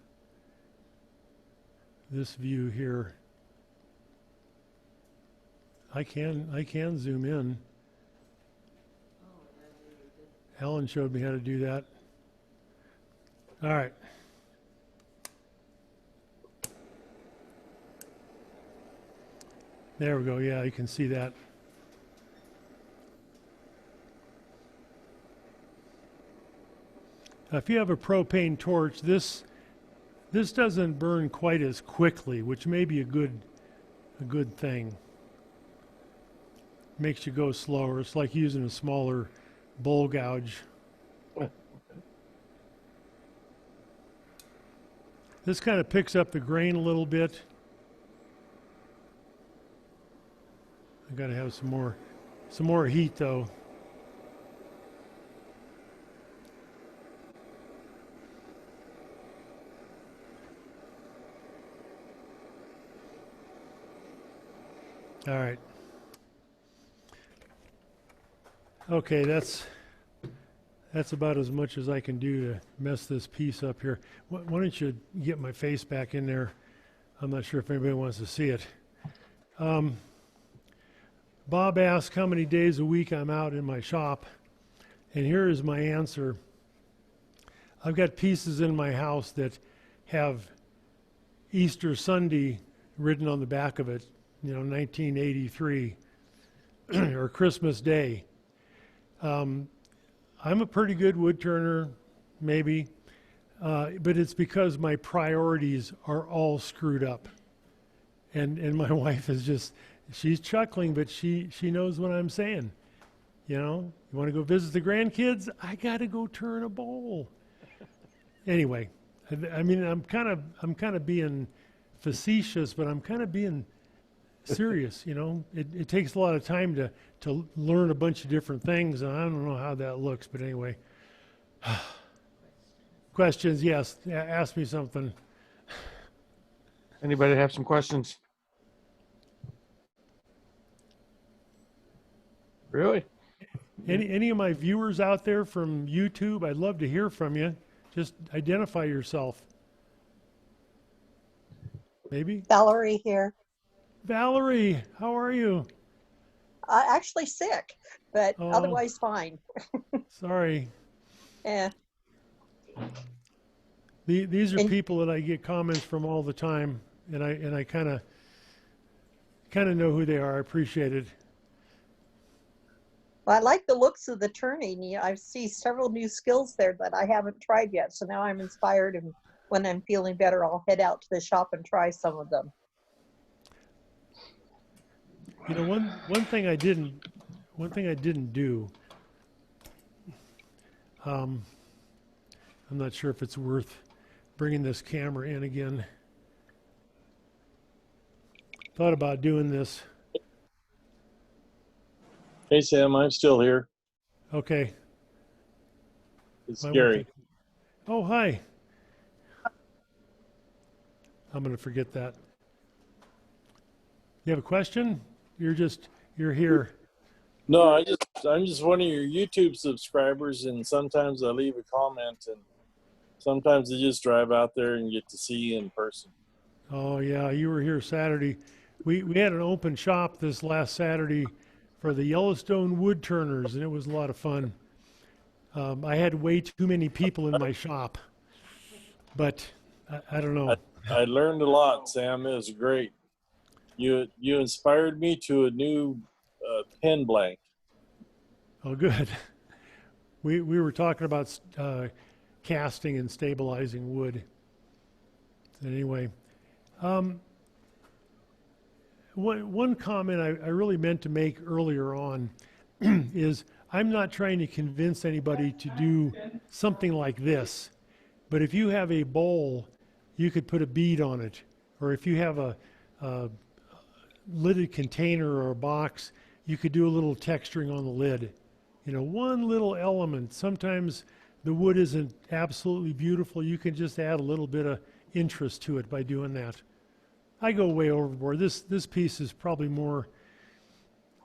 [SPEAKER 2] this view here, I can zoom in. Alan showed me how to do that. All right. There we go. Yeah, you can see that. If you have a propane torch, this doesn't burn quite as quickly, which may be a good thing. Makes you go slower. It's like using a smaller bowl gouge. This kind of picks up the grain a little bit. I got to have some more heat though. All right. Okay, that's about as much as I can do to mess this piece up here. Why don't you get my face back in there? I'm not sure if anybody wants to see it. Bob asked how many days a week I'm out in my shop, and here is my answer. I've got pieces in my house that have Easter Sunday written on the back of it, you know, 1983, or Christmas Day. I'm a pretty good woodturner, maybe, but it's because my priorities are all screwed up. And my wife is just, she's chuckling, but she knows what I'm saying. You know, you want to go visit the grandkids? I got to go turn a bowl. Anyway, I mean, I'm kind of being facetious, but I'm kind of being serious. You know, it takes a lot of time to learn a bunch of different things, and I don't know how that looks, but anyway. Questions? Yes. Ask me something.
[SPEAKER 1] Anybody have some questions? Really?
[SPEAKER 2] Any of my viewers out there from YouTube, I'd love to hear from you. Just identify yourself. Maybe?
[SPEAKER 9] Valerie here.
[SPEAKER 2] Valerie, how are you?
[SPEAKER 9] Actually sick, but
[SPEAKER 2] Oh.
[SPEAKER 9] otherwise fine.
[SPEAKER 2] Sorry.
[SPEAKER 9] Yeah.
[SPEAKER 2] These are
[SPEAKER 9] And-
[SPEAKER 2] people that I get comments from all the time, and I kind of know who they are. I appreciate it.
[SPEAKER 9] Well, I like the looks of the turning. Yeah, I see several new skills there that I haven't tried yet. So now I'm inspired, and when I'm feeling better, I'll head out to the shop and try some of them.
[SPEAKER 2] You know, one thing I didn't do. I'm not sure if it's worth bringing this camera in again. Thought about doing this.
[SPEAKER 10] Hey, Sam, I'm still here.
[SPEAKER 2] Okay.
[SPEAKER 10] It's
[SPEAKER 2] Why
[SPEAKER 10] Gary.
[SPEAKER 2] won't they- Oh, hi. I'm going to forget that. You have a question? You're here.
[SPEAKER 10] No, I'm just one of your YouTube subscribers, and sometimes I leave a comment, and sometimes I just drive out there and get to see you in person.
[SPEAKER 2] Oh yeah, you were here Saturday. We had an open shop this last Saturday for the Yellowstone Woodturners, and it was a lot of fun. I had way too many people in my shop, but I don't know.
[SPEAKER 10] I learned a lot, Sam. It was great. You inspired me to a new pen blank.
[SPEAKER 2] Oh, good. We were talking about casting and stabilizing wood. Anyway, one comment I really meant to make earlier on is I'm not trying to convince anybody to do something like this, but if you have a bowl, you could put a bead on it, or if you have a lidded container or a box, you could do a little texturing on the lid. You know, one little element. Sometimes the wood isn't absolutely beautiful. You can just add a little bit of interest to it by doing that. I go way overboard. This piece is probably more,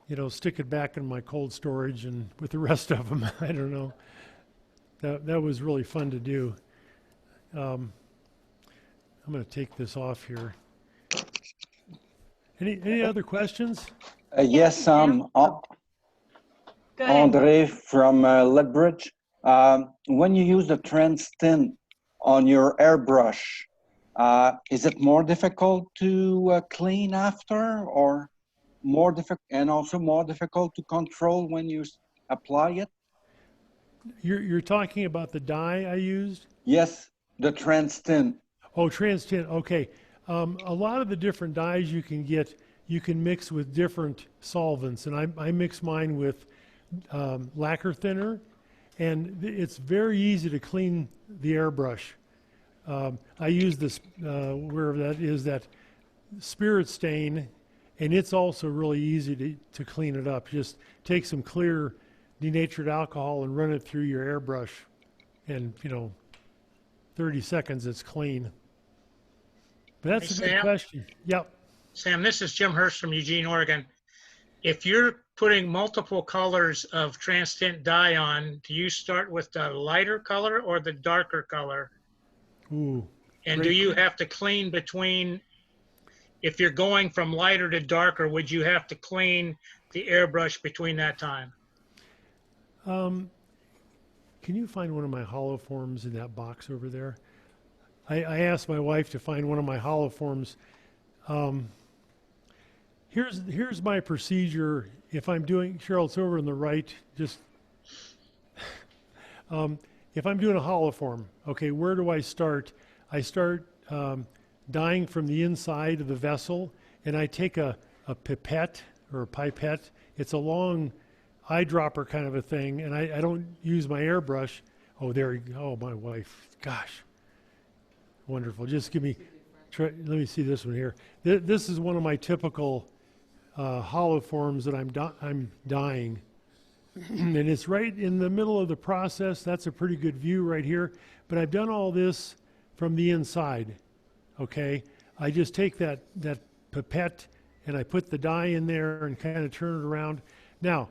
[SPEAKER 2] you know, stick it back in my cold storage and with the rest of them. I don't know. That was really fun to do. I'm going to take this off here. Any other questions?
[SPEAKER 11] Yes,
[SPEAKER 6] Go ahead.
[SPEAKER 11] Andre from Lethbridge. When you use the trans tint on your airbrush, is it more difficult to clean after, or more difficult, and also more difficult to control when you apply it?
[SPEAKER 2] You're talking about the dye I used?
[SPEAKER 11] Yes, the trans tint.
[SPEAKER 2] Oh, trans tint. Okay. A lot of the different dyes you can get, you can mix with different solvents, and I mix mine with lacquer thinner, and it's very easy to clean the airbrush. I use this, wherever that is, that spirit stain, and it's also really easy to clean it up. Just take some clear denatured alcohol and run it through your airbrush, and 30 seconds it's clean. But that's a good question. Yep.
[SPEAKER 12] Sam, this is Jim Hurst from Eugene, Oregon. If you're putting multiple colors of trans tint dye on, do you start with the lighter color or the darker color?
[SPEAKER 2] Ooh.
[SPEAKER 12] And do you have to clean between, if you're going from lighter to darker, would you have to clean the airbrush between that time?
[SPEAKER 2] Can you find one of my hollow forms in that box over there? I asked my wife to find one of my hollow forms. Here's my procedure. If I'm doing, Cheryl, it's over on the right, just, if I'm doing a hollow form, okay, where do I start? I start dyeing from the inside of the vessel, and I take a pipette or a pipette. It's a long eyedropper kind of a thing, and I don't use my airbrush. Oh, there you go. Oh, my wife. Gosh. Wonderful. Just give me, let me see this one here. This is one of my typical hollow forms that I'm dyeing. And it's right in the middle of the process. That's a pretty good view right here. But I've done all this from the inside, okay? I just take that pipette and I put the dye in there and kind of turn it around. Now,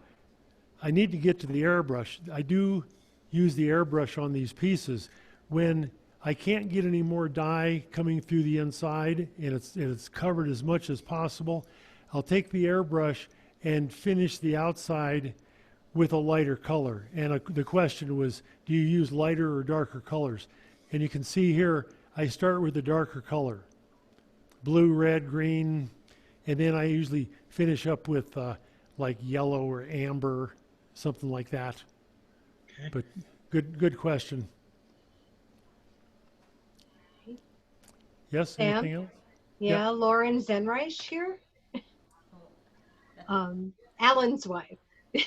[SPEAKER 2] I need to get to the airbrush. I do use the airbrush on these pieces. When I can't get any more dye coming through the inside and it's covered as much as possible, I'll take the airbrush and finish the outside with a lighter color. And the question was, do you use lighter or darker colors? And you can see here, I start with the darker color, blue, red, green, and then I usually finish up with like yellow or amber, something like that. Okay. But good question. Yes,
[SPEAKER 6] Sam?
[SPEAKER 2] anything else?
[SPEAKER 6] Yeah, Lauren Zenreich here. Alan's wife.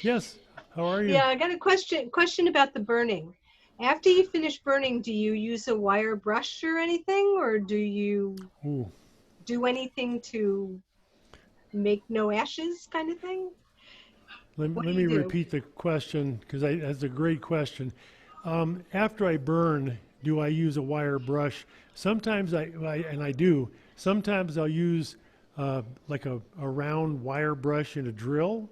[SPEAKER 2] Yes, how are you?
[SPEAKER 6] Yeah, I got a question about the burning. After you finish burning, do you use a wire brush or anything, or do you do anything to make no ashes kind of thing?
[SPEAKER 2] Let me repeat the question, because that's a great question. After I burn, do I use a wire brush? Sometimes I do. Sometimes I'll use like a round wire brush and a drill,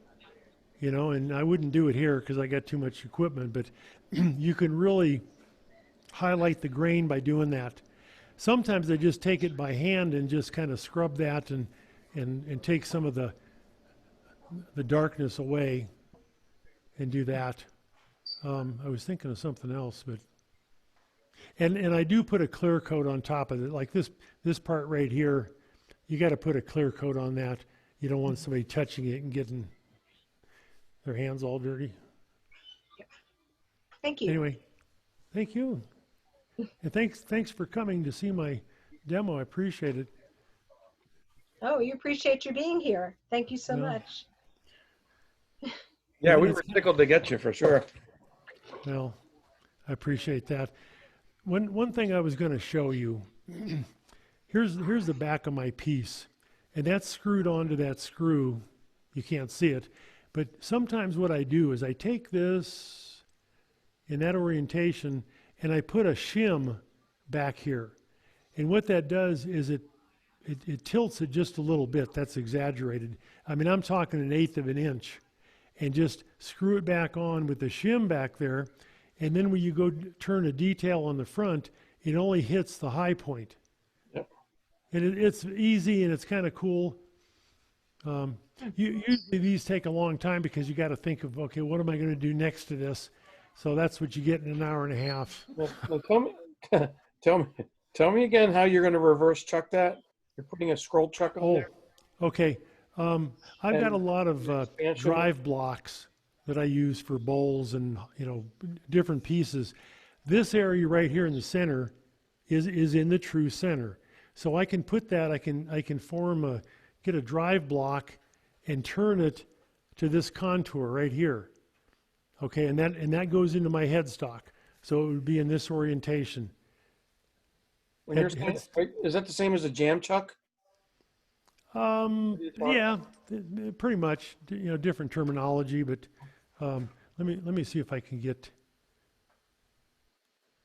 [SPEAKER 2] and I wouldn't do it here because I got too much equipment, but you can really highlight the grain by doing that. Sometimes I just take it by hand and just kind of scrub that and take some of the darkness away and do that. I was thinking of something else, but and I do put a clear coat on top of it, like this part right here. You got to put a clear coat on that. You don't want somebody touching it and getting their hands all dirty.
[SPEAKER 6] Thank you.
[SPEAKER 2] Anyway, thank you. And thanks for coming to see my demo. I appreciate it.
[SPEAKER 6] Oh, you appreciate you being here. Thank you so much.
[SPEAKER 1] Yeah, we were tickled to get you for sure.
[SPEAKER 2] Well, I appreciate that. One thing I was going to show you, here's the back of my piece, and that's screwed onto that screw. You can't see it, but sometimes what I do is I take this in that orientation and I put a shim back here. And what that does is it tilts it just a little bit. That's exaggerated. I mean, I'm talking 1/8 of an inch. And just screw it back on with the shim back there. And then when you go turn a detail on the front, it only hits the high point.
[SPEAKER 1] Yep.
[SPEAKER 2] And it's easy and it's kind of cool. Usually these take a long time because you got to think of, okay, what am I going to do next to this? So that's what you get in an hour and a half.
[SPEAKER 1] Well, tell me again how you're going to reverse chuck that. You're putting a scroll chuck on there.
[SPEAKER 2] Okay. I've got a lot of drive blocks that I use for bowls and different pieces. This area right here in the center is in the true center. So I can put that. I can get a drive block and turn it to this contour right here. Okay, and that goes into my headstock. So it would be in this orientation.
[SPEAKER 1] When you're saying, is that the same as a jam chuck?
[SPEAKER 2] Yeah, pretty much. Different terminology, but let me see if I can get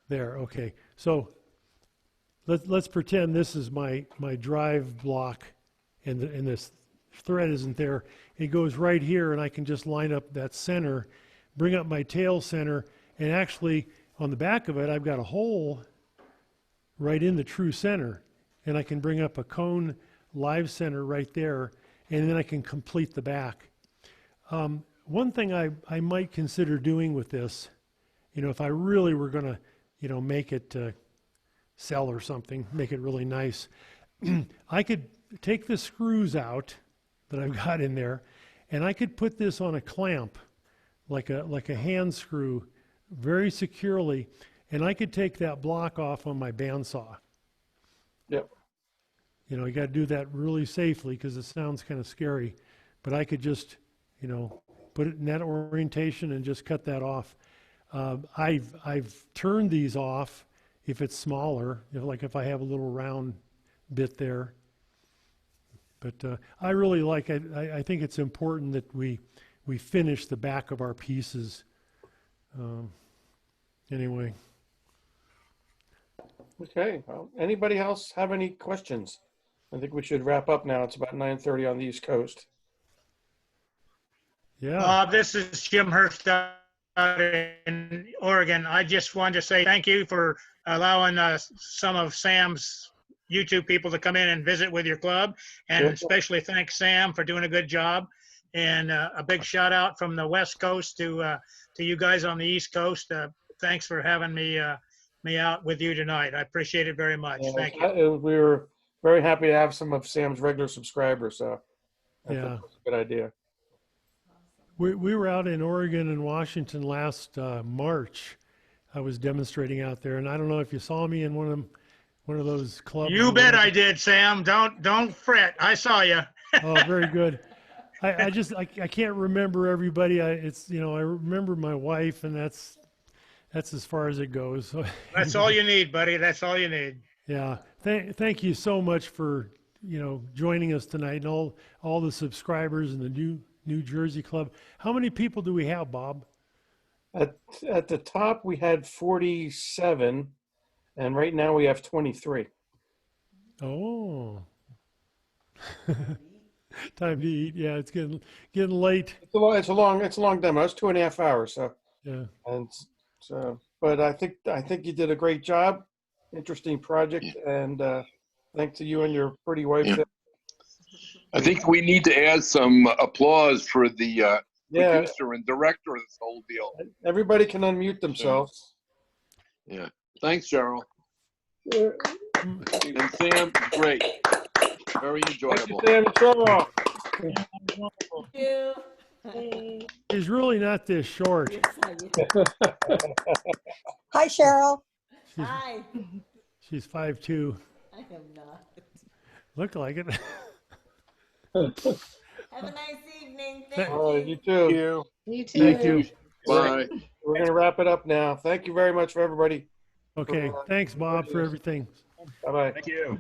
[SPEAKER 2] there. Okay, so let's pretend this is my drive block, and this thread isn't there. It goes right here, and I can just line up that center, bring up my tail center, and actually on the back of it, I've got a hole right in the true center, and I can bring up a cone live center right there, and then I can complete the back. One thing I might consider doing with this, if I really were going to, make it sell or something, make it really nice, I could take the screws out that I've got in there, and I could put this on a clamp, like a hand screw, very securely, and I could take that block off on my bandsaw.
[SPEAKER 1] Yep.
[SPEAKER 2] You got to do that really safely because it sounds kind of scary, but I could just, put it in that orientation and just cut that off. I've turned these off if it's smaller, if I have a little round bit there. But I really like it. I think it's important that we finish the back of our pieces. Anyway.
[SPEAKER 1] Okay. Well, anybody else have any questions? I think we should wrap up now. It's about 9:30 on the East Coast.
[SPEAKER 2] Yeah.
[SPEAKER 12] This is Jim Hurst out in Oregon. I just wanted to say thank you for allowing some of Sam's YouTube people to come in and visit with your club, and especially thank Sam for doing a good job. And a big shout out from the West Coast to you guys on the East Coast. Thanks for having me out with you tonight. I appreciate it very much. Thank you.
[SPEAKER 1] We were very happy to have some of Sam's regular subscribers, so I think that's a good idea.
[SPEAKER 2] We were out in Oregon and Washington last March. I was demonstrating out there, and I don't know if you saw me in one of those clubs.
[SPEAKER 12] You bet I did, Sam. Don't fret. I saw you.
[SPEAKER 2] Oh, very good. I can't remember everybody. I remember my wife, and that's as far as it goes. So,
[SPEAKER 12] that's all you need, buddy. That's all you need.
[SPEAKER 2] Yeah. Thank you so much for joining us tonight, and all the subscribers and the New Jersey Club. How many people do we have, Bob?
[SPEAKER 1] At the top we had 47, and right now we have 23.
[SPEAKER 2] Oh. Time to eat. Yeah, it's getting late.
[SPEAKER 1] It's a long demo. It's 2.5 hours. So
[SPEAKER 2] yeah.
[SPEAKER 1] And so but I think you did a great job. Interesting project, and thanks to you and your pretty wife.
[SPEAKER 7] Yeah. I think we need to add some applause for the producer and director of this whole deal.
[SPEAKER 1] Everybody can unmute themselves.
[SPEAKER 7] Yeah. Thanks, Cheryl. And Sam, great. Very enjoyable.
[SPEAKER 1] Thank you, Sam.
[SPEAKER 4] Thank you.
[SPEAKER 2] He's really not this short.
[SPEAKER 9] Hi, Cheryl.
[SPEAKER 4] Hi.
[SPEAKER 2] She's 5'2".
[SPEAKER 4] I am not.
[SPEAKER 2] Look like it.
[SPEAKER 4] Have a nice evening. Thank
[SPEAKER 1] All right,
[SPEAKER 4] you.
[SPEAKER 1] you too.
[SPEAKER 6] You too.
[SPEAKER 2] Thank you.
[SPEAKER 7] Bye.
[SPEAKER 1] We're going to wrap it up now. Thank you very much for everybody.
[SPEAKER 2] Okay, thanks, Bob, for everything.
[SPEAKER 1] Bye-bye.
[SPEAKER 13] Thank you.